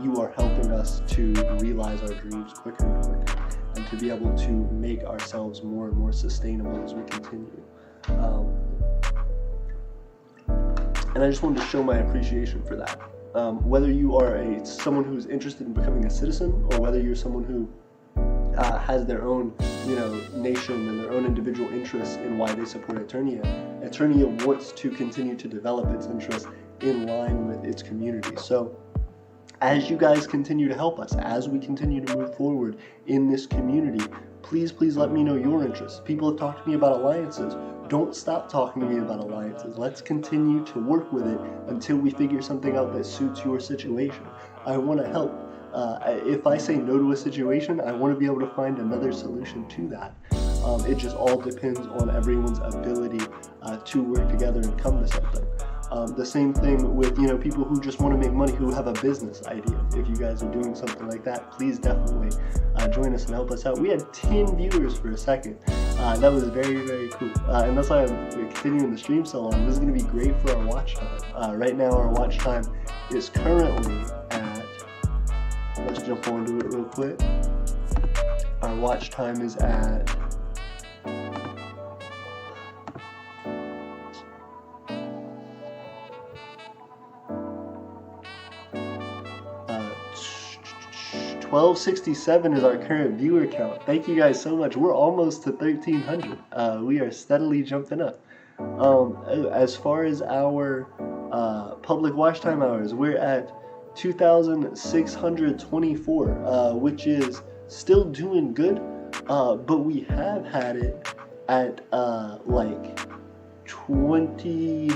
you are helping us to realize our dreams quicker and quicker, and to be able to make ourselves more and more sustainable as we continue. And I just wanted to show my appreciation for that. Whether you are someone who's interested in becoming a citizen, or whether you're someone who has their own, nation and their own individual interests in why they support Aeternia. Aeternia wants to continue to develop its interests in line with its community. So as you guys continue to help us, as we continue to move forward in this community, please let me know your interests. People have talked to me about alliances. Don't stop talking to me about alliances. Let's continue to work with it until we figure something out that suits your situation. I want to help. If I say no to a situation, I want to be able to find another solution to that. It just all depends on everyone's ability to work together and come to something. The same thing with people who just want to make money, who have a business idea. If you guys are doing something like that, please definitely join us and help us out. We had 10 viewers for a second. That was very, very cool. And that's why I'm continuing the stream so long. This is going to be great for our watch time. Right now our watch time is currently at, let's jump onto it real quick. Our watch time is at 1267 is our current viewer count. Thank you guys so much. We're almost to 1300. We are steadily jumping up. As far as our public watch time hours, we're at 2,624, which is still doing good, but we have had it at like 20,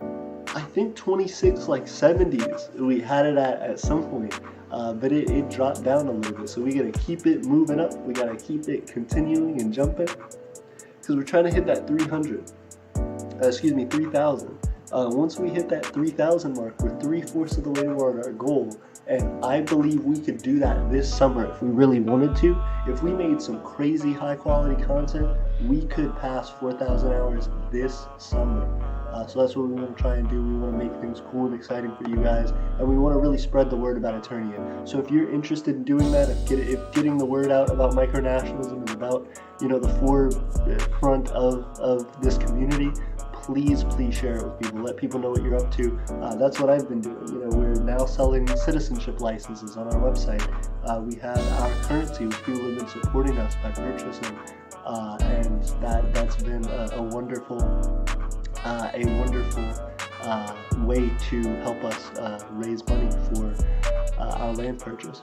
I think 26, like 70s. We had it at some point. But it dropped down a little bit, so we gotta keep it moving up. We gotta keep it continuing and jumping, because we're trying to hit that 3,000. Once we hit that 3,000 mark, we're 3/4 of the way toward our goal, and I believe we could do that this summer if we really wanted to. If we made some crazy high quality content, we could pass 4,000 hours this summer. So that's what we want to try and do. We want to make things cool and exciting for you guys, and we want to really spread the word about Aeternia. So if you're interested in doing that, if getting the word out about micronationalism and about the forefront of this community, please share it with people. Let people know what you're up to. That's what I've been doing. We're now selling citizenship licenses on our website. We have our currency, which people have been supporting us by purchasing, and that's been a wonderful way to help us raise money for our land purchase.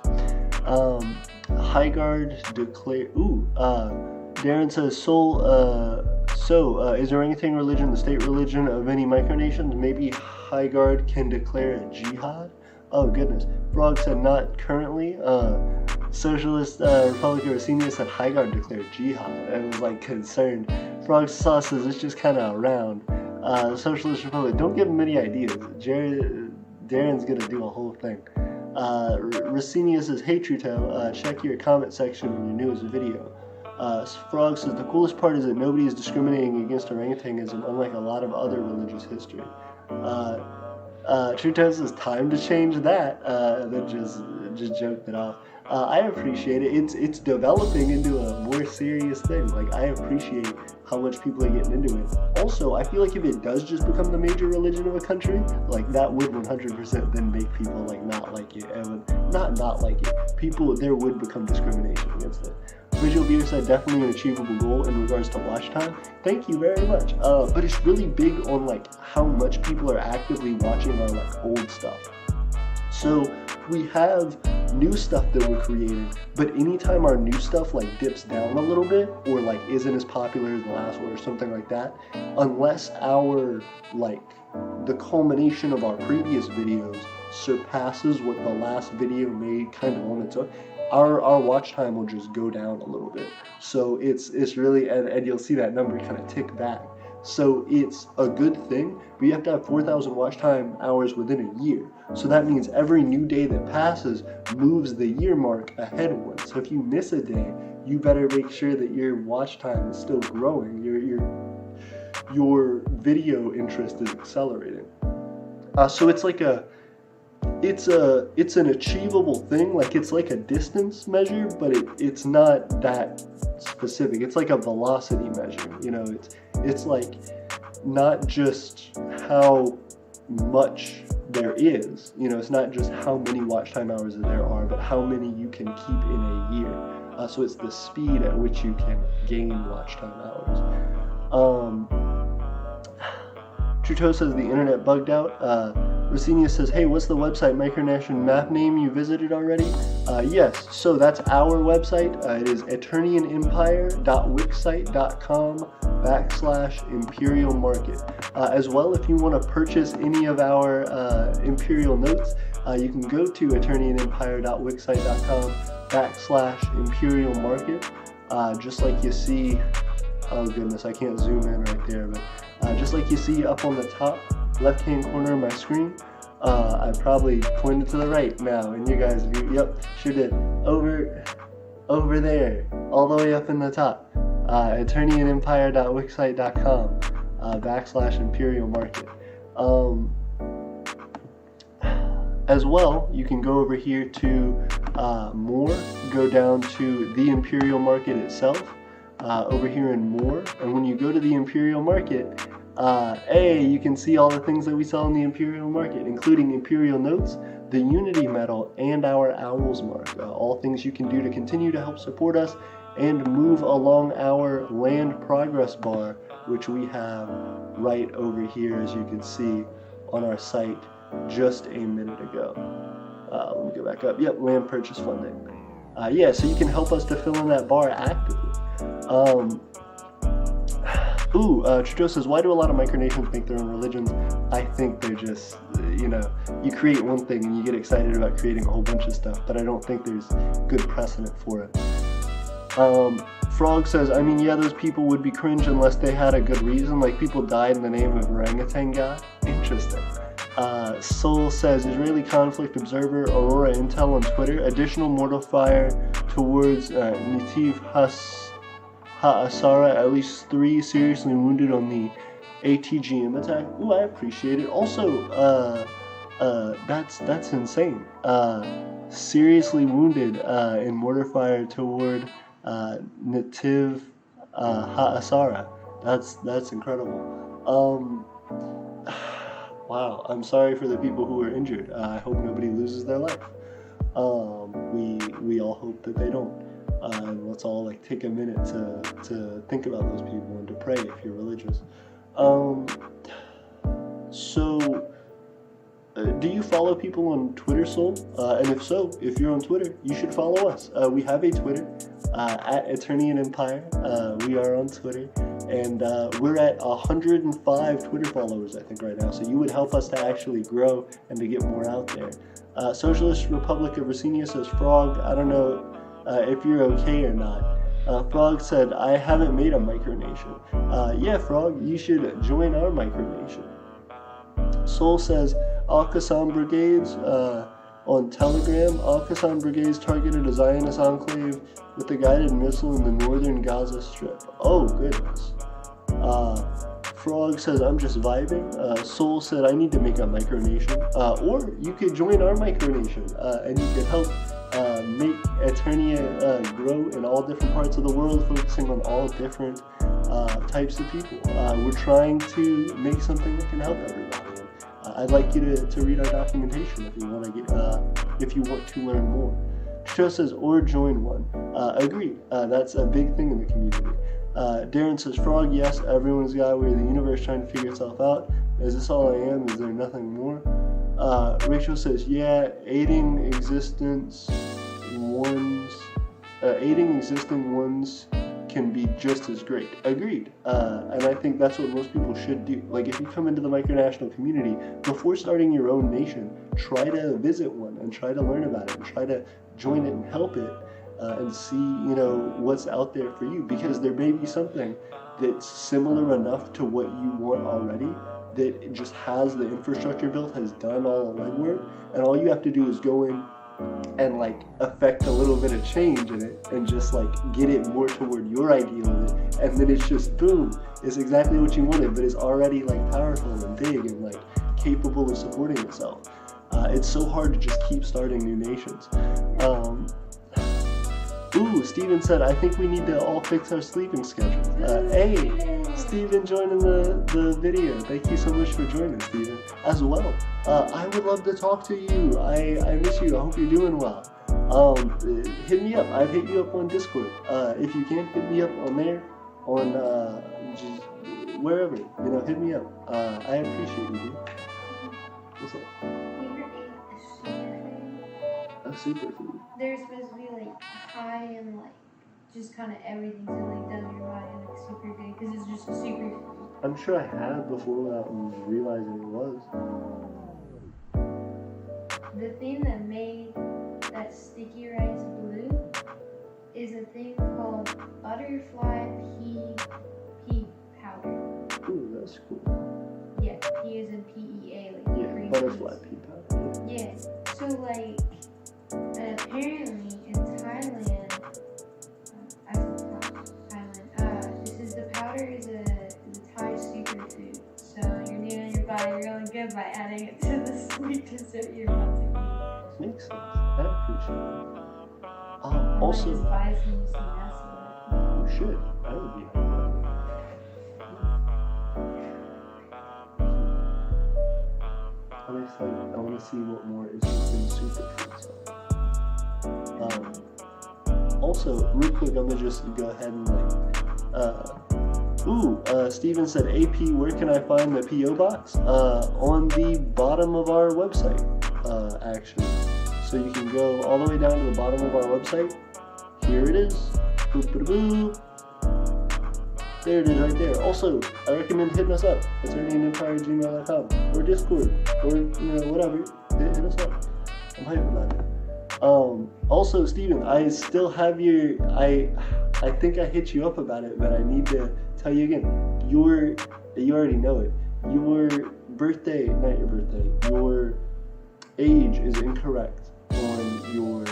Highguard declare. Darren says, is orangutan religion the state religion of any micronations? Maybe Highguard can declare a jihad? Oh goodness. Frog said not currently. Socialist Republic of Aeternia said Highguard declared jihad and was like concerned. Frog Sauce says it's just kind of around. Socialist Republic, don't give him any ideas. Darren's gonna do a whole thing. Racenia says, hey Truto, check your comment section in your newest video. Frog says, the coolest part is that nobody is discriminating against orangutanism, unlike a lot of other religious history. Truto says, time to change that. Then just joked it off. I appreciate it. It's developing into a more serious thing. Like, I appreciate how much people are getting into it. Also, I feel like if it does just become the major religion of a country, like, that would 100% then make people like not like it, and not like it. There would become discrimination against it. Visual Beer said definitely an achievable goal in regards to watch time. Thank you very much. But it's really big on like how much people are actively watching our like old stuff. So we have new stuff that we're creating, but anytime our new stuff like dips down a little bit or like isn't as popular as the last one or something like that, unless our like the culmination of our previous videos surpasses what the last video made kind of on its own, our watch time will just go down a little bit. So it's really, and you'll see that number kind of tick back. So it's a good thing, but you have to have 4,000 watch time hours within a year. So that means every new day that passes moves the year mark ahead one. So if you miss a day, you better make sure that your watch time is still growing. Your video interest is accelerating. So it's like it's an achievable thing. Like it's like a distance measure, but it's not that specific. It's like a velocity measure. You know, it's like not just how much there is. You know, it's not just how many watch time hours there are, but how many you can keep in a year. So it's the speed at which you can gain watch time hours. Trudeau says the internet bugged out. Rosenia says, hey, what's the website Micronation map name you visited already? Yes, so that's our website. It is eternianempire.wixsite.com/imperial market. As well, if you want to purchase any of our imperial notes, you can go to eternianempire.wixsite.com/imperial market. Just like you see, oh goodness, I can't zoom in right there, but just like you see up on the top left-hand corner of my screen, I probably pointed to the right now, and you guys, yep, sure did. Over there, all the way up in the top, eternianempire.wixsite.com /imperial market. As well, you can go over here to more, go down to the imperial market itself, over here in more, and when you go to the imperial market, you can see all the things that we sell in the imperial market, including imperial notes, the unity medal, and our owl's mark. All things you can do to continue to help support us and move along our land progress bar, which we have right over here, as you can see on our site just a minute ago. Let me go back up. Yep, land purchase funding. So you can help us to fill in that bar actively. Trudeau says, why do a lot of micronations make their own religions? I think they're just, you create one thing and you get excited about creating a whole bunch of stuff, but I don't think there's good precedent for it. Frog says, those people would be cringe unless they had a good reason, like people died in the name of orangutan god. Interesting. Soul says, Israeli conflict observer, Aurora Intel on Twitter, additional mortar fire towards Netiv Ha'asara, at least 3 seriously wounded on the ATGM attack. Ooh, I appreciate it. Also, that's insane. Seriously wounded in mortar fire toward Netiv Ha'asara. That's incredible. Wow, I'm sorry for the people who were injured. I hope nobody loses their life. We all hope that they don't. And let's all take a minute to think about those people and to pray if you're religious. Do you follow people on Twitter, Soul? And if so, if you're on Twitter, you should follow us. We have a Twitter, at Eternian Empire. We are on Twitter, and we're at 105 Twitter followers, I think, right now. So you would help us to actually grow and to get more out there. Socialist Republic of Rosenia says, Frog, I don't know if you're okay or not. Frog said, I haven't made a micronation. Yeah, Frog, you should join our micronation. Soul says, Al-Qassam Brigades on Telegram. Al-Qassam Brigades targeted a Zionist enclave with a guided missile in the northern Gaza Strip. Oh, goodness. Frog says, I'm just vibing. Soul said, I need to make a micronation. Or you could join our micronation, and you could help make Eternia grow in all different parts of the world, focusing on all different types of people. We're trying to make something that can help everybody. I'd like you to read our documentation if you want to learn more. Cho says, or join one. Agreed. That's a big thing in the community. Darren says, Frog, yes, everyone's got where the universe trying to figure itself out. Is this all I am? Is there nothing more? Rachel says, yeah, aiding existing ones can be just as great. Agreed. And I think that's what most people should do. If you come into the micronational community, before starting your own nation, try to visit one and try to learn about it and try to join it and help it. and see, what's out there for you, because there may be something that's similar enough to what you want already, that it just has the infrastructure built, has done all the legwork, and all you have to do is go in and like affect a little bit of change in it and just like get it more toward your ideal of it, and then it's just boom, it's exactly what you wanted, but it's already like powerful and big and like capable of supporting itself. It's so hard to just keep starting new nations. Steven said, I think we need to all fix our sleeping schedule. Hey, Steven joining the video. Thank you so much for joining, Steven, as well. I would love to talk to you. I miss you. I hope you're doing well. Hit me up. I've hit you up on Discord. If you can, hit me up on there, on just wherever. Hit me up. I appreciate you, dude. What's up? A superfood. They're supposed to be like high and like just kind of everything to like does your body like super good because it's just a superfood. I'm sure I have before without realizing it was. The thing that made that sticky rice blue is a thing called butterfly pea powder. Ooh, that's cool. Yeah, P is in PEA, like green butterfly peas. pea powder. Yeah, so like apparently in Thailand, the powder is a Thai superfood. So you're doing your body really good by adding it to the sweet dessert you're about to eat. Makes sense. I appreciate it. Also, just buy some you should. I would be happy. I'm excited. I want to see what more is in superfoods. Also, real quick, I'm gonna just go ahead and Steven said, AP, where can I find the P.O. box? On the bottom of our website, actually. So you can go all the way down to the bottom of our website. Here it is. Boop-a-da-boo. There it is right there. Also, I recommend hitting us up. Aeternianempire@gmail.com or Discord or, whatever. Hit us up. I'm hyped about it. Also, Steven, I still have I think I hit you up about it, but I need to tell you again. You already know it. Your age is incorrect on your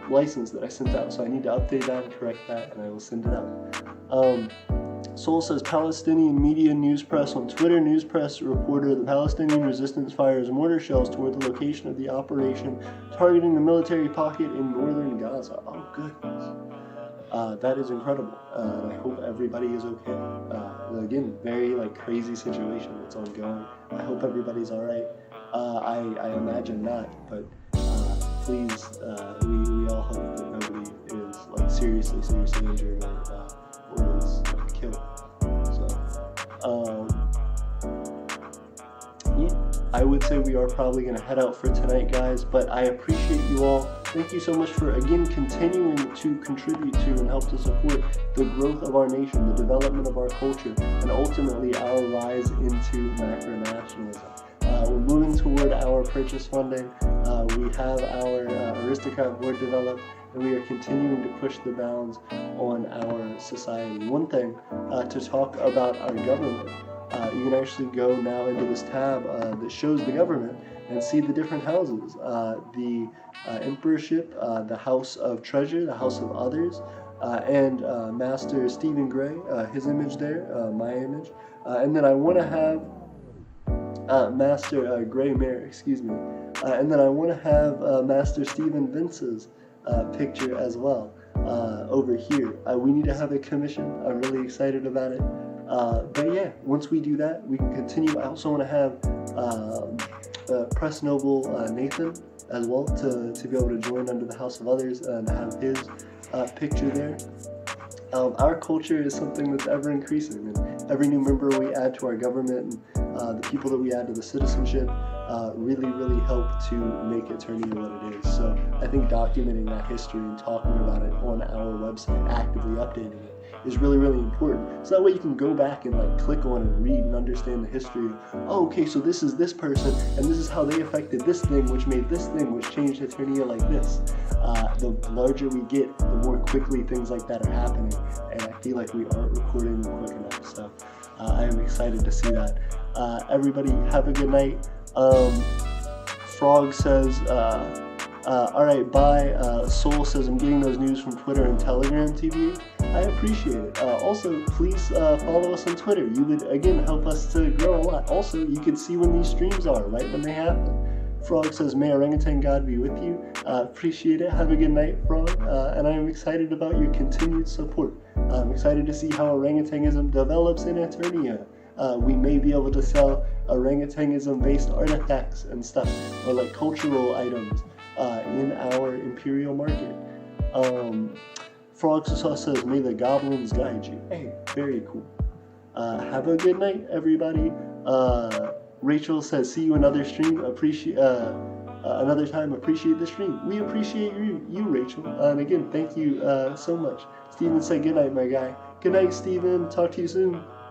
license that I sent out, so I need to update that and correct that, and I will send it out. Soul says, Palestinian media news press on Twitter. News press reporter, the Palestinian resistance fires mortar shells toward the location of the operation, targeting the military pocket in northern Gaza. Oh, goodness. That is incredible. I hope everybody is okay. Again, very crazy situation that's ongoing. I hope everybody's all right. I imagine not, but please, we all hope that nobody is seriously injured or is killed. So, yeah, I would say we are probably going to head out for tonight, guys, but I appreciate you all. Thank you so much for, again, continuing to contribute to and help to support the growth of our nation, the development of our culture, and ultimately our rise into macronationalism. We're moving toward our purchase funding. We have our aristocrat board developed, and we are continuing to push the bounds on our society. One thing to talk about our government, you can actually go now into this tab that shows the government and see the different houses. The emperorship, the House of Treasure, the House of Others, and Master Stephen Gray, his image there, my image. And then I want to have Master Gray Mare, excuse me. And then I want to have Master Stephen Vince's picture as well over here. We need to have a commission. I'm really excited about it. But yeah, once we do that, we can continue. I also want to have Press Noble Nathan as well to be able to join under the House of Others and have his picture there. Our culture is something that's ever increasing, and every new member we add to our government and the people that we add to the citizenship really help to make Aeternia what it is. So I think documenting that history and talking about it on our website, actively updating it, is really, really important. So that way you can go back and like click on and read and understand the history. Oh, okay, so this is this person, and this is how they affected this thing, which made this thing, which changed Aeternia like this. The larger we get, the more quickly things like that are happening, and I feel like we aren't recording them quick enough. So I am excited to see that. Everybody, have a good night. Frog says, alright, bye. Soul says, I'm getting those news from Twitter and Telegram TV. I appreciate it. Also, please follow us on Twitter. You would, again, help us to grow a lot. Also, you can see when these streams are, right when they happen. Frog says, may orangutan God be with you. Appreciate it. Have a good night, Frog. And I am excited about your continued support. I'm excited to see how orangutanism develops in Aeternia. We may be able to sell orangutanism-based artifacts and stuff, or like cultural items in our Imperial market. Frog Sauce says, may the goblins guide you. Hey, very cool. Have a good night, everybody. Rachel says, see you another stream. Another time. Appreciate the stream. We appreciate you, Rachel. And again, thank you so much. Steven said, good night, my guy. Good night, Steven. Talk to you soon.